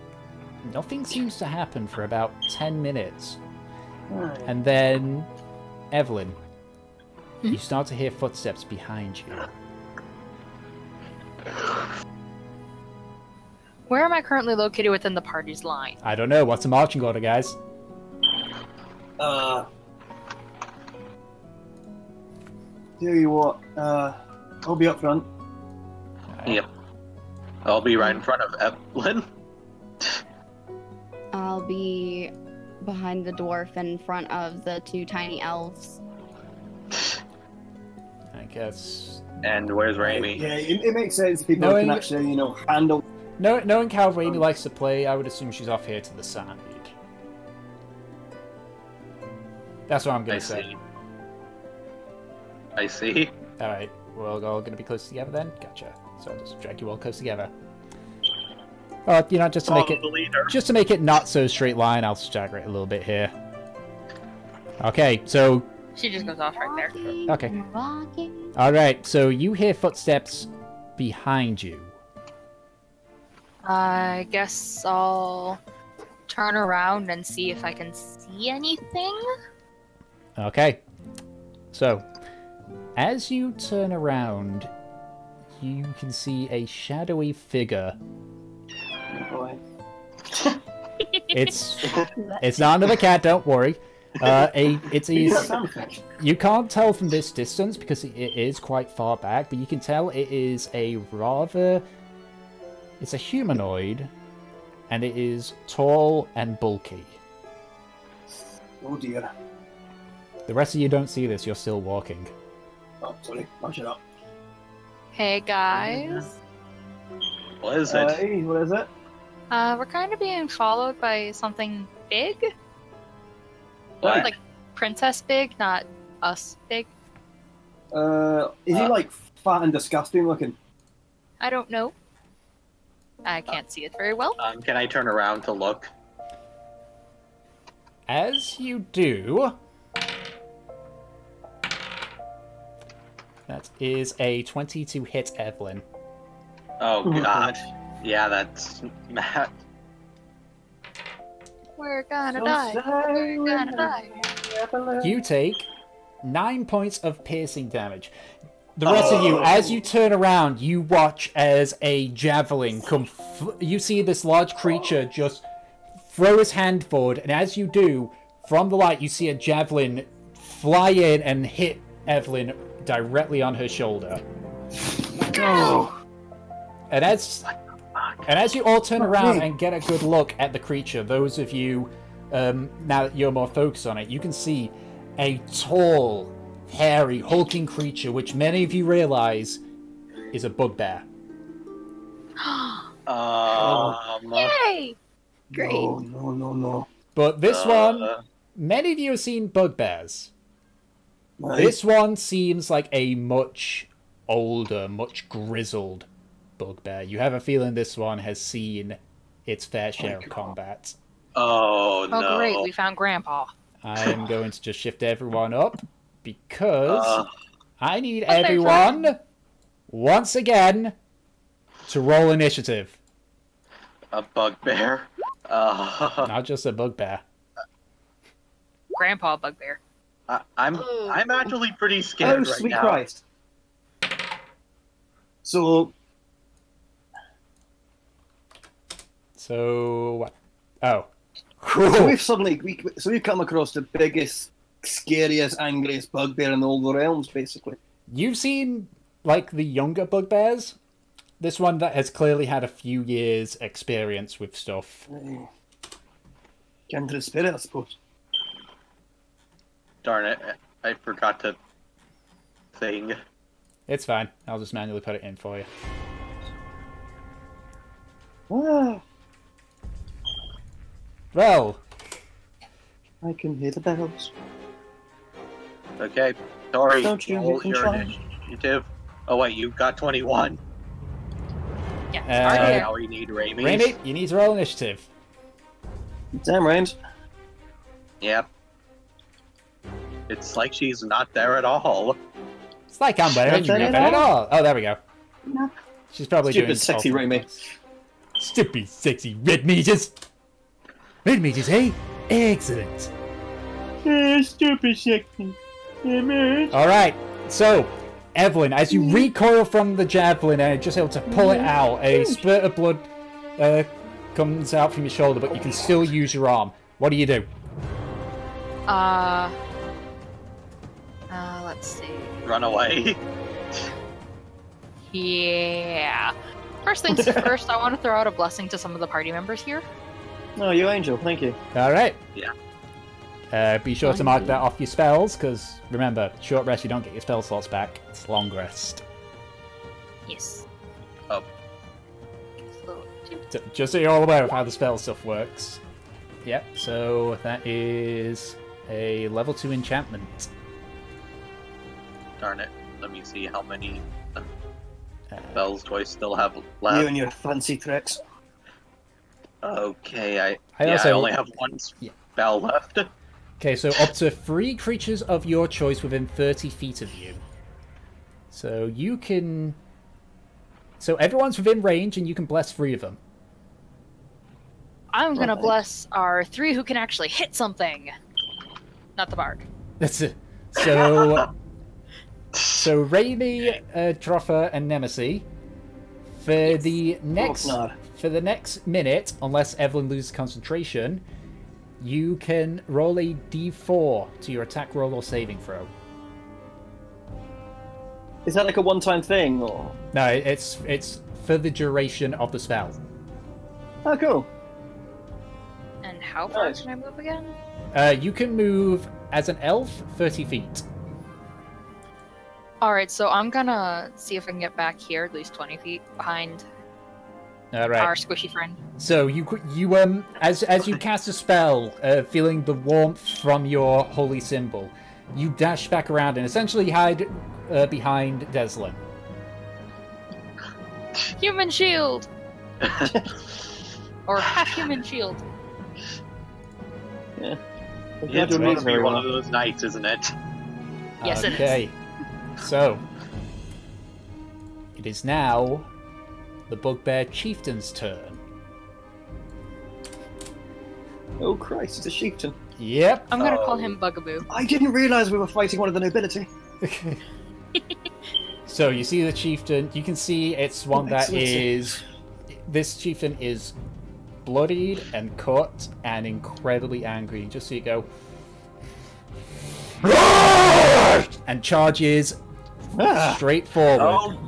Nothing seems to happen for about 10 minutes. And then, Evelyn, you start to hear footsteps behind you. Where am I currently located within the party's line? I don't know. What's the marching order, guys? Tell you what, I'll be up front. Yep. I'll be right in front of Evelyn. I'll be behind the dwarf in front of the two tiny elves. I guess... And where's Raimi? Yeah, it makes sense. People Knowing- can actually, handle. Knowing how Raimi likes to play, I would assume she's off here to the side. That's what I'm I going to say. see. I see. Alright, we're all going to be close together then? Gotcha. So I'll just drag you all close together. Just to make it... The leader. Just to make it not so straight line, I'll stagger it a little bit here. Okay, so... She just goes off right there. Okay. Walking. Alright, so you hear footsteps behind you. I guess I'll turn around and see if I can see anything. Okay. So, as you turn around, you can see a shadowy figure. Oh, boy. It's not another cat, don't worry. You can't tell from this distance because it is quite far back, but you can tell it is it's a humanoid, and it is tall and bulky. Oh dear. The rest of you don't see this, you're still walking. Oh, sorry. Watch it up. Hey guys, What is it? Hey, what is it? we're kind of being followed by something big, What? like princess big, not us big. Is he like fat and disgusting looking? I don't know. I can't see it very well. Can I turn around to look? As you do... That is a 20 to hit Evelyn. Oh god. Yeah, that's Matt. We're gonna die. We're gonna die. You take 9 points of piercing damage. The rest of you, as you turn around, you watch as a javelin come... You see this large creature just throw his hand forward, and as you do, from the light, you see a javelin fly in and hit Evelyn directly on her shoulder. Oh. And as you all turn around and get a good look at the creature, those of you, now that you're more focused on it, you can see a tall, hairy, hulking creature, which many of you realize is a bugbear. Yay! Great. No. But this one, many of you have seen bugbears. This one seems like a much older, much grizzled bugbear. You have a feeling this one has seen its fair share of combat. Oh no. Oh great, we found Grandpa. I'm going to just shift everyone up because I need What's there, everyone, once again, to roll initiative. A bugbear? Not just a bugbear. Grandpa Bugbear. I'm actually pretty scared Oh, right sweet now. Christ. So, So what? Oh. so we've come across the biggest, scariest, angriest bugbear in all the realms, basically. You've seen, like, the younger bugbears. This one that has clearly had a few years' experience with stuff. Kindred spirit, I suppose. Darn it, I forgot to thing. It's fine. I'll just manually put it in for you. Ah, Well, I can hear the bells. Okay, sorry. Don't you roll can your try. initiative. Oh wait, you got 21. Yeah, Uh, already there. Now we need Raimi. Raimi, you need to roll initiative. Damn, Rames. Yep. It's like she's not there at all. It's like I'm there and you're not there at all. Oh, there we go. She's probably Stupid, doing sexy awful Raimi. things. Stupid, sexy red mages. Red mages, eh? Excellent. Stupid, sexy. All right. So, Evelyn, as you recoil from the javelin and just able to pull it out, a spurt of blood comes out from your shoulder, but you can still use your arm. What do you do? Let's see. Run away. Yeah. First things first, I want to throw out a blessing to some of the party members here. Oh, you angel, thank you. All right. Yeah. Be sure to mark that off your spells, because remember, short rest, you don't get your spell slots back. It's long rest. Yes. Oh. So, Just so you're all aware of how the spell stuff works. Yep, so that is a level 2 enchantment. Darn it. Let me see how many spells do I still have left. You and your fancy tricks. Okay, I I also- only have one spell left. Okay, so up to 3 creatures of your choice within 30 feet of you. So you can... So everyone's within range, and you can bless 3 of them. I'm gonna Okay. bless our 3 who can actually hit something. Not the bard. That's it. So... So Raimi, Droffer, and Nemesis, for the next not. for the next minute, unless Evelyn loses concentration, you can roll a d4 to your attack roll or saving throw. Is that like a one-time thing, or? No, it's for the duration of the spell. Oh, cool. And how far Nice. can I move again? You can move as an elf 30 feet. Alright, so I'm gonna see if I can get back here, at least 20 feet behind All right. our squishy friend. So you as you cast a spell, feeling the warmth from your holy symbol, you dash back around and essentially hide behind Deslin. Human shield! or half human shield. Yeah. It's going to be one of those nights, isn't it? Yes, it is. Okay. So it is now the Bugbear Chieftain's turn. Oh Christ, it's a chieftain. Yep. I'm gonna call him Bugaboo. I didn't realise we were fighting one of the nobility. So you see the chieftain. You can see it's one that Excellent. is. This chieftain is bloodied and cut and incredibly angry. You just see it go. And charges straight forward. Oh,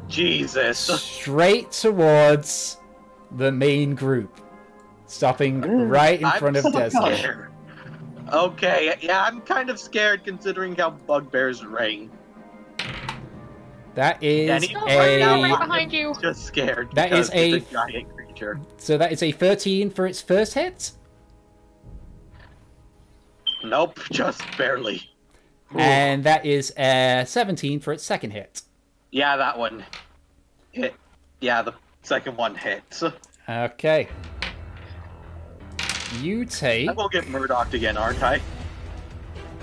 Jesus. Straight towards the main group. Stopping right in front of Desmond. scared. Okay, yeah, I'm kind of scared considering how bugbears ring. That is Danny, right now, right a. behind you. Just scared. That is because it's a- giant creature. So that is a 13 for its first hit. Nope, just barely. And that is a 17 for its second hit. Yeah, that one hit. Yeah, the second one hits. Okay. You take... I will get Murdocked again, aren't I?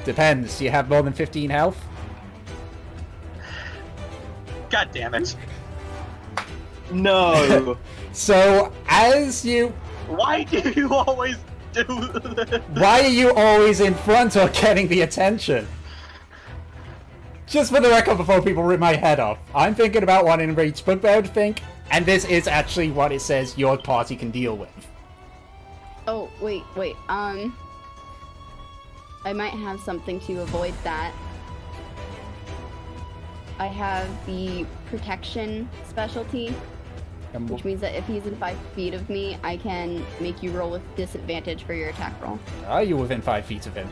Depends. Do you have more than 15 health? God damn it. No. So, as you... Why do you always do this? Why are you always in front or getting the attention? Just for the record, before people rip my head off, I'm thinking about what Enraged Bugbear would think, and this is actually what it says your party can deal with. Oh, wait. I might have something to avoid that. I have the protection specialty, And which means that if he's in 5 feet of me, I can make you roll with disadvantage for your attack roll. are you within 5 feet of him?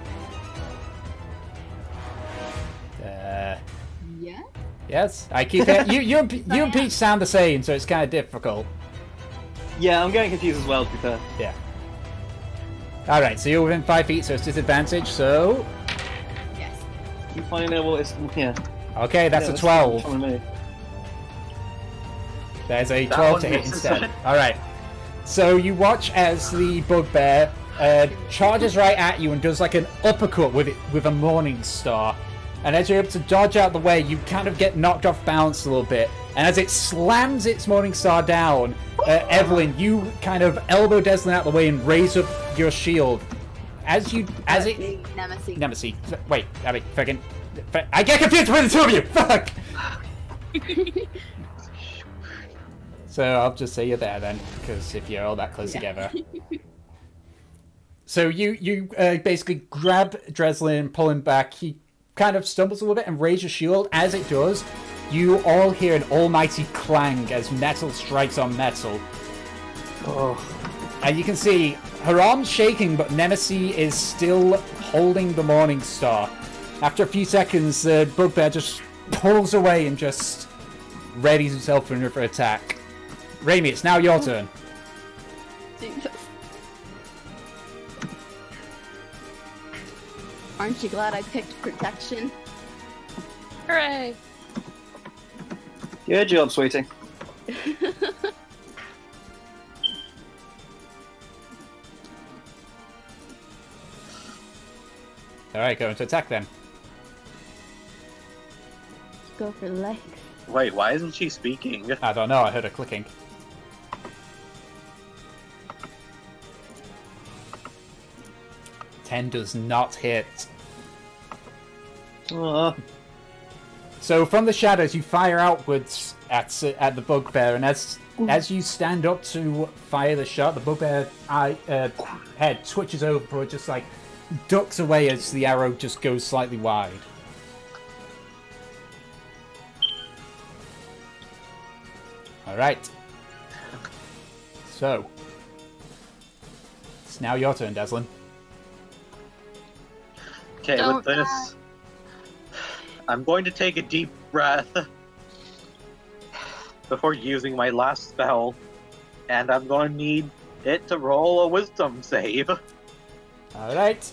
Yeah? Yes. I keep it. You and Peach sound the same, so it's kind of difficult. Yeah, I'm getting confused as well, to be fair. Yeah. Alright, so you're within 5 feet, so it's disadvantage, so... Yes. You find out what it's... Yeah. Okay, that's Yeah, a 12. fine with me. There's a That 12 one to hit misses. instead. Alright. So you watch as the bugbear charges right at you and does like an uppercut with a morning star. And as you're able to dodge out the way, you kind of get knocked off balance a little bit. And as it slams its Morningstar down, Evelyn, you kind of elbow Deslin out the way and raise up your shield. Nemesis. Wait, I mean, fucking... I get confused between the two of you! Fuck! So I'll just say you're there then, because if you're all that close together. So you basically grab Dreslin and pull him back. He kind of stumbles a little bit and raises your shield. As it does, you all hear an almighty clang as metal strikes on metal. Oh. And you can see her arm's shaking, but Nemesis is still holding the Morningstar. After a few seconds, the bugbear just pulls away and just readies himself for another attack. Raimi, it's now your turn. Jesus. Aren't you glad I picked protection? Hooray! Good job, sweetie. Alright, go into attack then. Go for the legs. Wait, why isn't she speaking? I don't know, I heard her clicking. Ten does not hit. So from the shadows, you fire outwards at the bugbear, and as you stand up to fire the shot, the bugbear head twitches over, but just like ducks away as the arrow just goes slightly wide. All right. So it's now your turn, Deslin. Okay, with this, I'm going to take a deep breath before using my last spell, and I'm going to need it to roll a wisdom save. Alright.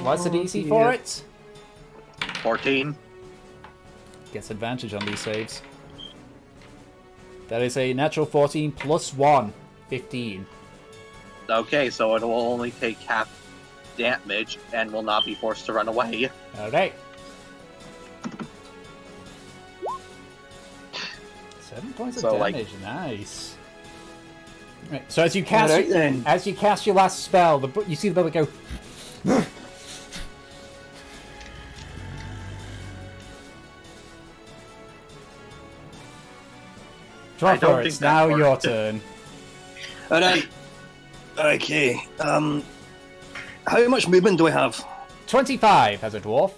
What's the DC for it? 14. Gets advantage on these saves. That is a natural 14 plus 1. 15. Okay, so it will only take half damage and will not be forced to run away. Alright. 7 points of damage, nice. Right, so as you cast your last spell, you see the bullet go. Dropper, it's now your turn. Alright. Okay. How much movement do I have? 25 as a dwarf.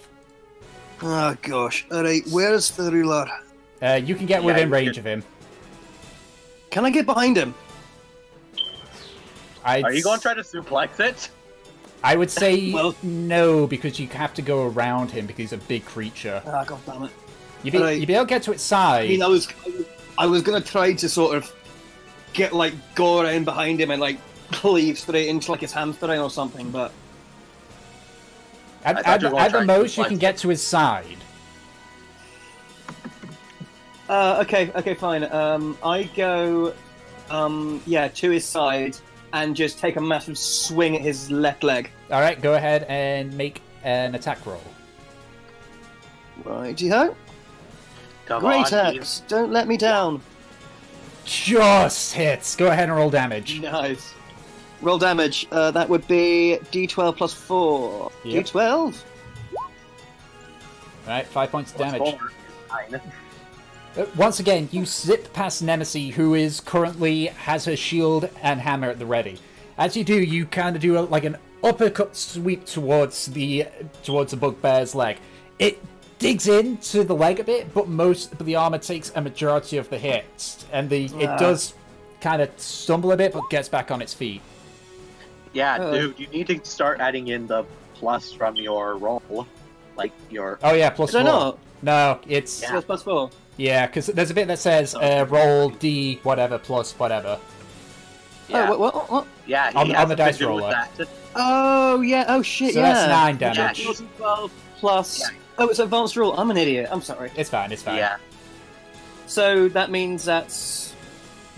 Oh gosh. Alright, where's the ruler? You can get within range of him. Can I get behind him? Are you going to try to suplex it? I would say no, because you have to go around him because he's a big creature. Ah, god damn it. You'd be able to get to its side. I mean, I was going to try to sort of go around behind him and cleave straight into his hamstring or something, but at the most you can get to his side. Okay, fine. I go, to his side and just take a massive swing at his left leg. All right, go ahead and make an attack roll. Righty-ho. Great axe, don't let me down. Just hits. Go ahead and roll damage. Nice. Roll damage. That would be D12 plus 4. Yep. D12. Alright, 5 points of damage. Once again, you zip past Nemesis, who has her shield and hammer at the ready. As you do, you kind of do an uppercut sweep towards the bugbear's leg. It digs into the leg a bit, but the armor takes a majority of the hits, and it does kind of stumble a bit, but gets back on its feet. Yeah, dude, you need to start adding in the plus from your roll, Oh yeah, plus 4. Not? No, it's plus 4. Yeah, because there's a bit that says roll D whatever plus whatever. Yeah. What? Yeah, on the dice roller. Oh yeah. Oh shit. So that's 9 damage. 12 plus. Yeah. Oh, it's advanced roll. I'm an idiot. I'm sorry. It's fine. Yeah. So that means that's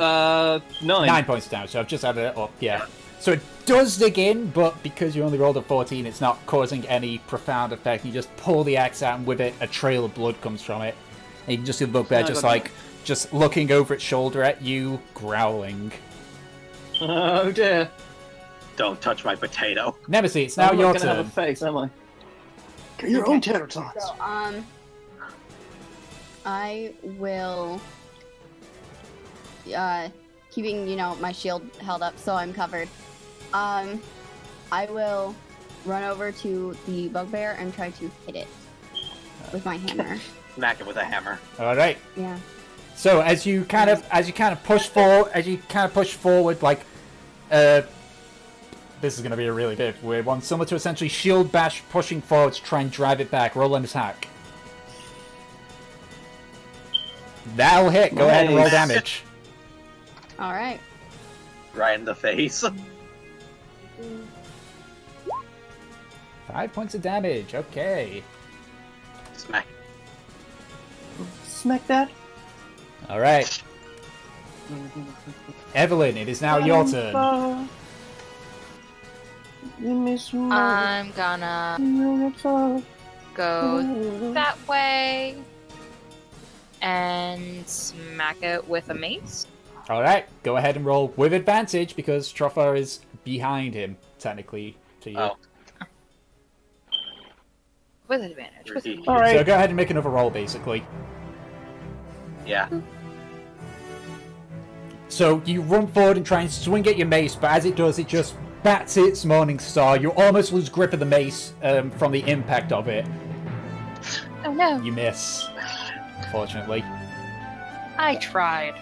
9. 9 points of damage. So I've just added it up. Yeah. So it does dig in, but because you only rolled a 14, it's not causing any profound effect. You just pull the axe out, and with it, a trail of blood comes from it. And you can just see the bugbear just looking over its shoulder at you, growling. Oh dear. Don't touch my potato. Nemesis, it's now your I'm not turn. gonna have a face, am I? Get your own tater tots. So, I will, keeping, you know, my shield held up so I'm covered. I will run over to the bugbear and try to hit it with my hammer. Smack it with a hammer. All right. Yeah. So as you kind of push forward, like, this is going to be a really big weird one. Similar to essentially shield bash, pushing forward to try and drive it back. Roll an attack. That'll hit. Go ahead and roll damage. All right. Right in the face. 5 points of damage. Okay. Smack. Smack that. All right. Evelyn, it is now your turn. I'm gonna go that way and smack it with a mace. All right. Go ahead and roll with advantage because Trofar is behind him, technically, to you. Oh. With advantage. All right. So go ahead and make another roll, basically. Yeah. So you run forward and try and swing at your mace, but as it does, it just bats its Morning Star. You almost lose grip of the mace from the impact of it. Oh no. You miss, unfortunately. I tried.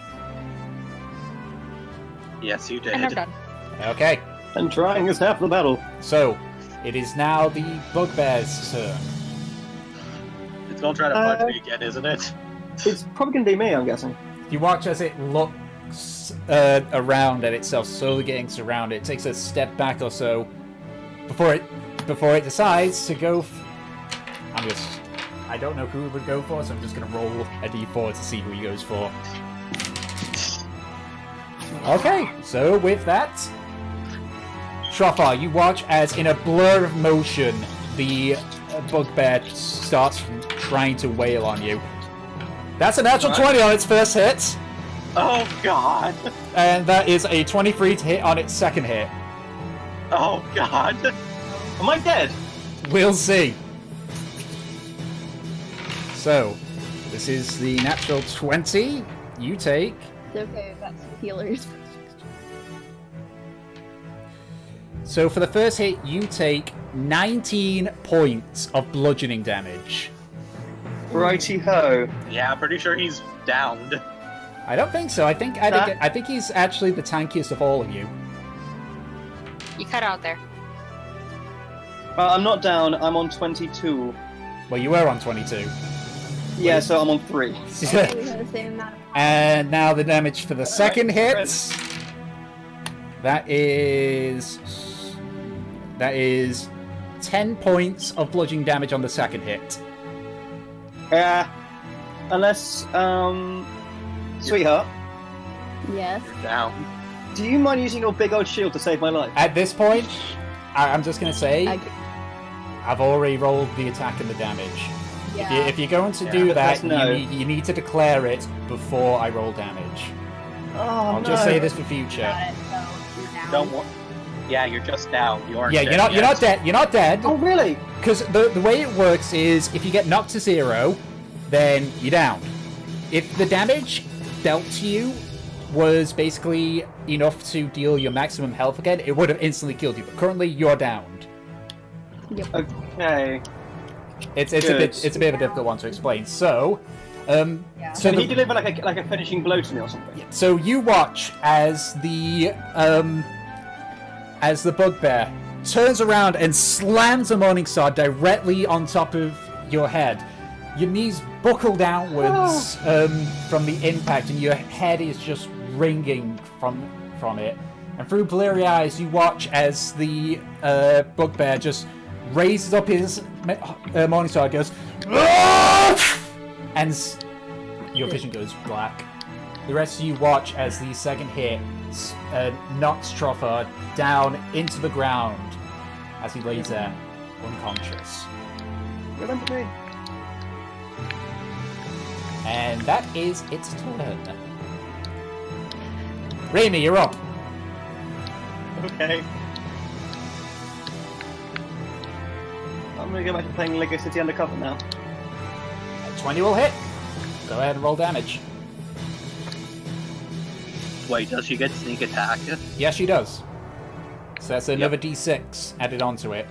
Yes, you did. And I'm done. Okay, And trying is half the battle. so it is now the bugbear's turn. It's gonna try to punch me again, isn't it? It's probably gonna be me, I'm guessing. You watch as it looks around at itself, slowly getting surrounded. It takes a step back or so before it decides to go. I don't know who it would go for, so I'm just gonna roll a d4 to see who he goes for. Okay, so with that, Trofar, you watch as in a blur of motion, the bugbear starts trying to wail on you. That's a natural 20 on its first hit. Oh god. And that is a 23 to hit on its second hit. Oh god. Am I dead? We'll see. So, this is the natural 20. You take... It's okay, I've got some healers. So for the first hit, you take 19 points of bludgeoning damage. Righty ho. Yeah, I'm pretty sure he's downed. I don't think so. I think he's actually the tankiest of all of you. You cut out there. I'm not down. I'm on 22. Well, you were on 22. Yeah, so I'm on 3. Okay, we have the same amount of And now the damage for the second hit. That is 10 points of bludgeoning damage on the second hit. Unless, sweetheart, Yes. Down. do you mind using your big old shield to save my life? At this point, I'm just going to say, I, I've already rolled the attack and the damage. yeah. If you're going to Yeah, do but that, that's no. you need to declare it before I roll damage. Oh, I'll just say this for future. Got it, so you're down. Don't worry. Yeah, you're just down. You aren't Yeah, dead you're not yet. dead. You're not dead. Oh, really? Because the way it works is, if you get knocked to 0, then you're down. If the damage dealt to you was basically enough to deal your maximum health again, it would have instantly killed you. But currently, you're downed. Okay. It's a bit of a difficult one to explain. So, Yeah. so Can the- he deliver like a finishing blow to me or something? So you watch as the bugbear turns around and slams a Morning Star directly on top of your head. Your knees buckle downwards from the impact, and your head is just ringing from it. And through bleary eyes, you watch as the bugbear just raises up his Morning Star, goes, "Ah!" and your vision goes black. The rest of you watch as the second hit knocks Troffer down into the ground as he lays there, unconscious. Remember me. And that is its turn. Raimi, you're up. Okay. I'm gonna go back to playing Lego City Undercover now. 20 will hit. Go ahead and roll damage. Wait, does she get sneak attack? Yes, she does. So that's another d6 added onto it.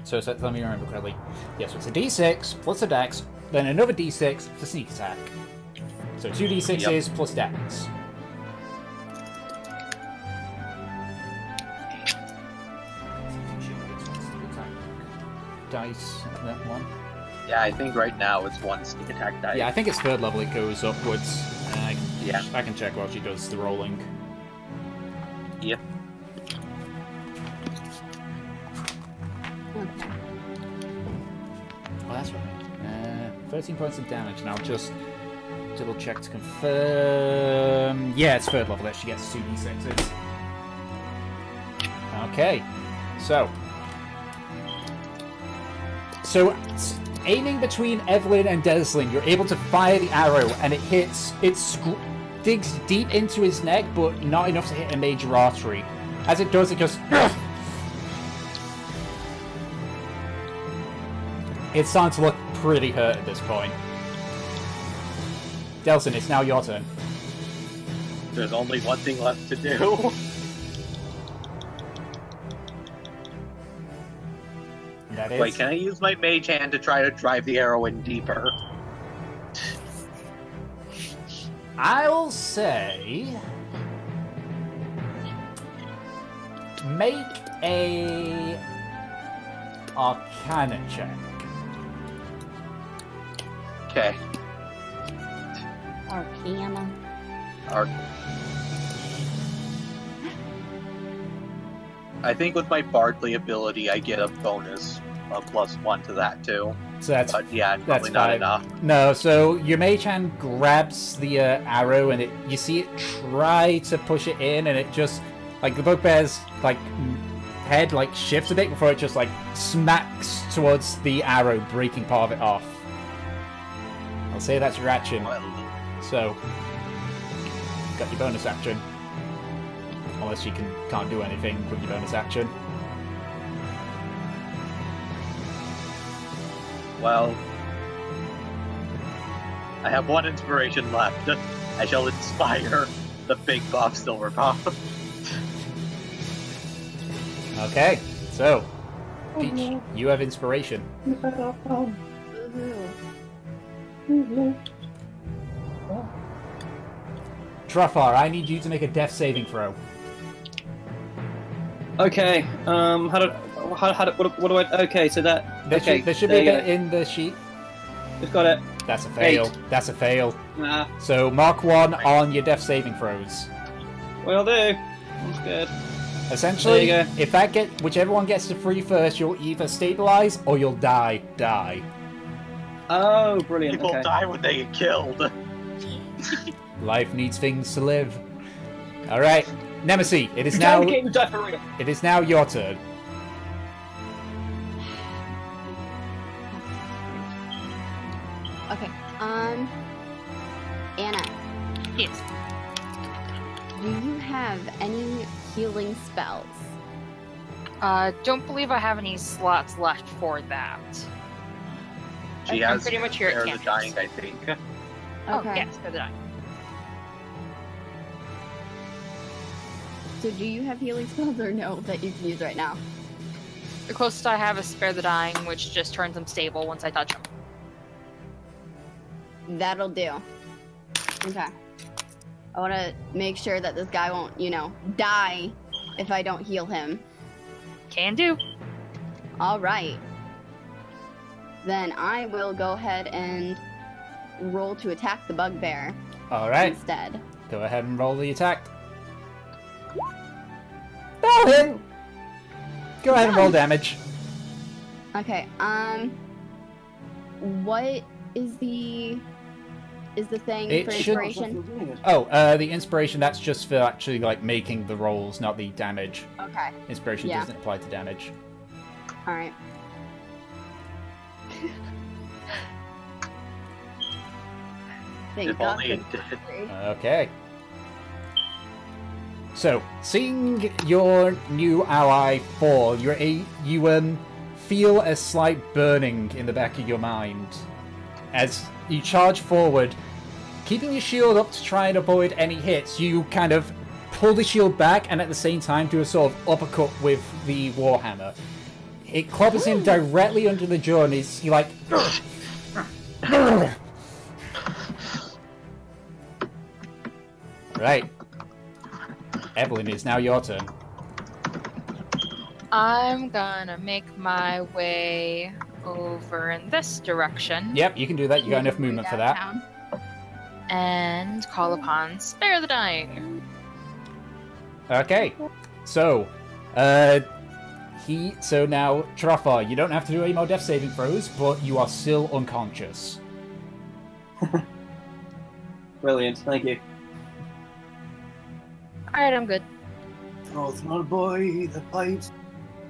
So let me remember correctly. Yes, so it's a d6 plus a dex, then another d6 for sneak attack. So 2 d6s plus dex. Dice, that one. Yeah, I think right now it's 1 sneak attack die. Yeah, I think it's 3rd level it goes upwards. Yeah. I can check while she does the rolling. Yep. Okay. Oh, that's right. 13 points of damage, and I'll just double check to confirm. Yeah, it's 3rd level that she gets 2 d6s. Okay, so aiming between Evelyn and Deslin, you're able to fire the arrow, and it hits. Digs deep into his neck, but not enough to hit a major artery. As it does, it just. It's starting to look pretty hurt at this point. Delson, it's now your turn. There's only one thing left to do. That is. Wait, can I use my mage hand to try to drive the arrow in deeper? I'll say. Make a Arcana check. Okay. Arcana. I think with my Bardley ability, I get a bonus, a +1 to that too. So that's But yeah, probably not fine. enough. No, so your mage hand grabs the arrow, and you see it try to push it in, and it just like the bugbear's head shifts a bit before it just smacks towards the arrow, breaking part of it off. I'll say that's your action. So got your bonus action, unless you can't do anything with your bonus action. Well, I have 1 inspiration left. I shall inspire the big buff silver buff. Okay, so Peach, you have inspiration. Truffar, I need you to make a death saving throw. Okay. What do I? Okay, so that. There Okay. should be a bit in the sheet. Just got it. That's a fail. 8. That's a fail. Nah. So mark 1 on your death saving throws. Will do. That's good. Essentially, There you if whichever one gets to 3 first, you'll either stabilize or you'll die. Oh, brilliant. People Okay. die when they get killed. Life needs things to live. All right, Nemesis. It is Now now. getting die for real. It is now your turn. Okay. Anna, Yes. do you have any healing spells? Don't believe I have any slots left for that. She I'm has pretty much here at Spare the campus. Dying, I think. Oh, Okay. yes, for the dying. So do you have healing spells or no that you can use right now? The closest I have is Spare the Dying, which just turns them stable once I touch them. That'll do. Okay. I want to make sure that this guy won't, die if I don't heal him. Can do. All right. Then I will go ahead and roll to attack the bugbear All right, instead. go ahead and roll the attack. That'll hit. Go ahead and roll damage. Okay. What is the is the thing It for should- inspiration? Oh, the inspiration, that's just for actually, like, making the rolls, not the damage. Okay. Inspiration Yeah. doesn't apply to damage. All right. Thank If God only it for did. victory. Okay. So, seeing your new ally fall, you feel a slight burning in the back of your mind as you charge forward, keeping your shield up to try and avoid any hits. You kind of pull the shield back and at the same time do a sort of uppercut with the warhammer. It clobbers him directly under the jaw, and he's like. Right. Evelyn, it's now your turn. I'm gonna make my way over in this direction Yep, you can do that. You got enough Way movement for that. downtown. and call upon Spare the Dying. Okay. So, so now, Trafa, you don't have to do any more death saving throws, but you are still unconscious. Brilliant, thank you. Alright, I'm good. Oh, small boy, the pipes.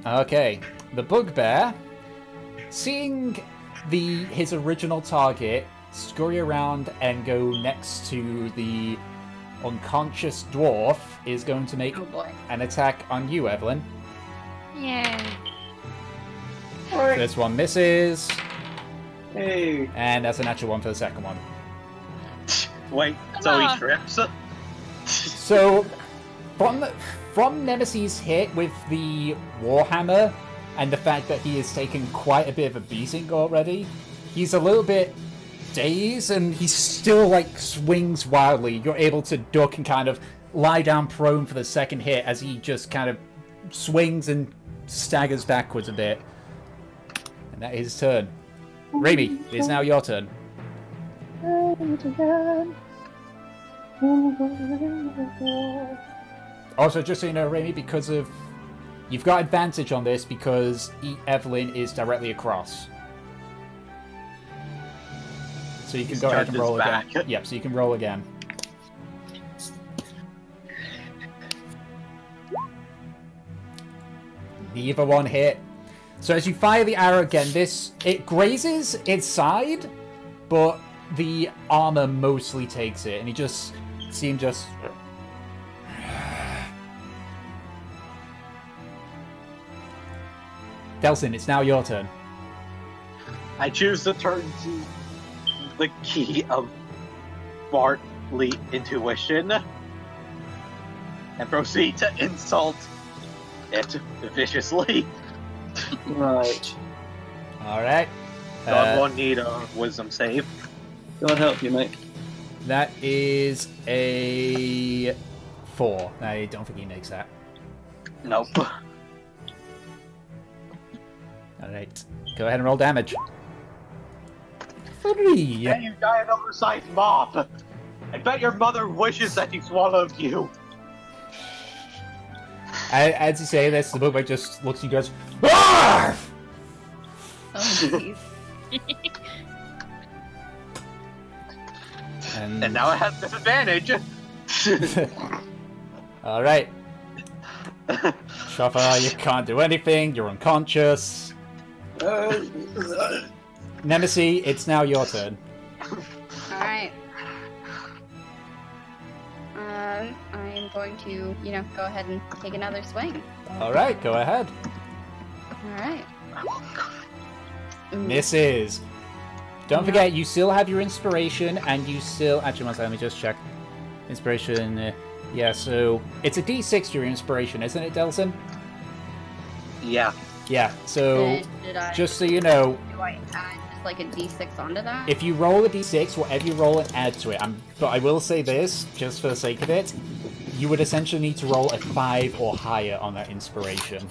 Okay. The bugbear, seeing his original target scurry around and go next to the unconscious dwarf, is going to make Oh boy. an attack on you, Evelyn. Yay. This one misses, Hey. and that's a natural one for the second one. Wait, so Ah. he trips? So, from Nemesis' hit with the Warhammer, and the fact that he has taken quite a bit of a beating already, he's a little bit dazed, and he still, like, swings wildly. You're able to duck and kind of lie down prone for the second hit as he just kind of swings and staggers backwards a bit. And that is his turn. Raimi, it is now your turn. Also, just so you know, Raimi, because of... You've got advantage on this because Evelyn is directly across. So you can He's go ahead turned and roll his again. back. Yep, so you can roll again. Neither one hit. So as you fire the arrow again, it grazes its side, but the armor mostly takes it, and you just see him just... Delsin, it's now your turn. I choose to turn to the key of Bartley intuition and proceed to insult it viciously. Right. Alright. God, need a wisdom save. God help you, mate. That is a 4. I don't think he makes that. Nope. Alright. Go ahead and roll damage. 3! And you die an oversized mob. I bet your mother wishes that he swallowed you. As you say this, the bugbear just looks at you and goes, "Arrgh!" Oh jeez. And now I have disadvantage. Alright. Shafa, you can't do anything, you're unconscious. Nemesis, it's now your turn. Alright. I am going to, go ahead and take another swing. Alright, go ahead. Alright. Misses. Don't forget, you still have your inspiration, and you still... Actually, one second, let me just check. Inspiration, yeah, so... It's a d6 your inspiration, isn't it, Delson? Yeah. Yeah, so... Just so you know, Do I add just like a d6 onto that? if you roll a d6, whatever you roll and add to it. But I will say this, just for the sake of it, you would essentially need to roll a 5 or higher on that inspiration.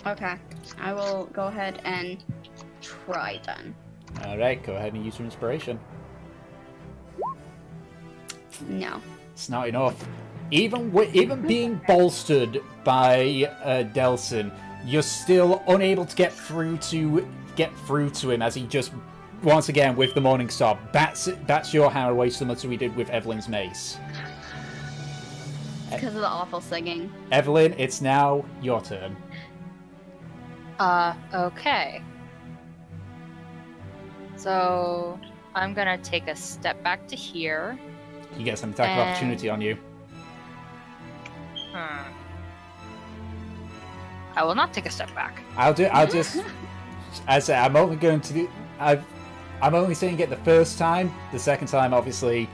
Okay. I will go ahead and try then. Alright, go ahead and use your inspiration. No. It's not enough. Even being bolstered by Delson, you're still unable to get through to him as he just once again, with the Morning Star, bats your hammer away similar to we did with Evelyn's mace. Because of the awful singing. Evelyn, it's now your turn. Okay. So, I'm gonna take a step back to here. You get some attack of opportunity on you. I will not take a step back. I'll just... I say, I'm only going to do... I'm only saying it the first time. The second time, obviously,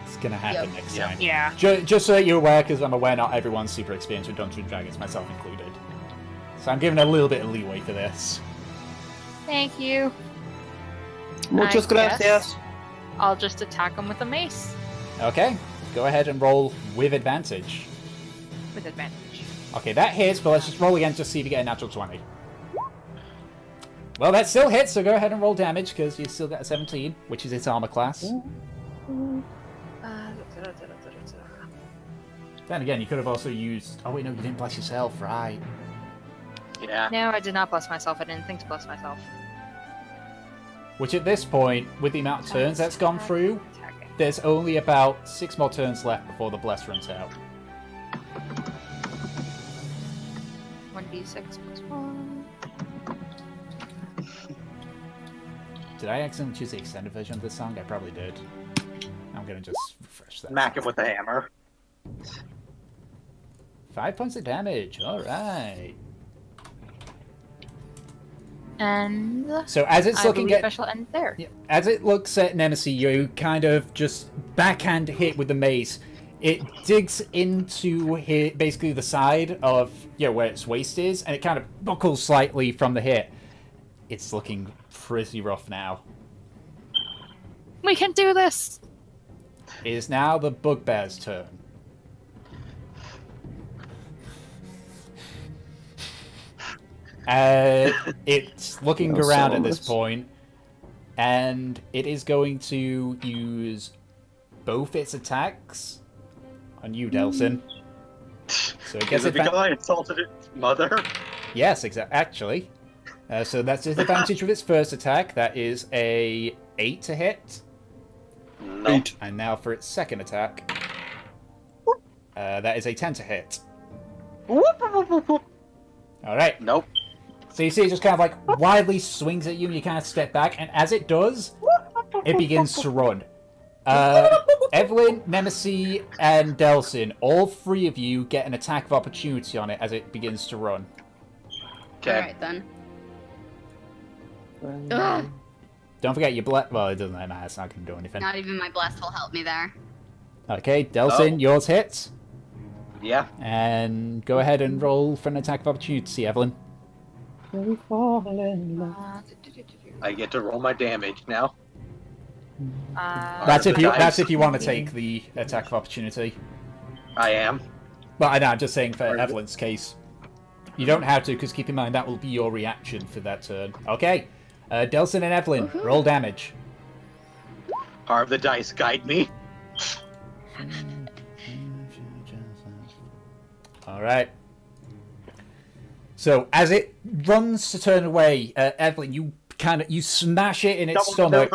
it's going to happen next time. Yeah. Just so that you're aware, because I'm aware not everyone's super experienced with Dungeons & Dragons, myself included. So I'm giving a little bit of leeway for this. Thank you. Muchas gracias. I'll just attack him with a mace. Okay, go ahead and roll with advantage. With advantage. Okay, that hits, but let's just roll again to see if you get a natural 20. Well, that still hits, so go ahead and roll damage, because you still got a 17, which is its armor class. Then again, you could have also used... Oh wait, no, you didn't bless yourself, right. Yeah. No, I did not bless myself. I didn't think to bless myself. Which at this point, with the amount of turns that's gone through, there's only about 6 more turns left before the bless runs out. 1d6 plus 1. Did I accidentally choose the extended version of this song? I probably did. I'm gonna just refresh that. Smack it with the hammer. 5 points of damage, alright. And so as it's looking at... I shall end there. Yeah, as it looks at Nemesis, you kind of just backhand hit with the mace. It digs into basically the side of where its waist is, and it kind of buckles slightly from the hit. It's looking pretty rough now. We can do this! It is now the Bugbear's turn. It's looking around at this point, and it is going to use both its attacks on you, Delson. So it gets because I insulted its mother? Yes, exactly. Actually. So that's disadvantage with its first attack. That is a 8 to hit. No. And now for its second attack. That is a 10 to hit. Alright. Nope. So you see it just kind of like wildly swings at you and you kind of step back, and as it does, it begins to run. Evelyn, Nemesis, and Delson, all 3 of you get an attack of opportunity on it as it begins to run. Okay. Alright then. Ugh. Don't forget your bless. Well, it doesn't matter. It's not going to do anything. Not even my bless will help me there. Okay, Delson, yours hits. Yeah. And go ahead and roll for an attack of opportunity, Evelyn. I get to roll my damage now. That's if you want to take the attack of opportunity. I am. But I know, I'm just saying for Evelyn's case. You don't have to, because keep in mind that will be your reaction for that turn. Okay, Delson and Evelyn, roll damage. Carve the dice, guide me. Alright. So, as it runs to turn away, Evelyn, you smash it in its stomach.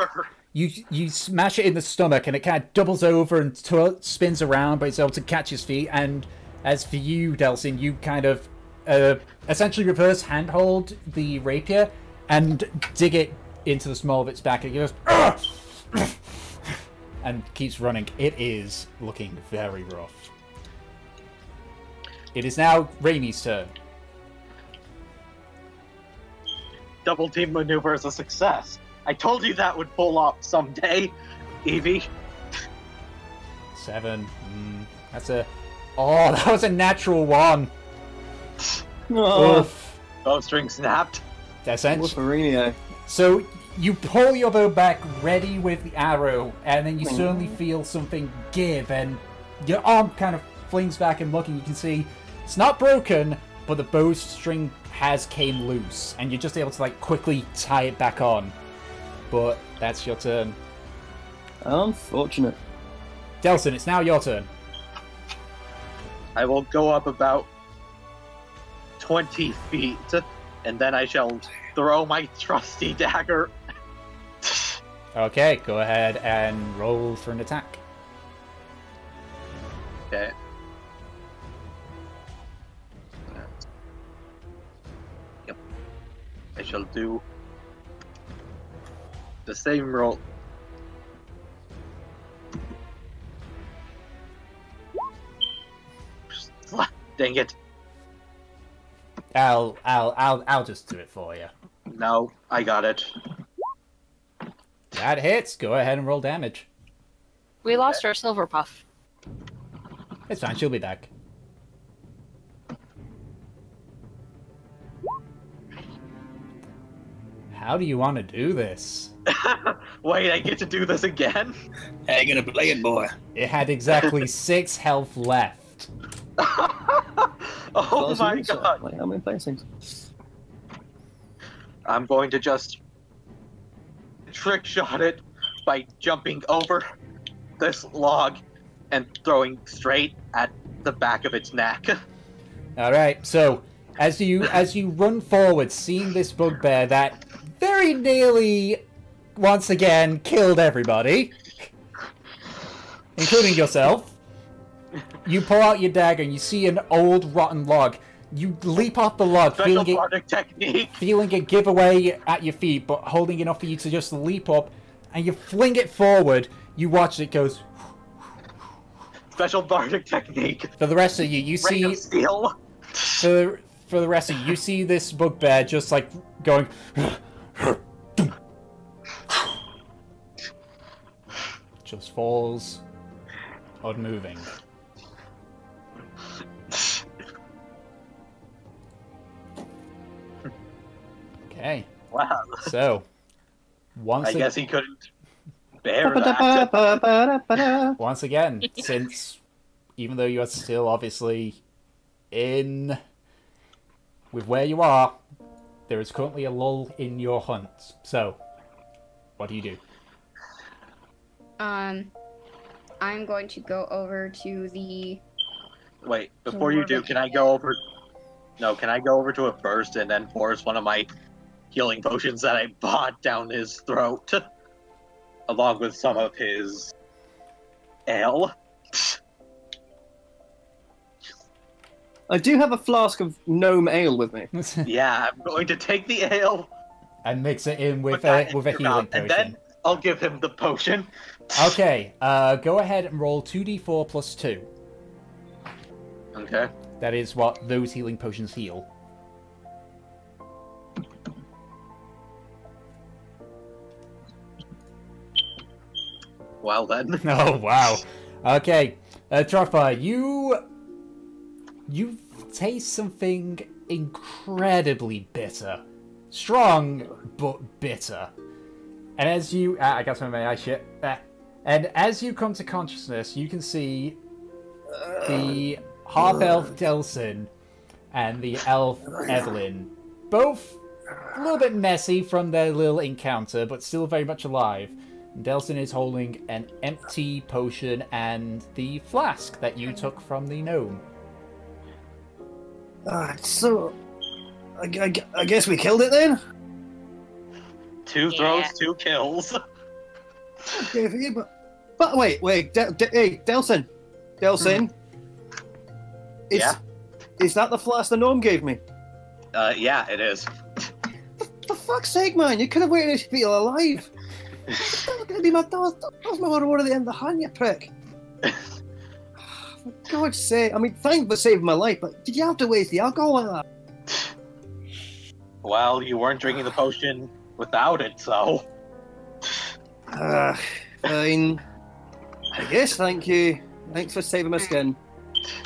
You smash it in the stomach, and it kind of doubles over and spins around, but it's able to catch his feet. And as for you, Delson, you kind of essentially reverse handhold the rapier and dig it into the small of its back. And it goes and keeps running. It is looking very rough. It is now Raimi's turn. Double team maneuver is a success. I told you that would pull off someday, Evie. 7. That's a... Oh, that was a natural 1. Oof. Bowstring snapped. Essentially. So you pull your bow back, ready with the arrow, and then you suddenly feel something give, and your arm kind of flings back and looking. You can see it's not broken, but the bowstring has came loose, and you're just able to like quickly tie it back on. But that's your turn. Unfortunate. Delson, it's now your turn. I will go up about 20 feet, and then I shall throw my trusty dagger Okay, go ahead and roll for an attack. Okay. Yep. I shall do the same roll. Dang it. I'll just do it for you. No, I got it. That hits. Go ahead and roll damage. We lost our silver puff. It's fine. She'll be back. How do you want to do this? Wait, I get to do this again? How you gonna play it, boy? It had exactly 6 health left. Oh my god. Like, how many things? I'm going to just trick shot it by jumping over this log and throwing straight at the back of its neck. Alright, so as you run forward, seeing this bugbear that very nearly once again killed everybody, including yourself, you pull out your dagger and you see an old rotten log. You leap off the log, Special bardic technique. feeling it give away at your feet, but holding enough for you to just leap up, and you fling it forward. You watch it goes. Special bardic technique. For the rest of you, you Ring see. of steel. For the rest of you, you see this bugbear just like going. Just falls, unmoving. Okay. Wow. So, I guess he couldn't bear that. Once again, since even though you are still obviously in with where you are, there is currently a lull in your hunt. So, what do you do? I'm going to go over to the. Wait, before you do, can I go over? No, can I go over to it first and then force one of my healing potions that I bought down his throat, along with some of his ale? I do have a flask of gnome ale with me. Yeah, I'm going to take the ale And mix it in with put that a in your healing mouth, potion. and then I'll give him the potion. Okay, go ahead and roll 2d4 plus 2. Okay. That is what those healing potions heal. Well then. Oh, wow. Okay, Trofa, you taste something incredibly bitter. Strong, but bitter. And as you... I got some of my eye shit. And as you come to consciousness, you can see the half-elf Delson and the elf Evelyn. Both a little bit messy from their little encounter, but still very much alive. Delson is holding an empty potion and the flask that you took from the gnome. So, I guess we killed it then? 2 throws, 2 kills. Okay, for you, but wait, hey, Delson. Yeah? Is that the flask the gnome gave me? Yeah, it is. For fuck's sake, man, you could have waited to be alive. That was gonna be my reward at the end of the hunt, you prick. For God's sake, I mean, thanks for saving my life, but did you have to waste the alcohol like that? Well, you weren't drinking the potion without it, so... Fine. I guess, thank you. Thanks for saving my skin.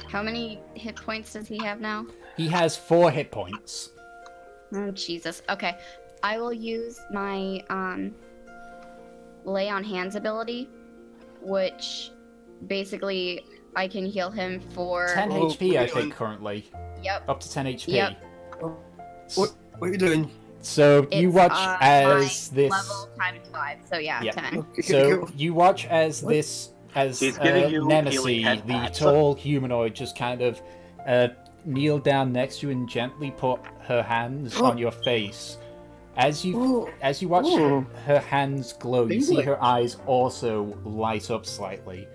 How many hit points does he have now? He has 4 hit points. Oh, Jesus. Okay. I will use my lay on hands ability, which basically I can heal him for 10 HP, I think, currently. Yep. Up to 10 HP. Yep. What are you doing? So you It's, watch as my this... level times 5, so yeah, Yeah. 10. So you watch as this... As He's giving you Nemesis, healing the headpats. tall humanoid, just kind of kneel down next to you and gently put her hands on your face. As you watch her hands glow, you see Tingly. her eyes also light up slightly,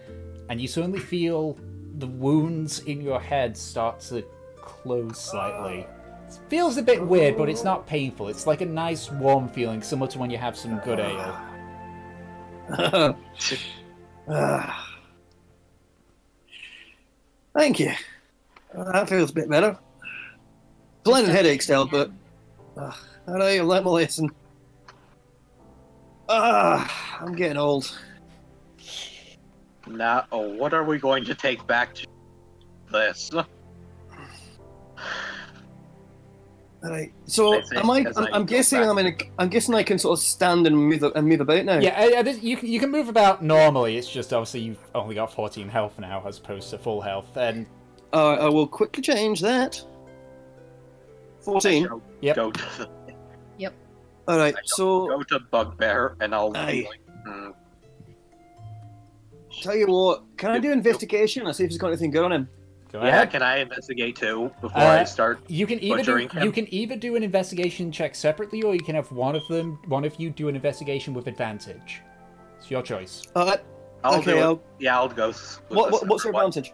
and you suddenly feel the wounds in your head start to close slightly. It feels a bit weird, but it's not painful. It's like a nice warm feeling, similar to when you have some good ale. Thank you. That feels a bit better. Blinding headache still, but alright, I'll let me listen. I'm getting old. Now, what are we going to take back to this? Alright, so As I'm I guessing go back. I'm guessing I can sort of stand and move about now. Yeah, you can move about normally. It's just obviously you've only got 14 health now as opposed to full health. And I will quickly change that. 14. Yep. Go to Alright, I so go to Bugbear, and I'll Aye. be like, tell you what, can I do investigation? I'll see if he's got anything good on him. go yeah, ahead. can I investigate too before I start? You can either butchering him? you can either do an investigation check separately, or you can have one of you do an investigation with advantage. It's your choice. I'll okay, do it. I'll- Yeah, I'll go. What's your advantage?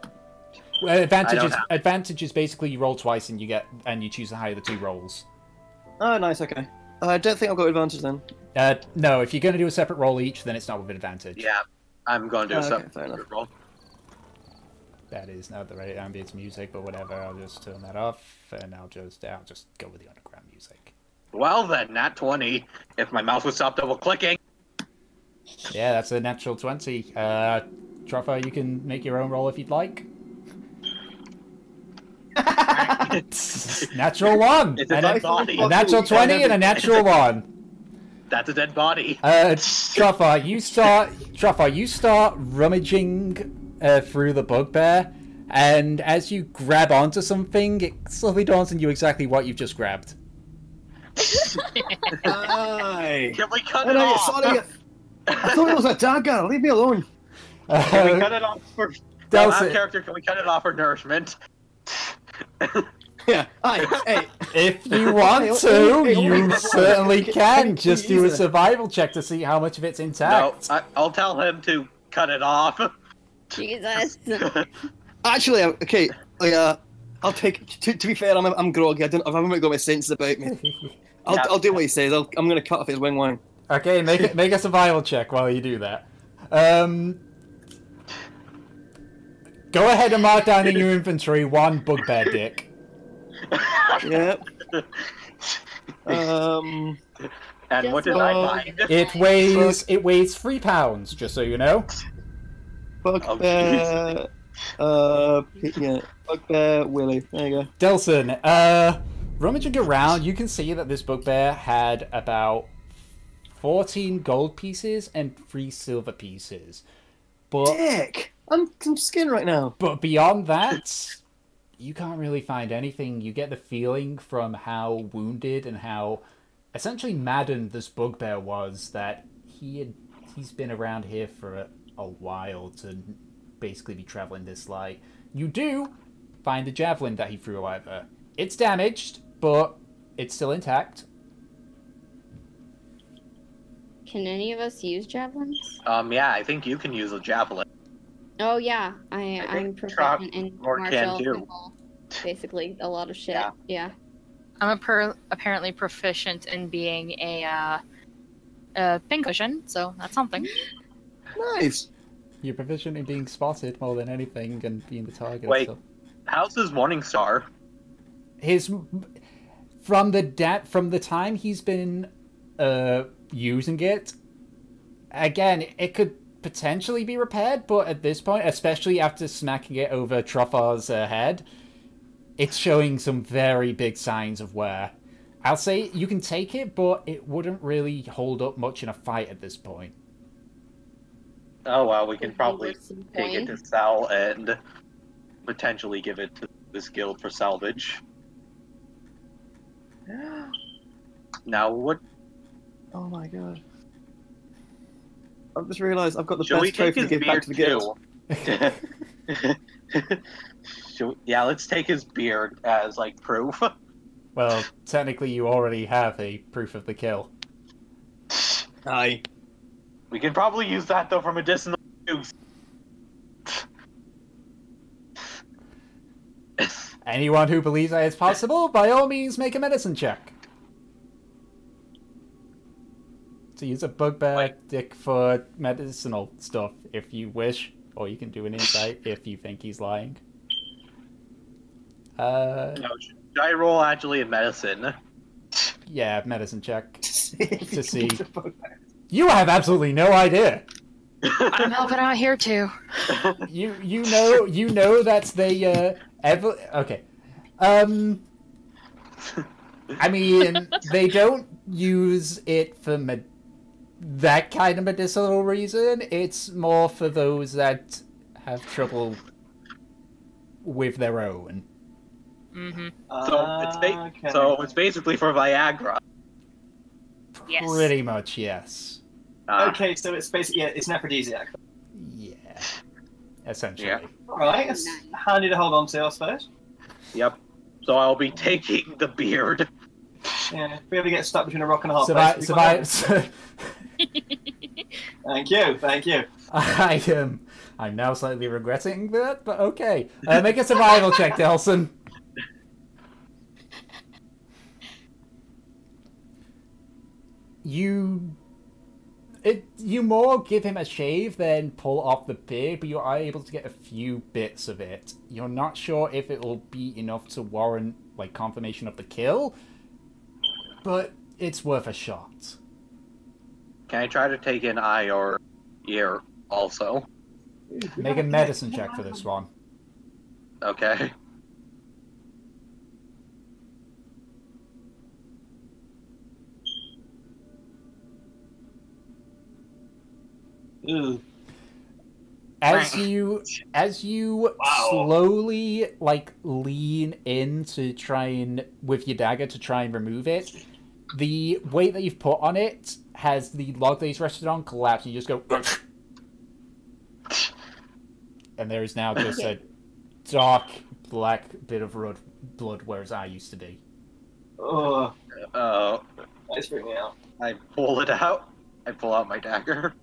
Advantage is basically you roll twice and you choose the higher of the two rolls. Oh, nice, okay. I don't think I've got advantage then. No, if you're going to do a separate roll each, then it's not with advantage. Yeah, I'm going to do Okay, something. fair enough. Roll. That is not the right ambience music, but whatever. I'll just turn that off, and I'll just go with the underground music. Well then, nat 20. If my mouse would stop double clicking. Yeah, that's a natural 20. Truffa, you can make your own roll if you'd like. Natural 1! It's a dead body. A natural 20 and a natural 1. That's a dead body. Truffa, you start rummaging through the bugbear, and as you grab onto something, it slowly dawns on you exactly what you've just grabbed. Aye. Can we cut Oh, it no, off? sorry. I thought it was a dagger. Leave me alone. Can we cut it off for Delson. that character? Can we cut it off for nourishment? Yeah. Aye. Hey. If you want to, you certainly can. Just do a survival check to see how much of it's No, intact. I'll tell him to cut it off. Jesus. Actually, okay. I'll take. To be fair, I'm groggy. I haven't got my senses about me. I'll do what he says. I'm going to cut off his wing line. Okay, make a survival check while you do that. Go ahead and mark down in your inventory 1 bugbear dick. Yep. And what did I find? It weighs 3 pounds, just so you know. Bugbear. Yeah. Bugbear Willy. There you go. Delson, rummaging around, you can see that this bugbear had about 14 gold pieces and 3 silver pieces. But Dick! I'm skinned right now. But beyond that, you can't really find anything. You get the feeling from how wounded and how essentially maddened this bugbear was that he's been around here for a while to basically be traveling this light. You do find the javelin that he threw, however. It's damaged, but it's still intact. Can any of us use javelins? Yeah, I think you can use a javelin. Oh yeah, I'm think proficient in Rock can martial too. people. Basically, a lot of shit. Yeah. Yeah. I'm apparently proficient in being a pincushion, so that's something. Nice. You're proficient in being spotted more than anything and being the target. Wait. So. How's his Morning Star? From the time he's been using it, again, it could potentially be repaired, but at this point, especially after smacking it over Truffa's head, it's showing some very big signs of wear. I'll say you can take it, but it wouldn't really hold up much in a fight at this point. Oh well, we can probably Worth some take it coin. to sell and potentially give it to this guild for salvage. Now what? Oh my god. I've just realised I've got the Shall we best take trophy to his give back beard to the guild. too? Yeah, let's take his beard as like proof. Well, technically you already have a proof of the kill. Aye. We can probably use that though for medicinal use. Anyone who believes that it's possible, by all means make a medicine check. So use a bugbear dick for medicinal stuff if you wish, or you can do an insight if you think he's lying. No, should I roll actually in medicine? Yeah, medicine check to see. You have absolutely no idea. I'm helping out here too. You know that's the okay. I mean, they don't use it for that kind of medicinal reason. It's more for those that have trouble with their own. Mm-hmm. So it's basically for Viagra. Yes. Pretty much, yes. Okay, so it's basically it's an aphrodisiac. Yeah. Essentially. Yeah. Right, it's handy to hold on to, I suppose. Yep. So I'll be taking the beard. Yeah, if we ever get stuck between a rock and a hard Survive. place. Thank you. I'm now slightly regretting that, but okay. Make a survival check, Delson. You more give him a shave than pull off the beard, but you are able to get a few bits of it. You're not sure if it will be enough to warrant like confirmation of the kill, but it's worth a shot. Can I try to take an eye or ear also? Make a medicine check for this one. Okay. Ooh. As you slowly like lean in to try and with your dagger to try and remove it, the weight that you've put on it has the log that he's rested on collapse, and you just go and there is now just a dark black bit of blood where his eye used to be. Oh, that's freaking me out. I pull it out. I pull out my dagger.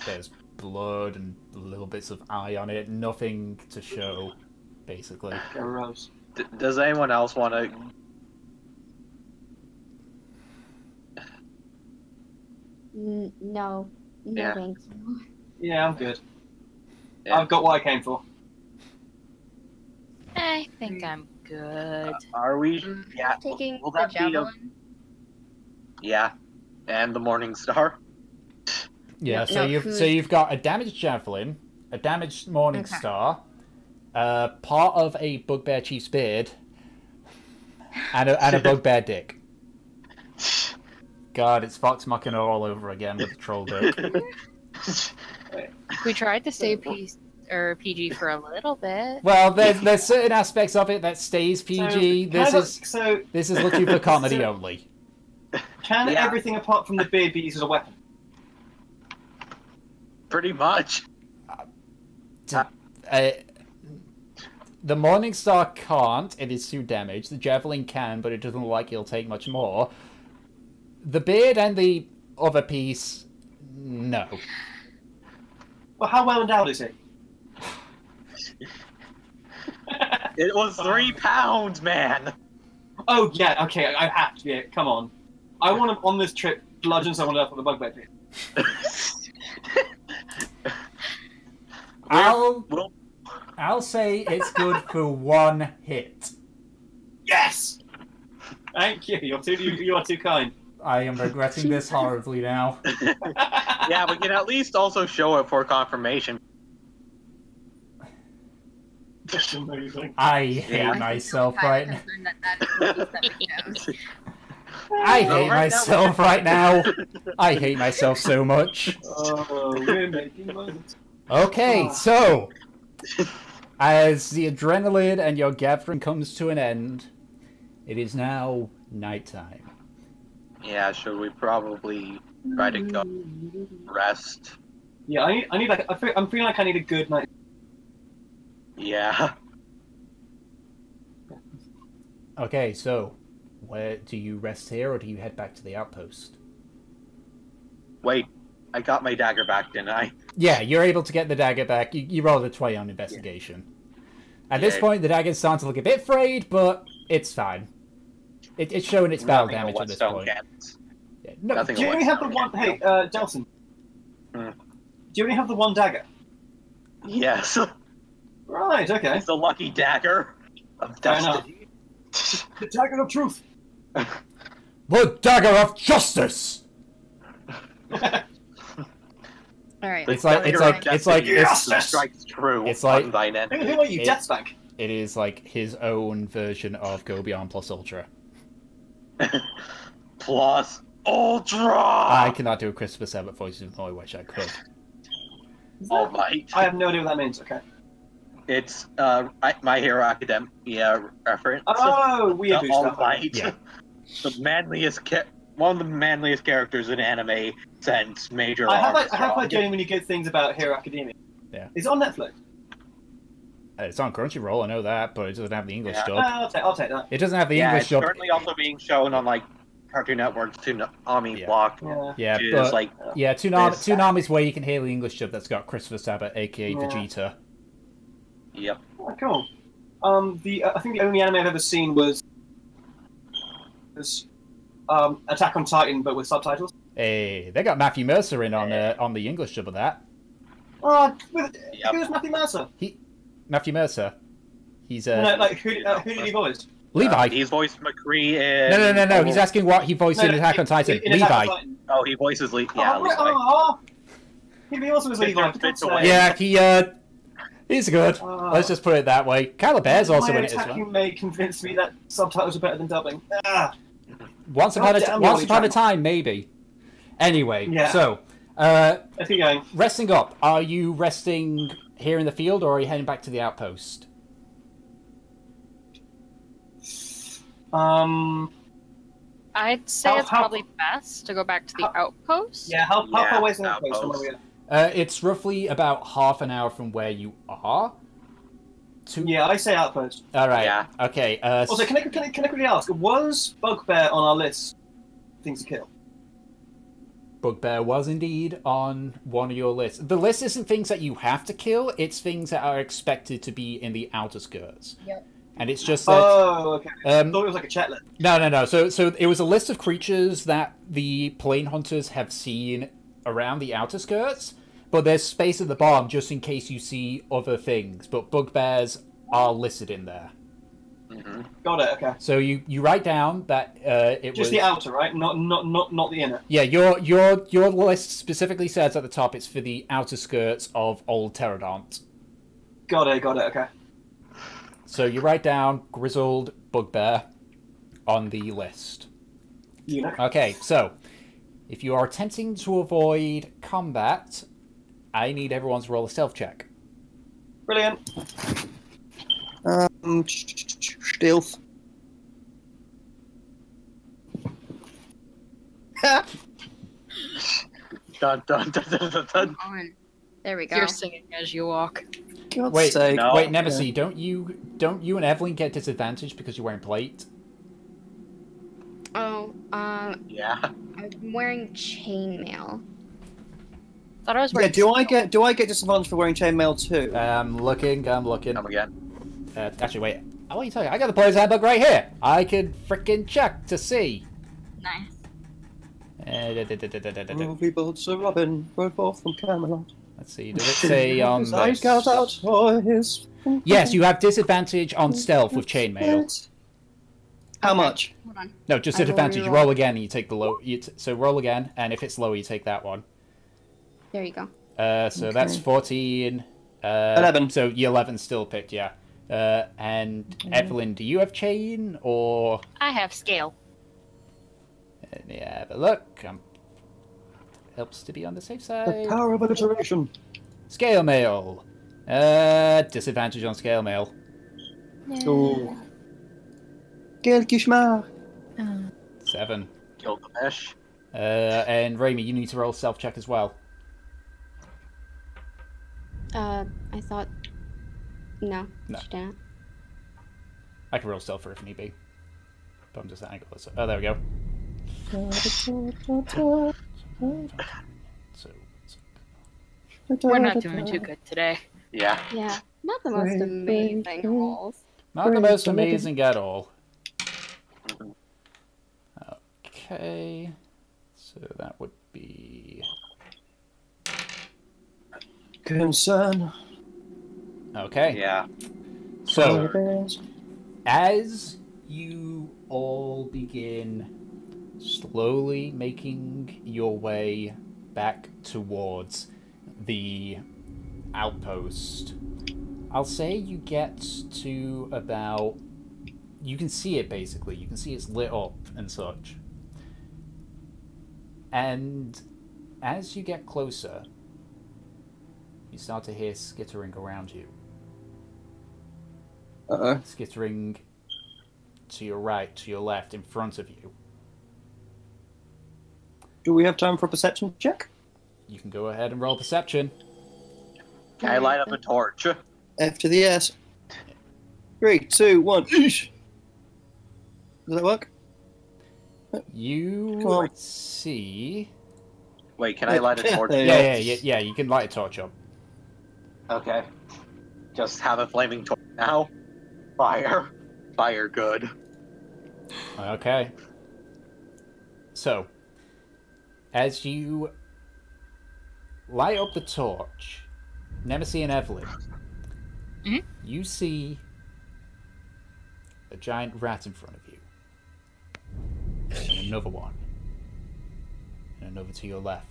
There's blood and little bits of eye on it, nothing to show, basically. Gross. Does anyone else want to? No, Yeah. thanks. Yeah, I'm good. Yeah. I've got what I came for. I think I'm good. Are we? Yeah. Taking will the that be a- javelin. Yeah. And the Morning Star. Yeah, No, you've got a damaged javelin, a damaged morning Okay. star, part of a bugbear chief's beard, and a bugbear dick. God, it's Vox Machina all over again with the troll dick. We tried to stay PG for a little bit. Well, there's certain aspects of it that stays PG. So, This is looking for comedy only. can Yeah. everything apart from the beard be used as a weapon? Pretty much. The Morning Star can't, it is too damaged. The Javelin can, but it doesn't look like it'll take much more. The beard and the other piece, no. Well, how well endowed is he? It was 3 pounds, man. Oh, yeah, okay, I have to. Yeah, come on. I want to, on this trip, bludgeon someone up with a bugbear beard. I'll say it's good for one hit. Yes! Thank you. You are too kind. I am regretting this horribly now. Yeah, we can at least also show it for confirmation. That's amazing. I hate myself right now. I I hate myself right now. I hate myself so much. Oh, we're making moments. Okay, so as the adrenaline and your gathering comes to an end, it is now nighttime. Yeah, should we probably try to go rest? Yeah, I need like I'm feeling like I need a good night. Yeah. Okay, so Where do you rest here, or do you head back to the outpost? Wait, I got my dagger back, didn't I? Yeah, you're able to get the dagger back. You rolled a 20 on investigation. At this point, the dagger's starting to look a bit frayed, but it's fine. It's showing its battle damage at this point. Yeah, no, do you only have the one? Hey, Delson. Do you only have the one dagger? Yes. Right. Okay. It's the lucky dagger of destiny. The dagger of truth. The dagger of justice. All right. It's like yes! Strikes true. It's like on thine enemy. Who are you, Deathspank? It is like his own version of Go Beyond plus Ultra. Plus Ultra. I cannot do a Christopher Sabat voice, even though I wish I could. All right. I have no idea what that means. Okay. It's My Hero Academia reference. Oh, weird stuff. Right. Yeah. The manliest one of the manliest characters in anime since Major I have Armstrong. heard genuinely good things about Hero Academia. Yeah. Is it on Netflix? It's on Crunchyroll, I know that, but it doesn't have the English dub. I'll take that. It doesn't have the Yeah, English it's dub. currently also being shown on like Cartoon Network's Toonami block. Yeah, which but is, like, Toonami's where you can hear the English dub that's got Christopher Sabat, aka Vegeta. Yep. Oh, cool. I think the only anime I've ever seen was Attack on Titan, but with subtitles. Hey, they got Matthew Mercer in on the English dub of that. Oh, who's Matthew Mercer? Matthew Mercer. He's No, like who did he voice? Levi. He's voiced McCree in... No. He's asking what he voiced in Attack on Titan. Levi. Oh, he voices Levi. Yeah, oh, Levi. Oh, he also was Levi. Yeah, he's good. Let's just put it that way. Kyla Bear's also in it as well. You may convince me that subtitles are better than dubbing. Once upon a time, maybe. Anyway, so let's keep going. Resting up. Are you resting here in the field, or are you heading back to the outpost? I'd say it's probably best to go back to the outpost. Yeah, how far away is the outpost from where we are? It's roughly about half an hour from where you are. Yeah, I say outpost. All right. Yeah. Okay. Also, can I quickly ask, was Bugbear on our list of things to kill? Bugbear was indeed on one of your lists. The list isn't things that you have to kill, it's things that are expected to be in the outer skirts. Yep. And it's just that... Oh, okay. I thought it was like a checklist. No. So it was a list of creatures that the plane hunters have seen around the outer skirts, but there's space at the bottom just in case you see other things. But bugbears are listed in there. Mm-hmm. Got it. Okay. So you write down that it was just the outer, right? Not the inner. Yeah, your list specifically says at the top it's for the outer skirts of Old Pterodont. Got it. Okay. So you write down grizzled bugbear on the list. Eunuch. Okay, so if you are attempting to avoid combat, I need everyone to roll a stealth check. Brilliant. Stealth. Dun, dun, dun, dun, dun, dun. There we go. You're singing as you walk. Wait, No. wait, Nemesis, don't you and Evelyn get disadvantage because you're wearing plate? Oh, Yeah. I'm wearing chainmail. Thought I was Yeah, wearing. do I get disadvantage for wearing chainmail too? I'm looking. Come again. Actually, wait. What are you talking? I got the player's handbook right here. I could frickin' check to see. Nice. People Sir Robin rode forth from Camelot. Let's see. Does it say on I got out for his... Yes, you have disadvantage on stealth with chainmail. How much? Hold on. No, just I will disadvantage. You reroll. roll again and you take the low. So roll again, and if it's lower, you take that one. There you go. So that's 14. 11. So you 11 still picked, yeah. And Evelyn, do you have chain or? I have scale. Yeah, but look, helps to be on the safe The side. power of alliteration. Scale mail. Disadvantage on scale mail. Oh. Quel cauchemar. 7. Gilgamesh. And Raimi, you need to roll self check as well. I thought. No. No. She didn't. I can roll stealth for if need be. But I'm just angle this. Oh, there we go. So, We're not doing too good today. Yeah. Yeah, not the most amazing rolls. not the most amazing at all. Okay, so that would be Concern. okay. Yeah. So as you all begin slowly making your way back towards the outpost, I'll say you get to about... You can see it, basically. You can see it's lit up and such. And as you get closer, you start to hear skittering around you. Uh-oh. Skittering to your right, to your left, in front of you. Do we have time for a perception check? You can go ahead and roll perception. Can I light up a torch? F to the S. 3, 2, 1. Eesh. Does that work? You see... Wait, can I light a torch? Yeah, you can light a torch up. Okay. Just have a flaming torch now. Fire. Fire good. Okay. So, as you light up the torch, Nemesis and Evelyn, you see a giant rat in front of you. And another one. And another to your left.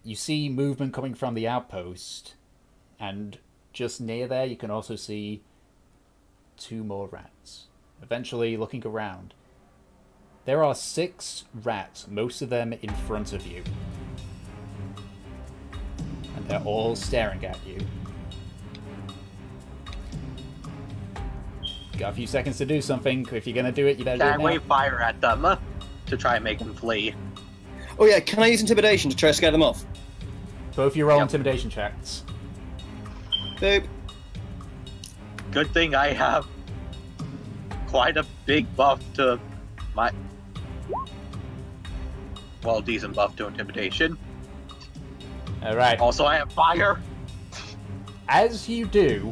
You see movement coming from the outpost, and just near there you can also see 2 more rats. Eventually, looking around, there are 6 rats, most of them in front of you. And they're all staring at you. Got a few seconds to do something. If you're going to do it, you better do it Can I now. wave fire at them to try and make them flee? Oh yeah, can I use intimidation to try to scare them off? Both you roll Yep. intimidation checks. Boop. Good thing I have quite a big buff to my... Well, decent buff to intimidation. Alright. Also, I have fire. As you do...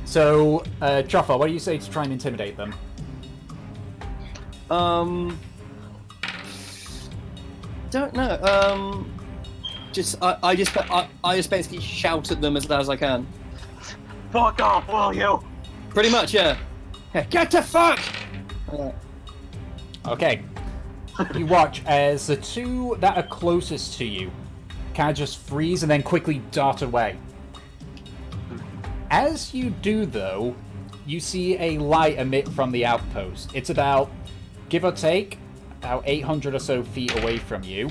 So, Joffa, what do you say to try and intimidate them? Don't know. I just basically shout at them as loud as I can. Fuck off, will you? Pretty much, yeah. Hey, get the fuck! Okay. You watch as the 2 that are closest to you kind of just freeze and then quickly dart away. As you do, though, you see a light emit from the outpost. It's about, give or take, about 800 or so feet away from you.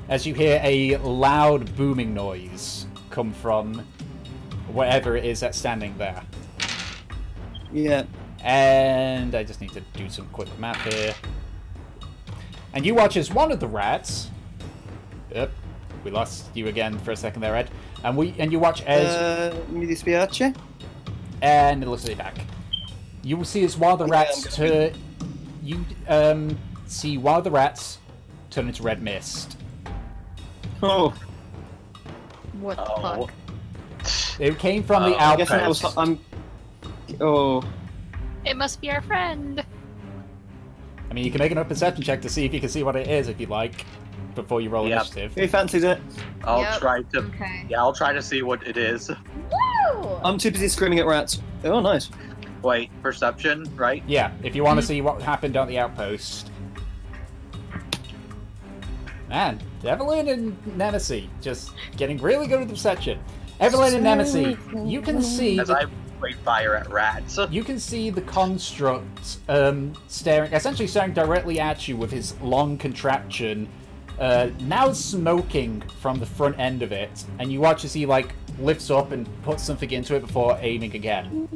As you hear a loud booming noise come from whatever it is that's standing there. Yeah. And I just need to do some quick math here. And you watch as one of the rats... Yep, we lost you again for a second there, Ed. And you watch as... mi dispiace. And it looks like back. You will see as one of the rats turn... You see one of the rats turn into red mist. Oh. What the Oh. fuck? It came from the I guess that outpost. was... I'm... Oh. It must be our friend. I mean, you can make another perception check to see if you can see what it is, if you like, before you roll Yep. initiative. Who fancies it? I'll Yep. try to... Okay. Yeah, I'll try to see what it is. Woo! I'm too busy screaming at rats. Oh, nice. Wait, perception, right? Yeah, if you want to see what happened on the outpost. Man, Evelyn and Nemesis just getting really good at the perception. Evelyn and Nemesis, you can see As I wave fire at rats. you can see the construct essentially staring directly at you with his long contraption, now smoking from the front end of it, and you watch as he like lifts up and puts something into it before aiming again.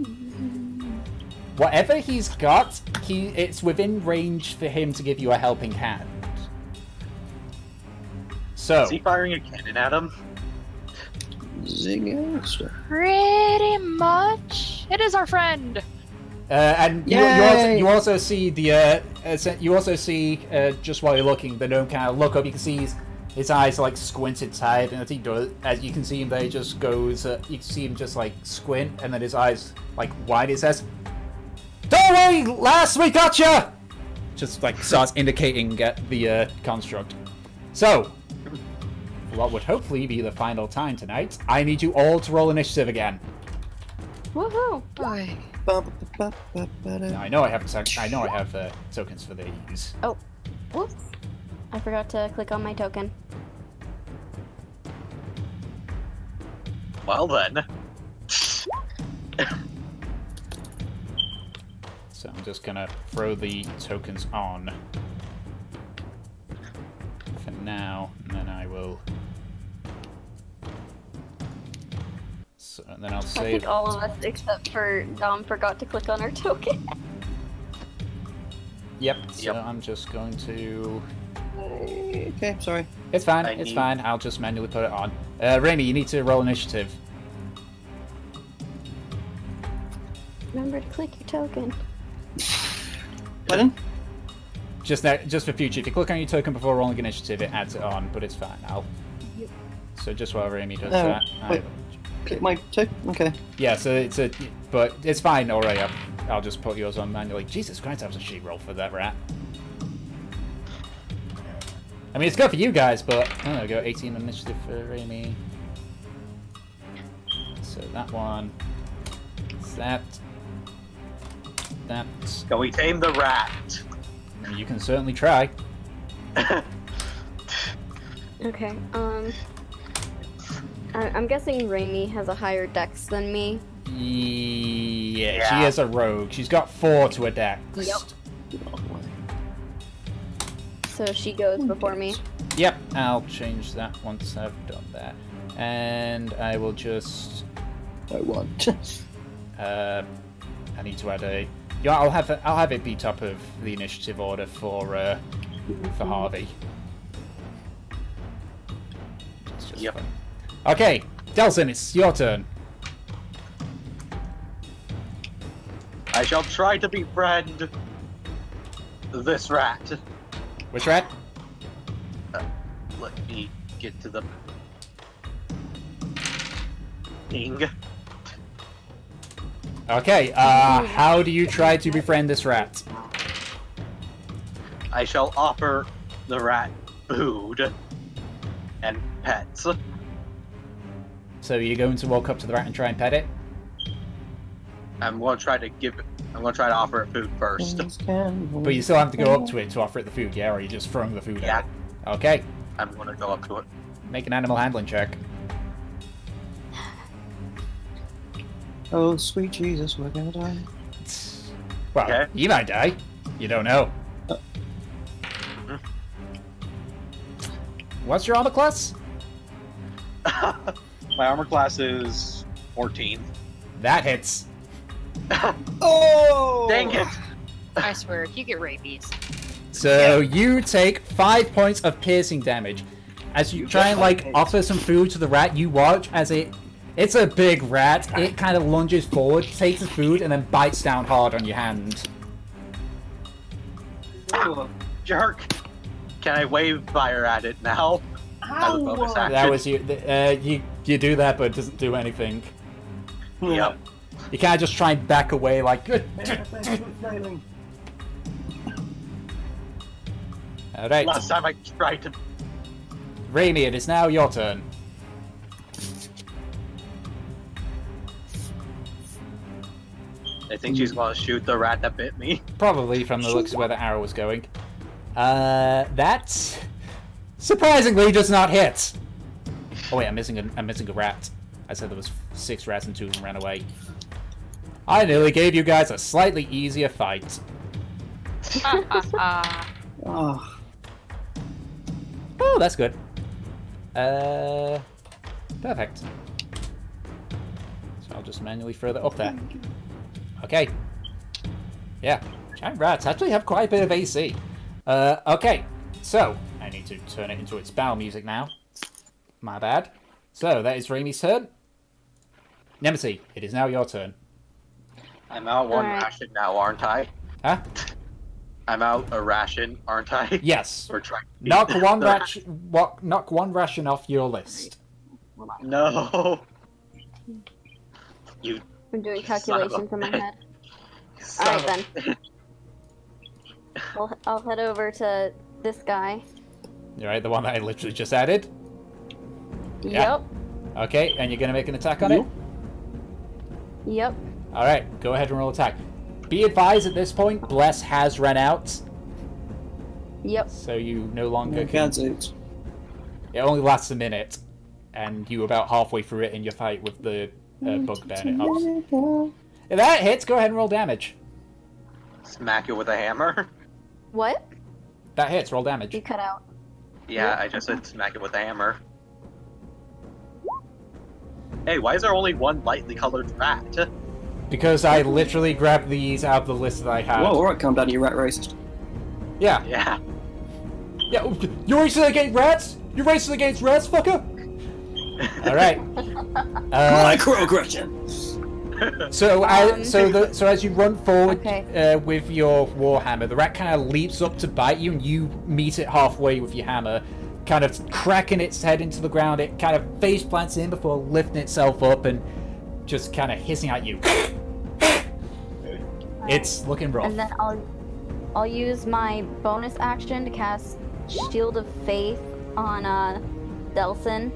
Whatever he's got, it's within range for him to give you a helping hand. So, Is he firing a cannon at him? Zing. Pretty much. It is our friend. And you also see the just while you're looking, the gnome kind of look up. You can see his eyes are like squinted tight, and as he does, as you can see him, they just goes. You can see him just like squint, and then his eyes like wide. It says, "Don't worry, lass, we got you." Just like starts indicating the construct. So, what would hopefully be the final time tonight, I need you all to roll initiative again. Woohoo! Boy. Now, I know I have tokens for these. Oh, whoops! I forgot to click on my token. Well then. So I'm just gonna throw the tokens on for now, and then I will. So and then I'll I save. think all of us except for Dom forgot to click on our token. Yep. So Yep. I'm just going to. Okay, sorry. It's fine. I It's need- fine. I'll just manually put it on. Raimi, you need to roll initiative. Remember to click your token. Pardon? Just for future, if you click on your token before rolling initiative, it adds it on, but it's fine. So just while Raimi does Oh, that, wait. Click my token? Okay. yeah. So but it's fine already. I'll just put yours on manually. Jesus Christ, that was a shit roll for that rat. I mean, it's good for you guys, but there we go. 18 initiative for Raimi. So that one. That. Can we tame the rat? You can certainly try. Okay, I'm guessing Raimi has a higher dex than me. Yeah, she is a rogue. She's got 4 to a dex. Yep. So she goes before me. Yep, I'll change that once I've done that. And I will just... I want. I need to add a... Yeah, I'll have it be top of the initiative order for Harvey. It's just Yep. fun. Okay, Delson, it's your turn. I shall try to befriend this rat. Which rat? Let me get to the thing. Okay, how do you try to befriend this rat? I shall offer the rat food and pets. So you're going to walk up to the rat and try and pet it? I'm going to try to offer it food first. But you still have to go up to it to offer it the food, yeah? Or are you just throwing the food Yeah. at it? Okay, I'm going to go up to it. make an animal handling check. Oh, sweet Jesus, we're gonna die. Well, Okay. you might die. You don't know. What's your armor class? My armor class is 14. That hits. Oh! Dang it! I swear, you get rabies. So you take 5 points of piercing damage. As you try and like offer some food to the rat, you watch as it's a big rat. It kind of lunges forward, takes the food, and then bites down hard on your hand. Ow, jerk! Can I wave fire at it now? As a bonus action. That was you do that, but it doesn't do anything. Yep. You kind of just try and back away, like. All right, Last time I tried to. Raimi, it is now your turn. I think she's going to shoot the rat that bit me. Probably from the looks of where the arrow was going. That surprisingly does not hit. Oh wait, I'm missing a rat. I said there was 6 rats and 2 of them ran away. I nearly gave you guys a slightly easier fight. Oh. Oh, that's good. Perfect. So I'll just manually throw that up there. Okay. Yeah, giant rats actually have quite a bit of AC. Okay, so I need to turn it into its battle music now. My bad. So that is Raimi's turn. Nemesis, it is now your turn. I'm out one Alright. ration now, aren't I? Huh? I'm out a ration, aren't I? Yes. Or trying to beat Knock one the ration. Knock one ration off your list. No. You I'm doing Son of a calculations in my bitch. head. son Alright of a then. I'll head over to this guy. All right, the one that I literally just added. Yeah. Yep. Okay, and you're gonna make an attack on it. Yep. All right, go ahead and roll attack. Be advised at this point, Bless has run out, Yep. so you no longer can. Can't it? It only lasts a minute, and you're about halfway through it in your fight with the bugbear. If that hits, go ahead and roll damage. Smack it with a hammer. What? That hits, roll damage. You cut out. Yeah, I just said smack it with a hammer. Hey, why is there only one lightly colored rat? Because I literally grabbed these out of the list that I had. Whoa, alright, calm down, you rat racist. Yeah. Yeah. Yeah, you're racing against rats? You're racing against rats, fucker? Alright. Microaggression! So, as you run forward Okay. with your warhammer, the rat kind of leaps up to bite you, and you meet it halfway with your hammer, kind of cracking its head into the ground. It kind of face plants in before lifting itself up and just kind of hissing at you. It's looking rough. And then I'll use my bonus action to cast Shield of Faith on Delson.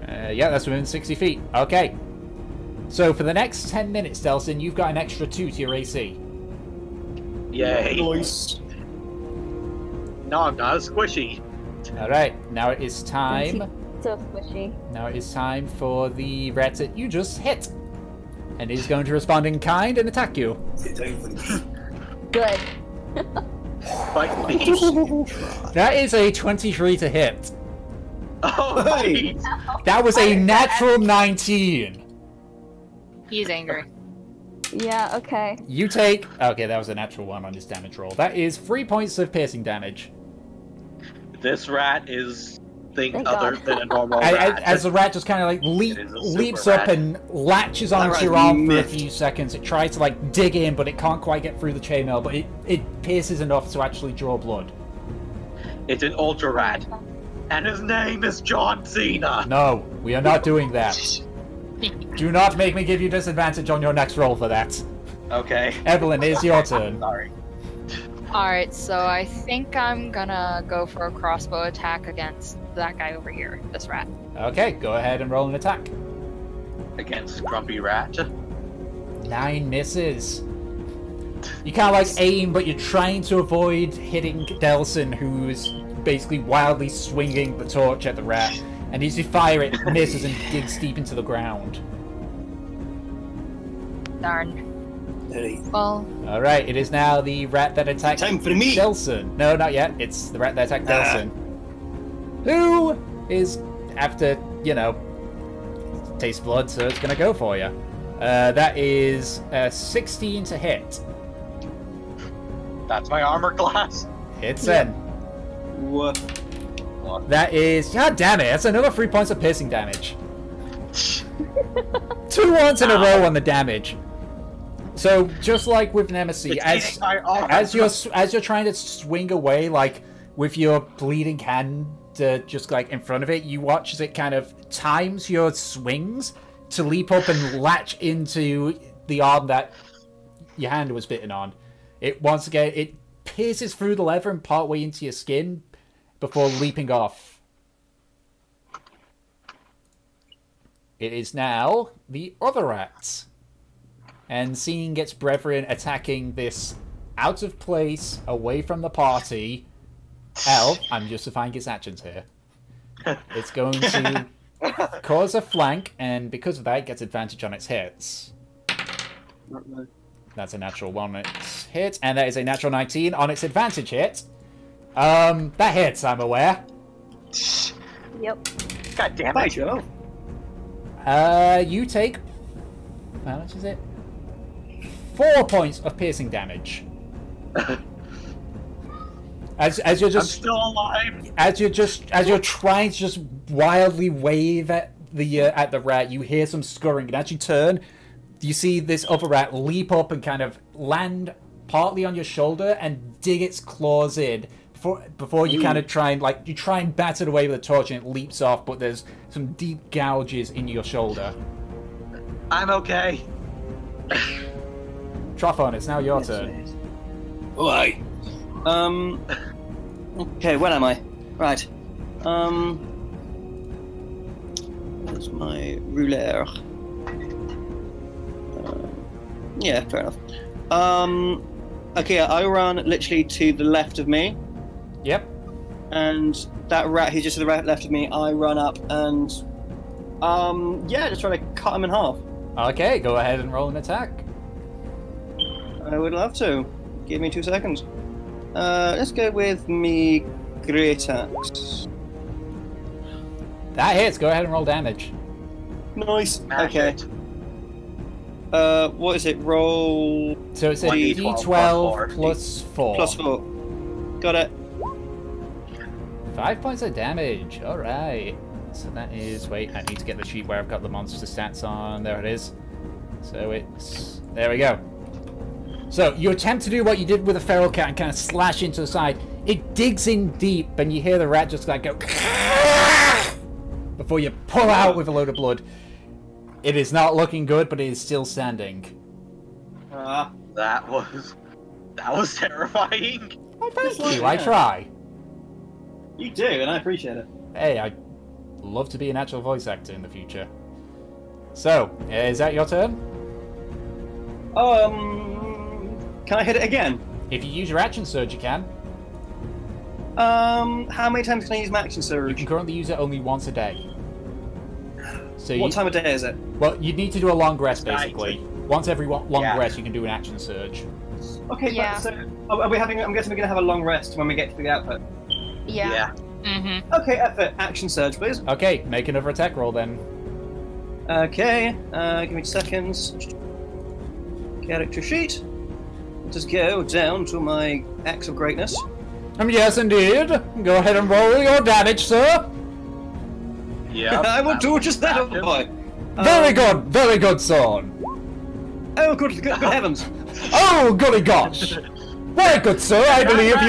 Yeah, that's within 60 feet. Okay. So for the next 10 minutes, Delson, you've got an extra 2 to your AC. Yay. Nice. No, I'm not a squishy. Alright, now it is time. So squishy. Now it is time for the rat that you just hit. And he's going to respond in kind and attack you. Good. Fight me. That is a 23 to hit. Oh, Hey. wait. That was a natural 19. He's angry. Yeah, okay. You take... Okay, that was a natural 1 on his damage roll. That is 3 points of piercing damage. This rat is Thank other God. than a normal rat. As the rat just kind of like It is a super leaps up rat. and latches onto rat's your arm for a miffed. few seconds. It tries to like dig in, but it can't quite get through the chainmail, but it pierces enough to actually draw blood. It's an ultra rat. And his name is John Cena. No, we are not doing that. Do not make me give you disadvantage on your next roll for that. Okay. Evelyn, it is your turn. Sorry. Alright, so I think I'm gonna go for a crossbow attack against that guy over here, this rat. Okay, go ahead and roll an attack. Against Grumpy Rat. 9 misses. You kind of like aim, but you're trying to avoid hitting Delson, who's basically wildly swinging the torch at the rat. And as you fire it, misses and digs deep into the ground. Darn. Hey, Well, Alright, it is now the rat that attacked time for me! Delson. No, not yet. It's the rat that attacked Delson. Who is, after, you know, taste blood, so it's going to go for you. That is 16 to hit. That's my armor class. Hits in. What? That is... God damn it, that's another 3 points of piercing damage. 2 ones in a row on the damage. So, just like with Nemesis, It's eating my armor. as you're trying to swing away, like, with your bleeding hand just, like, in front of it, you watch as it kind of times your swings to leap up and latch into the arm that your hand was bitten on. It, once again, it pierces through the leather and partway into your skin before leaping off. It is now the other rat. And seeing its brethren attacking this out of place, away from the party, elf, I'm justifying its actions here. It's going to cause a flank, and because of that, it gets advantage on its hits. That's a natural 1 on its hit, and that is a natural 19 on its advantage hit. That hits, I'm aware. Yep. God damn Hi, it. Joe. You take... How much is it? 4 points of piercing damage. As you're I'm just still alive. as you're trying to just wildly wave at the rat, you hear some scurrying, and as you turn, you see this other rat leap up and kind of land partly on your shoulder and dig its claws in before you kind of try and bat it away with a torch and it leaps off, but there's some deep gouges in your shoulder. I'm okay. Trophon, it's now your turn. Alright. Okay, where am I? Right. There's my rouleur. Yeah, fair enough. Okay, I run literally to the left of me. Yep. And that rat who's just to the right left of me, I run up and yeah, just try to cut him in half. Okay, go ahead and roll an attack. I would love to. Give me 2 seconds. Let's go with me great axe. That hits. Go ahead and roll damage. Nice. Smash Okay. it. What is it? Roll So it's a 1d12 D12 plus 4. plus 4. Got it. 5 points of damage. Alright. So that is... Wait, I need to get the sheet where I've got the monster stats on. There it is. So it's... There we go. So you attempt to do what you did with a feral cat and kind of slash into the side. It digs in deep and you hear the rat just like go... before you pull out with a load of blood. It is not looking good, but it is still standing. That was terrifying. Oh, thank you. I try. You do, and I appreciate it. Hey, I'd love to be an actual voice actor in the future. So, is that your turn? Can I hit it again? If you use your action surge, you can. How many times can I use my action You surge? can currently use it only once a day. So What time of day is it? Well, you'd need to do a long rest, Night. basically. Once every long Yeah. rest, you can do an action surge. Okay, Yeah. but so are we having? I'm guessing we're gonna have a long rest when we get to the output. Yeah. Mm-hmm. Okay, effort. Action surge, please. Okay, make another attack roll then. Okay, give me 2 seconds. Character sheet. Let us go down to my axe of greatness. Yes, indeed. Go ahead and roll your damage, sir. Yeah. I will do just that, oh boy. Very good, son. Oh, good heavens! Oh, golly gosh. Very good, sir. I believe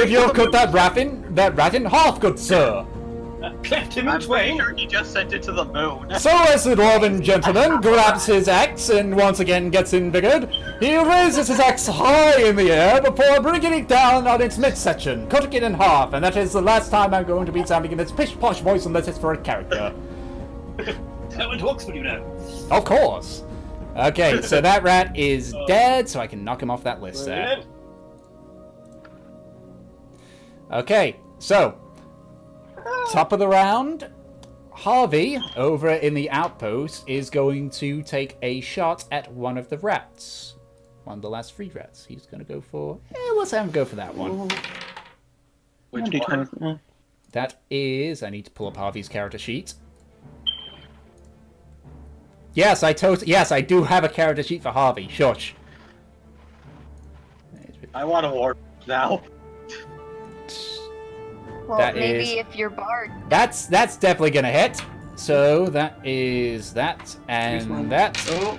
you have cut that rat in half, good sir. Cleft him in I'm pretty twain. sure he just sent it to the moon. So as the dwarven gentleman grabs his axe and once again gets invigorated, he raises his axe high in the air before bringing it down on its midsection, cutting it in half, and that is the last time I'm going to be sounding in this pish-posh voice unless it's for a character. I went to Oxford, you know. Of course. Okay, so that rat is dead, so I can knock him off that list there. Okay, so top of the round, Harvey, over in the outpost, is going to take a shot at one of the rats. One of the last 3 rats. He's going to go for... let's have him go for that one. Which one? That is... I need to pull up Harvey's character sheet. Yes, I do have a character sheet for Harvey. Shush. I want to warp now. Well, That maybe is- if you're bard. That's definitely gonna hit. So that is that and that. Oh.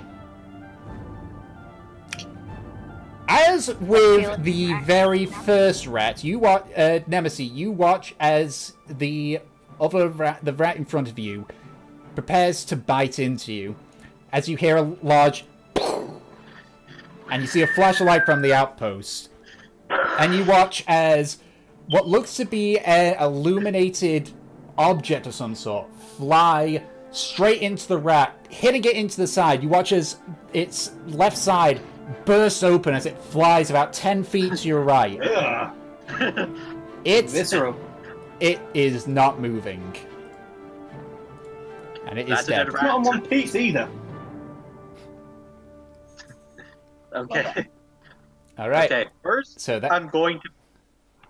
As with the very first rat, you watch Nemesis. You watch as the other rat, the rat in front of you, prepares to bite into you. As you hear a large, and you see a flash of light from the outpost, and you watch as what looks to be an illuminated object of some sort fly straight into the rat, hitting it into the side. You watch as its left side bursts open as it flies about 10 feet to your right. Visceral. It is not moving. And it is That's a dead. dead It's not on one piece either. Okay. Alright. Okay. First, So that... I'm going to.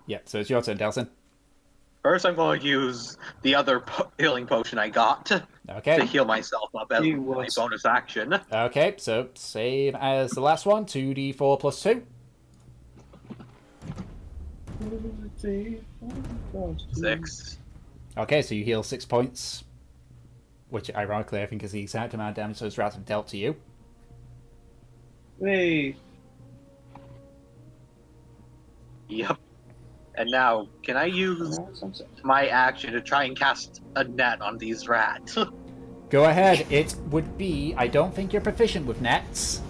Yeah, so it's your turn, Delson. First, I'm going to use the other healing potion I got to Okay. heal myself up as You my what? bonus action. Okay, so same as the last one. 2d4 plus 2. 6. Okay, so you heal 6 points. which ironically I think is the exact amount of damage those rats have dealt to you. Hey. Yep. And now, can I use my action to try and cast a net on these rats? Go ahead. It would be... I don't think you're proficient with nets.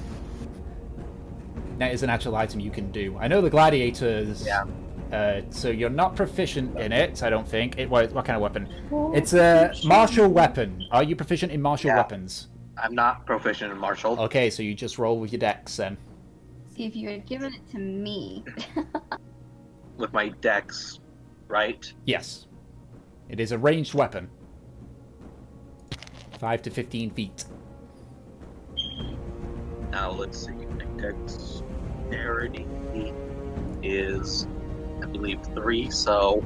Net is an actual item you can do. I know the gladiators... Yeah. So you're not proficient in it, I don't think. What kind of weapon? It's a martial weapon. Are you proficient in martial weapons? I'm not proficient in martial. Okay, so you just roll with your dex then. See, if you had given it to me. With my dex, right? Yes. It is a ranged weapon. 5 to 15 feet. Now let's see. My dexterity is, I believe, 3, so...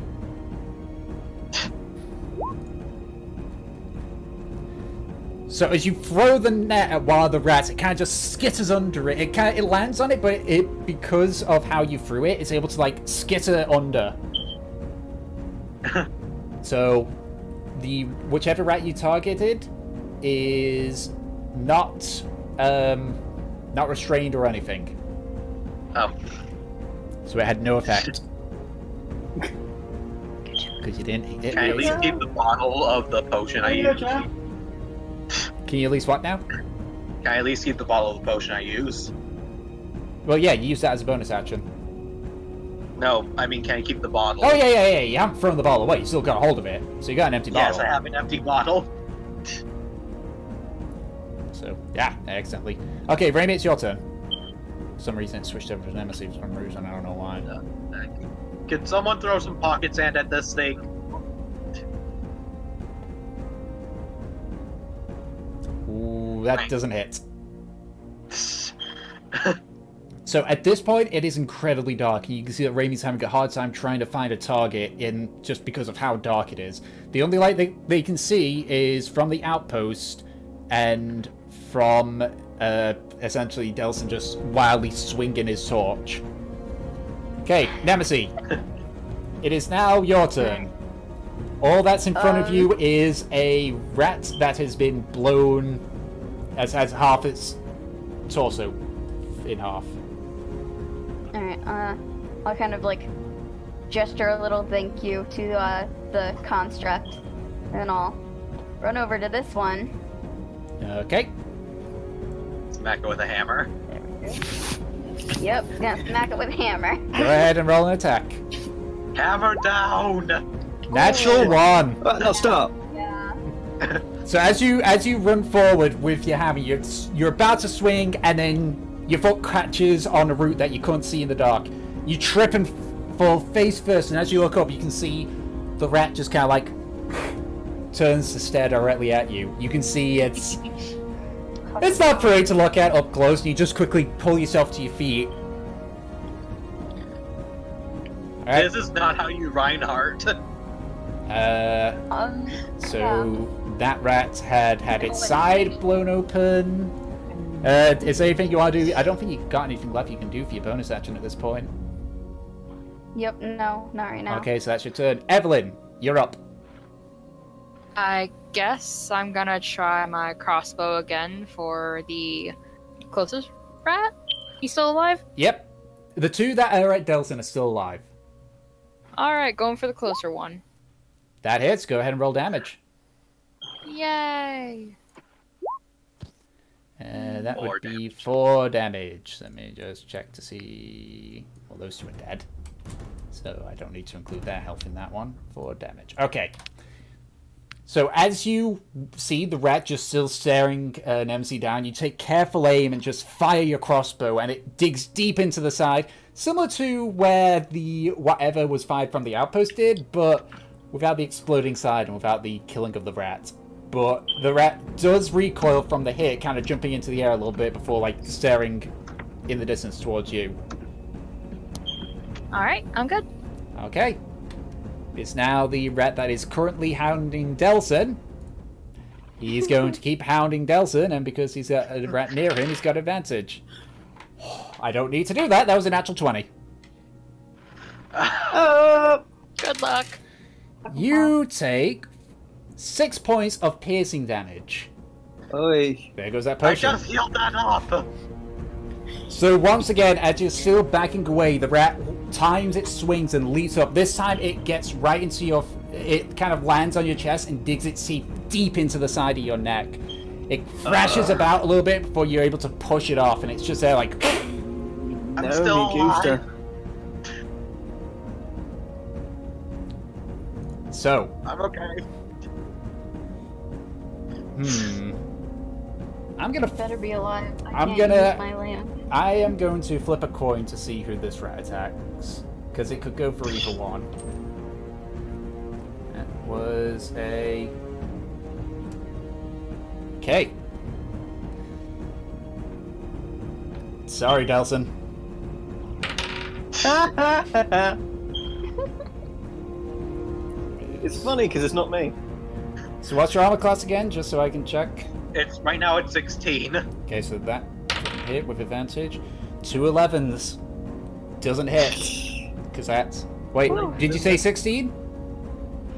So as you throw the net at one of the rats, it kind of just skitters under it. It lands on it, but because of how you threw it, it's able to like skitter under. So whichever rat you targeted is not restrained or anything. Oh. So it had no effect. Because you didn't hit it. Can I at least keep the bottle of the potion I used? Can you at least what now? Can I at least keep the bottle of the potion I use? Well, yeah, you use that as a bonus action. No, I mean, can I keep the bottle? Oh, yeah. You haven't thrown the bottle away. You still got a hold of it. So you got an empty bottle. Yes, I have an empty bottle. So, yeah, excellently. Okay, Raimi, it's your turn. For some reason it switched over to Nemesis for some reason. I don't know why. Can someone throw some pocket sand at this thing? Ooh, that doesn't hit. So at this point, it is incredibly dark, and you can see that Raimi's having a hard time trying to find a target just because of how dark it is. The only light they can see is from the outpost and from essentially Delson just wildly swinging his torch. Okay, Nemesis. It is now your turn. All that's in front of you is a rat that has been blown as half its torso in half. Alright, I'll kind of like gesture a little thank you to the construct, and I'll run over to this one. Okay. Smack it with a hammer. There we go. Yep, gonna smack it with a hammer. Go ahead and roll an attack. Hammer down! Natural 1. No, stop. Yeah. So as you run forward with your hammer, you're about to swing, and then your foot catches on a root that you couldn't see in the dark. You trip and fall face first, and as you look up, you can see the rat just kind of like turns to stare directly at you. You can see it's not pretty to look at up close, and you just quickly pull yourself to your feet. Right. This is not how you Reinhardt. So that rat had its side blown open. Is there anything you want to do? I don't think you've got anything left you can do for your bonus action at this point. Yep, no, not right now. Okay, so that's your turn. Evelyn, you're up. I guess I'm gonna try my crossbow again for the closest rat. He's still alive? Yep. The two that are at Delson are still alive. Alright, going for the closer one. That hits. Go ahead and roll damage. Yay! That would be 4 damage. Let me just check to see... Well, those two are dead. So I don't need to include their health in that one. 4 damage. Okay. So as you see the rat just still staring Nemesis down, you take careful aim and just fire your crossbow, and it digs deep into the side, similar to where the whatever was fired from the outpost did, but without the exploding side and without the killing of the rat. But the rat does recoil from the hit, kind of jumping into the air a little bit before, like, staring in the distance towards you. Alright, I'm good. Okay. It's now the rat that is currently hounding Delson. He's going to keep hounding Delson, and because he's got a rat near him, he's got advantage. I don't need to do that. That was a natural 20. Good luck. You take 6 points of piercing damage. Oi. There goes that I potion. just healed that up! So once again, as you're still backing away, the rat times its swings and leaps up. This time it gets right into your... It kind of lands on your chest and digs its teeth deep into the side of your neck. It thrashes about a little bit before you're able to push it off, and it's just there like... I'm still alive. So... I'm okay. I'm gonna... Better be alive. I'm Can't gonna- use my lamp. I am going to flip a coin to see who this rat attacks. Because it could go for either one. That was a... Okay. Sorry, Delson. It's funny because it's not me. So what's your armor class again, just so I can check? It's right now it's 16. Okay, so that hit with advantage. 2 11s. Doesn't hit. Because that's... Wait, did you say 16?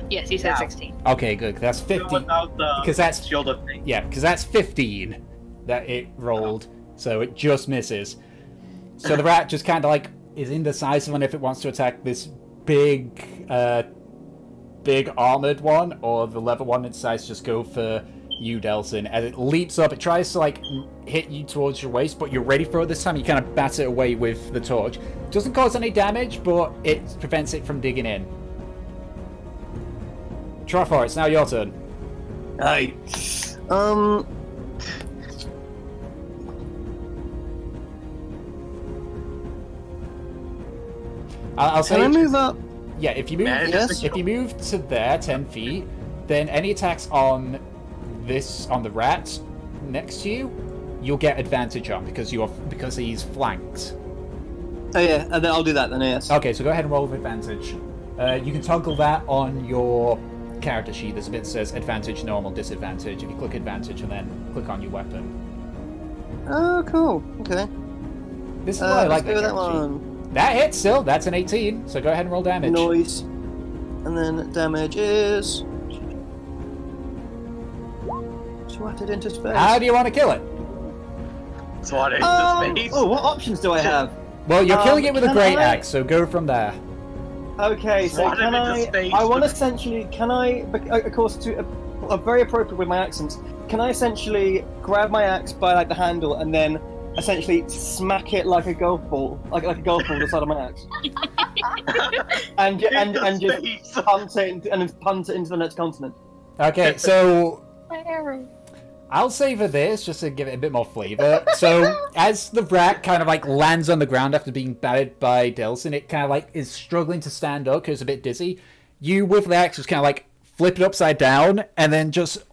Yes, you said Yeah. 16. Okay, good. That's 15. Without the Because that's... shield of thing. Yeah, because that's 15 that it rolled. So it just misses. So the rat just kind of like is indecisive on if it wants to attack this big, big armored one, or the leather one. It decides to just go for you, Delson. As it leaps up, it tries to like hit you towards your waist, but you're ready for it this time. You kind of bat it away with the torch. Doesn't cause any damage, but it prevents it from digging in. Trofor, it's now your turn. Aye. I'll say. Can I move up? Yeah, if you move, Yes. if you move to there 10 feet, then any attacks on the rat next to you, you'll get advantage on because he's flanked. Oh yeah, and then I'll do that then. Yes. Okay, so go ahead and roll with advantage. You can toggle that on your character sheet. There's a bit that says advantage, normal, disadvantage. If you click advantage and then click on your weapon. Oh, cool. Okay. This is why I like let's go that with that character sheet. one. That hits still. That's an 18. So go ahead and roll damage. Noise. And then damage is swatted into space. How do you want to kill it? Swat into space. Oh, what options do I have? Well, you're killing it with a can great I- axe, so go from there. Okay, so Swat can him into I? space. I want essentially. Can I? Of course, to very appropriate with my accents. Can I essentially grab my axe by like the handle and then essentially smack it like a golf ball, like a golf ball on the side of my axe, and just Space. punt it into the next continent? Okay, so I'll savor this just to give it a bit more flavor. So as the rat kind of like lands on the ground after being battered by Delson, it kind of like is struggling to stand up because it's a bit dizzy. You with the axe just kind of like flip it upside down and then just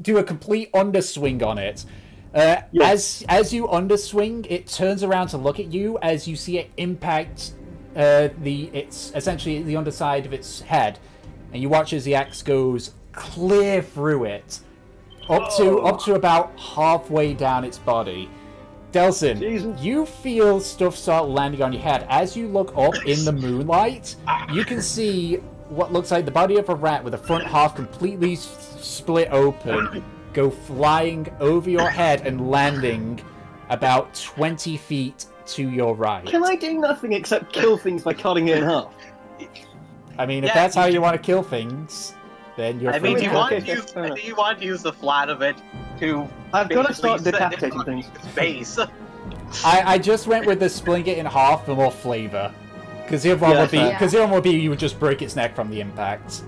do a complete underswing on it. Yes. As you underswing, it turns around to look at you as you see it impact it's essentially the underside of its head, and you watch as the axe goes clear through it, up to about halfway down its body. Delson, Jesus. you feel stuff start landing on your head. As you look up in the moonlight, you can see what looks like the body of a rat with the front half completely split open, go flying over your head and landing about 20 feet to your right. Can I do nothing except kill things by cutting it in half? I mean, if Yeah, that's how you you want to kill things, then you're I free mean, to you kill want things. to use, I think you want to use the flat of it to. I've got to basically start send it decapitating on things. its Base. I just went with the splitting it in half for more flavor. Because the other one would be, fair. because the other one would be you would just break its neck from the impact.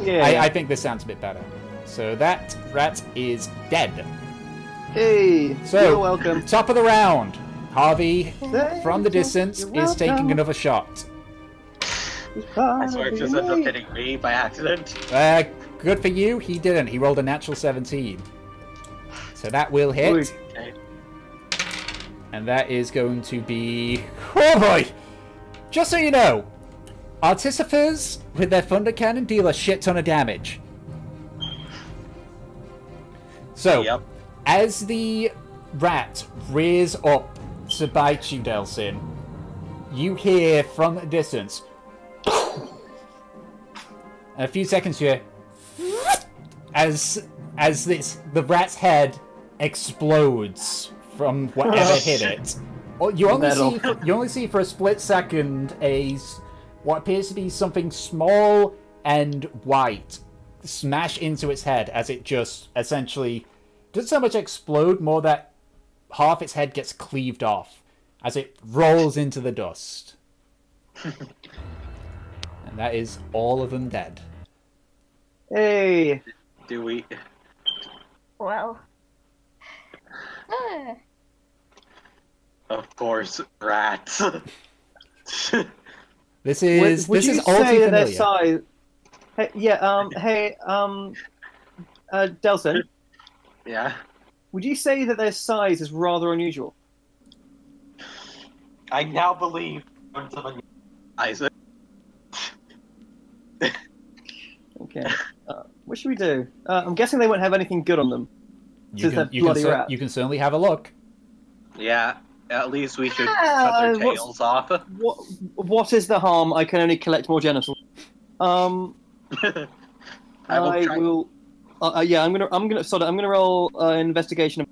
Yeah. I think this sounds a bit better. So that rat is dead. Hey, So- you're welcome. Top of the round. Harvey, from the You're distance, welcome. is taking another shot. I swear it just ended up hitting me by accident. Good for you, he didn't. He rolled a natural 17. So that will hit. Oi. Okay. And that is going to be... Oh boy! Just so you know, Artificers with their Thunder Cannon deal a shit ton of damage. So, Yep. as the rat rears up to bite you, Delsin, you hear from a distance... And a few seconds here... the rat's head explodes from whatever hit it. You only see for a split second what appears to be something small and white smash into its head as it just essentially doesn't so much explode, more that half its head gets cleaved off as it rolls into the dust. And that is all of them dead. Hey. Do we? Well. Of course, rats. This is Would this you is all say too that their familiar. size? Delson, Yeah. would you say that their size is rather unusual? I now believe Isaac. Okay. What should we do? I'm guessing they won't have anything good on them. You Since can, they're bloody rats. you can certainly have a look. Yeah. At least we should cut their tails off. What is the harm? I can only collect more genitals. I will. Yeah, I'm gonna roll investigation.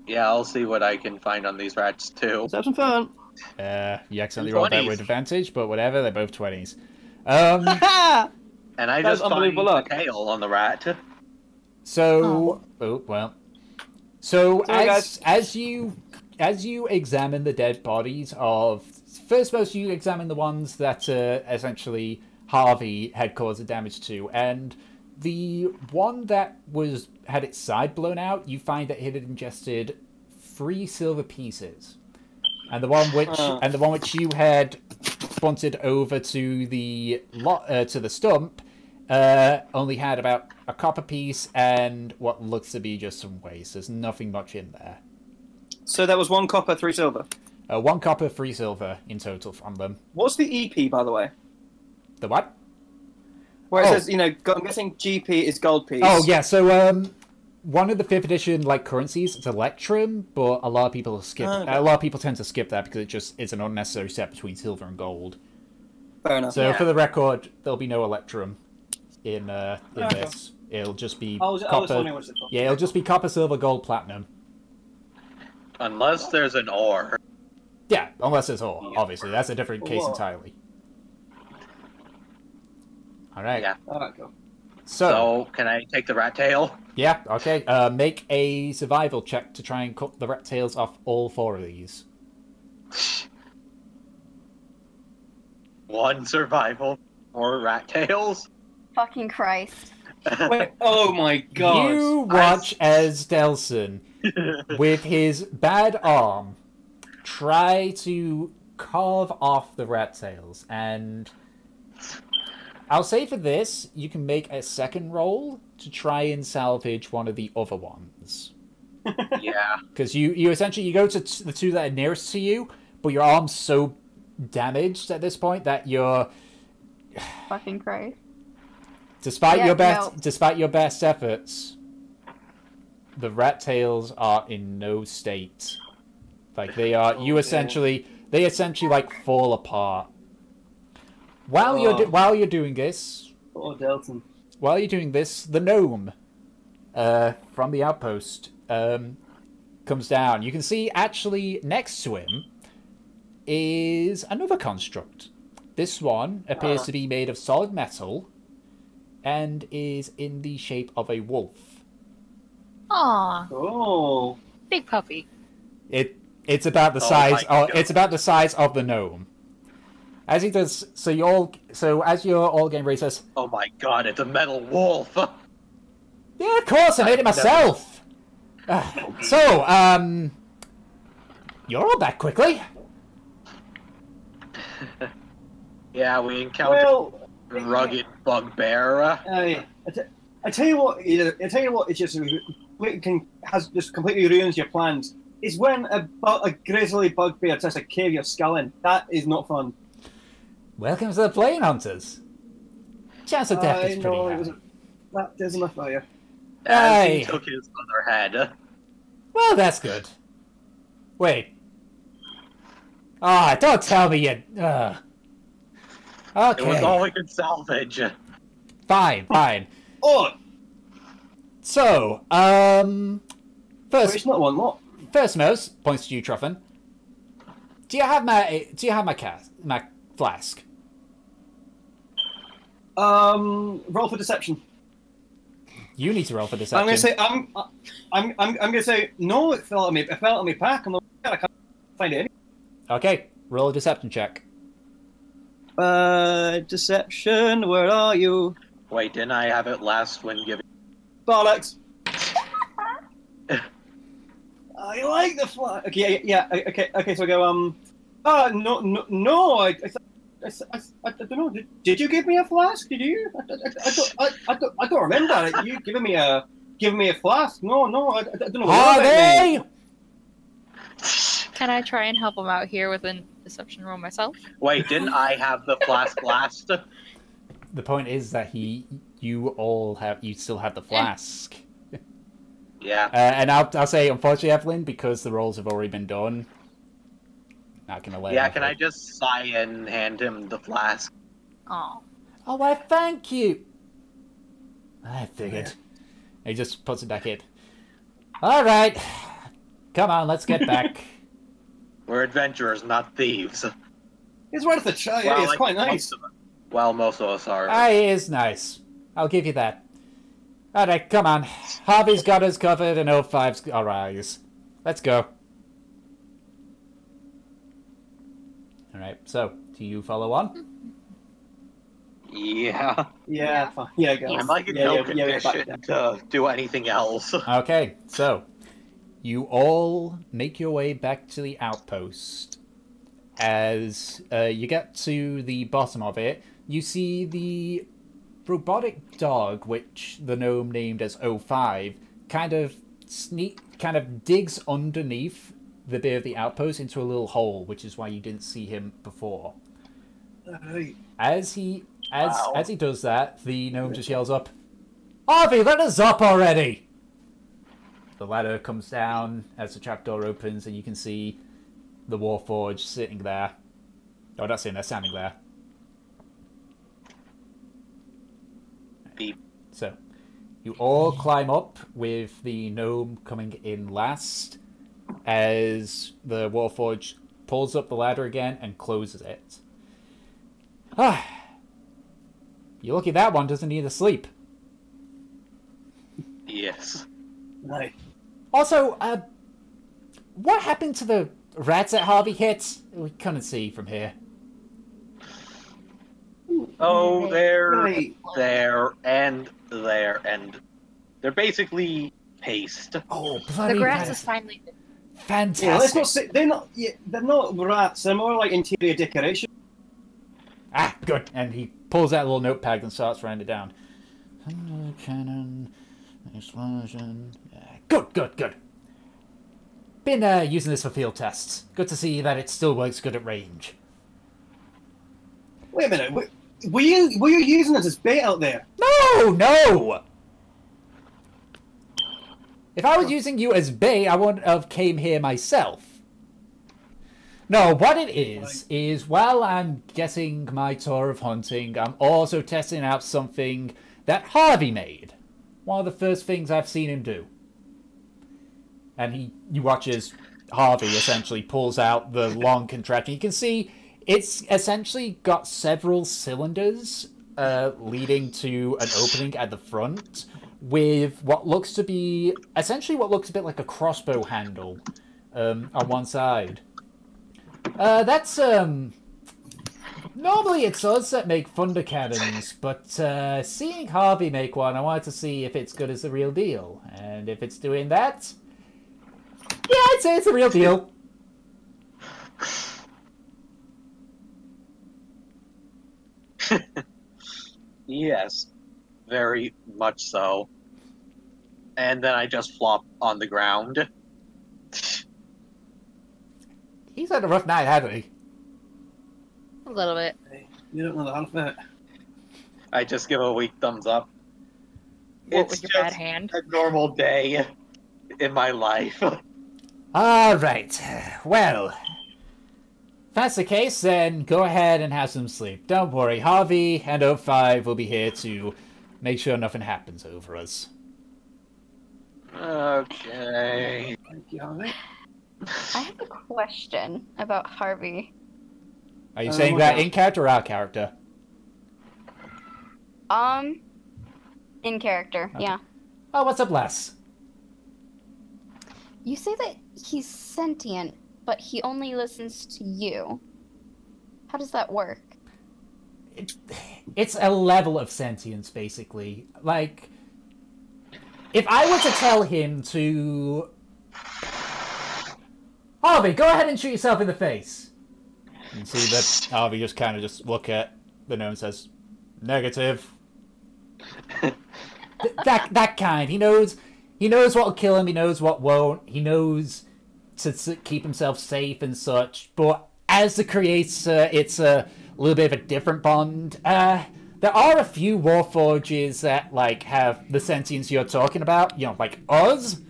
Yeah, I'll see what I can find on these rats too. Let's have some fun. You accidentally rolled that 20s. with advantage, but whatever, they're both 20s. And I That's just find unbelievable the luck. tail on the rat. So, So Sorry, as you examine the dead bodies of most, you examine the ones that essentially Harvey had caused the damage to, and the one that had its side blown out, you find that it had ingested 3 silver pieces, and the one which you had bunted over to the stump only had about a copper piece and what looks to be just some waste. There's nothing much in there. So that was 1 copper, 3 silver. 1 copper, 3 silver in total from them. What's the EP, by the way? The what? Where it says, I'm guessing GP is gold piece. Oh yeah, so one of the 5th edition currencies is Electrum, but a lot of people skip. Okay. A lot of people tend to skip that because it just is an unnecessary step between silver and gold. Fair enough. So for the record, there'll be no Electrum in this. It'll just be I was copper. wondering what's it called. Yeah, it'll just be copper, silver, gold, platinum. Unless there's an ore. Yeah, unless it's ore. Obviously, that's a different case entirely. All right. Yeah. Alright, cool. So, can I take the rat tail? Yeah, okay. Make a survival check to try and cut the rat tails off all 4 of these. 1 survival, 4 rat tails. Fucking Christ. Wait, oh my god. You watch as Delson, with his bad arm, try to carve off the rat tails, and I'll say for this, you can make a second roll to try and salvage one of the other ones. Yeah. Because you essentially, you go to the 2 that are nearest to you, but your arm's so damaged at this point that you're... Fucking Christ. Despite your Yeah, best efforts, the rat tails are in no state. Like they are, they essentially like fall apart. While you're doing this, Oh, Delton. while you're doing this, the gnome, from the outpost, comes down. You can see actually next to him is another construct. This one appears to be made of solid metal and is in the shape of a wolf. Aw, Oh. big puppy. It's about the size. It's about the size of the gnome. As he does, as you're all getting ready, says, Oh my god, it's a metal wolf! "Yeah, of course, I made it myself." You're all back quickly. Yeah, we encountered Well, rugged bugbear. I tell you what, it just has just completely ruins your plans. Is when a grizzly bugbear tries to cave your skull in. That is not fun. Welcome to the Plane Hunters. Chance of death is pretty high. That is enough for you. As Hey. he took his other head. Well, that's good. Wait. Ah, don't tell me you... It was Okay. all we could salvage. Fine. Oh, So, Wait, first, it's not one lot. first most points to you, Truffin. Do you have my flask? Roll for deception. You need to roll for deception. I'm gonna say no. It fell out of me. It fell out of my pack. I can't find it. Anywhere. Okay, roll a deception check. Deception. Where are you? Wait, didn't I have it last when giving? Bollocks. I like the flask. Okay, yeah. Okay. So I go. No. I don't know. Did you give me a flask? Did you? I don't remember it. You giving me a flask? No. I don't know. Harvey! Can I try and help him out here with a deception roll myself? Wait, didn't I have the flask last? The point is that you still have the flask. Yeah. And I'll say, unfortunately, Evelyn, because the rolls have already been done, not gonna let. Yeah, can I just sigh and hand him the flask? Oh. Oh, why, thank you. I figured. Yeah. He just puts it back in. All right, come on, let's get back. We're adventurers, not thieves. It's worth a try. Well, it's quite nice. Most of us are. It is nice. I'll give you that. All right, come on. Harvey's got us covered, and 05's got ours. Let's go. All right, so do you follow on? Yeah. Go. I'm like in no condition to do anything else. Okay, so you all make your way back to the outpost. As you get to the bottom of it, you see the robotic dog, which the gnome named as 05, kind of digs underneath the bit of the outpost into a little hole, which is why you didn't see him before. As he does that, the gnome just yells up, "Harvey, let us up already!" The ladder comes down as the trapdoor opens, and you can see the Warforged sitting there. Oh, not sitting there, standing there. Beep. So, you all climb up with the gnome coming in last as the Warforged pulls up the ladder again and closes it. You're lucky that one doesn't need a sleep. Yes. Right. Also, what happened to the rats that Harvey hit? We couldn't see from here. Oh, they're there, and they're basically paste. Oh, bloody The grass rat. is finally. Fantastic. Yeah, let's not say they're not rats. They're more like interior decoration. Ah, good. And he pulls out a little notepad and starts writing it down. Cannon, explosion. Good. Been using this for field tests. Good to see that it still works good at range. Wait a minute. Were you using it as bait out there? No! If I was using you as bait, I wouldn't have came here myself. No, what it is while I'm getting my tour of hunting, I'm also testing out something that Harvey made. One of the first things I've seen him do. And you watch as Harvey essentially pulls out the long contraption. You can see it's essentially got several cylinders leading to an opening at the front with what looks to be essentially what looks a bit like a crossbow handle on one side. That's normally it's us that make thunder cannons, but seeing Harvey make one, I wanted to see if it's good as the real deal. And if it's doing that, yeah, I'd say it's the real deal. Yes, very much so. And then I just flop on the ground. He's had a rough night, hasn't he? A little bit. You don't know the alphabet. I just give a weak thumbs up. What It's with your just bad hand? a normal day in my life. All right. Well, if that's the case, then go ahead and have some sleep. Don't worry, Harvey and 05 will be here to make sure nothing happens over us. Okay. I have a question about Harvey. Are you saying that in character or out of character? In character, Okay. yeah. Oh, what's up, Les? You say that he's sentient, but he only listens to you. How does that work? It's a level of sentience, basically. Like, if I were to tell him to... Harvey, go ahead and shoot yourself in the face. You see that Harvey just kind of just look at the gnome and says, negative. that kind. He knows what'll kill him, he knows what won't, he knows to keep himself safe and such, but as the creator, it's a little bit of a different bond. There are a few Warforges that, like, have the sentience you're talking about, you know, like us,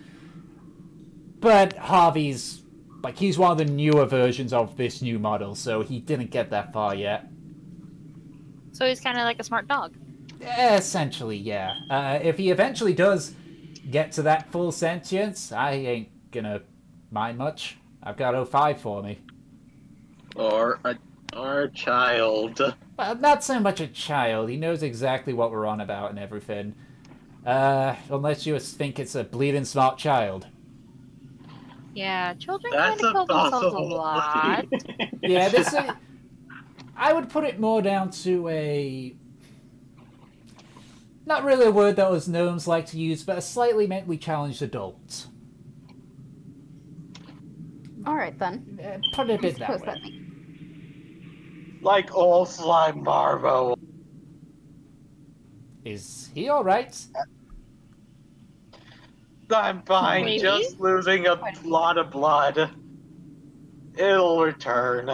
but Harvey's, like, he's one of the newer versions of this new model, so he didn't get that far yet. So he's kind of like a smart dog. Essentially, yeah. If he eventually does get to that full sentience, I ain't gonna mind much. I've got 05 for me. Or a child. Well, not so much a child. He knows exactly what we're on about and everything. Unless you think it's a bleeding smart child. Yeah, children That's kind of kill themselves a possible. lot. Yeah, this is... I would put it more down to a... Not really a word that us gnomes like to use, but a slightly mentally challenged adult. Alright then. Put it a bit that Suppose way. that makes- Like all slime marble. Is he alright? I'm fine, Maybe? just losing a lot of blood. It'll return.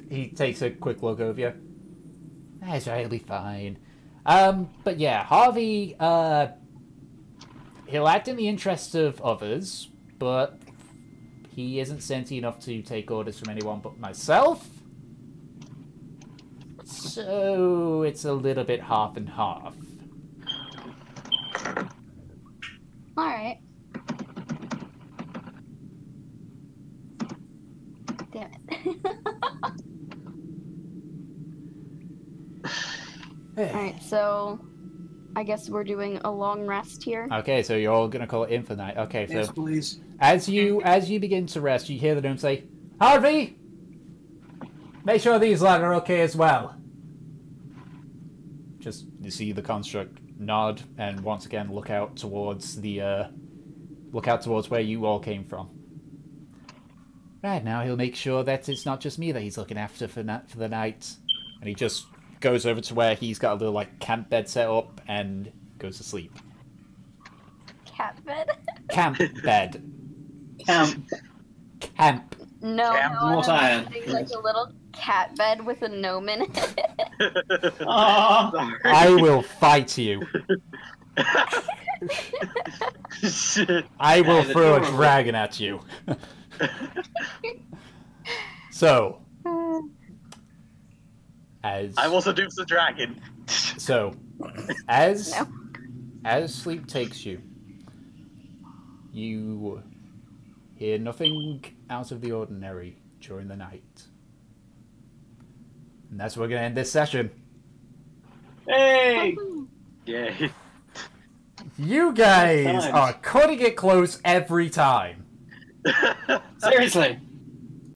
He takes a quick look over you. That's right, he'll be fine. But yeah, Harvey, he'll act in the interest of others, but he isn't sentient enough to take orders from anyone but myself. So it's a little bit half and half. Alright. Damn it. Alright, so I guess we're doing a long rest here. Okay, so you're all gonna call it in for the night. Okay, so Yes, please. as you begin to rest, you hear the gnome say, "Harvey, make sure these lot are okay as well." Just you see the construct nod and once again look out towards where you all came from. Right now, he'll make sure that it's not just me that he's looking after for the night, and he just goes over to where he's got a little like camp bed set up and goes to sleep. Cat bed? Camp bed. Camp. Camp. No, Camp no, what I'm I am. imagining, like a little cat bed with a gnome in it. Ah. I will fight you. Shit. I will That is throw a adorable. dragon at you. So, as I will seduce the dragon. as No. as sleep takes you, you hear nothing out of the ordinary during the night, and that's where we're gonna end this session. Hey! Yay. You guys Times. are cutting it close every time. Seriously.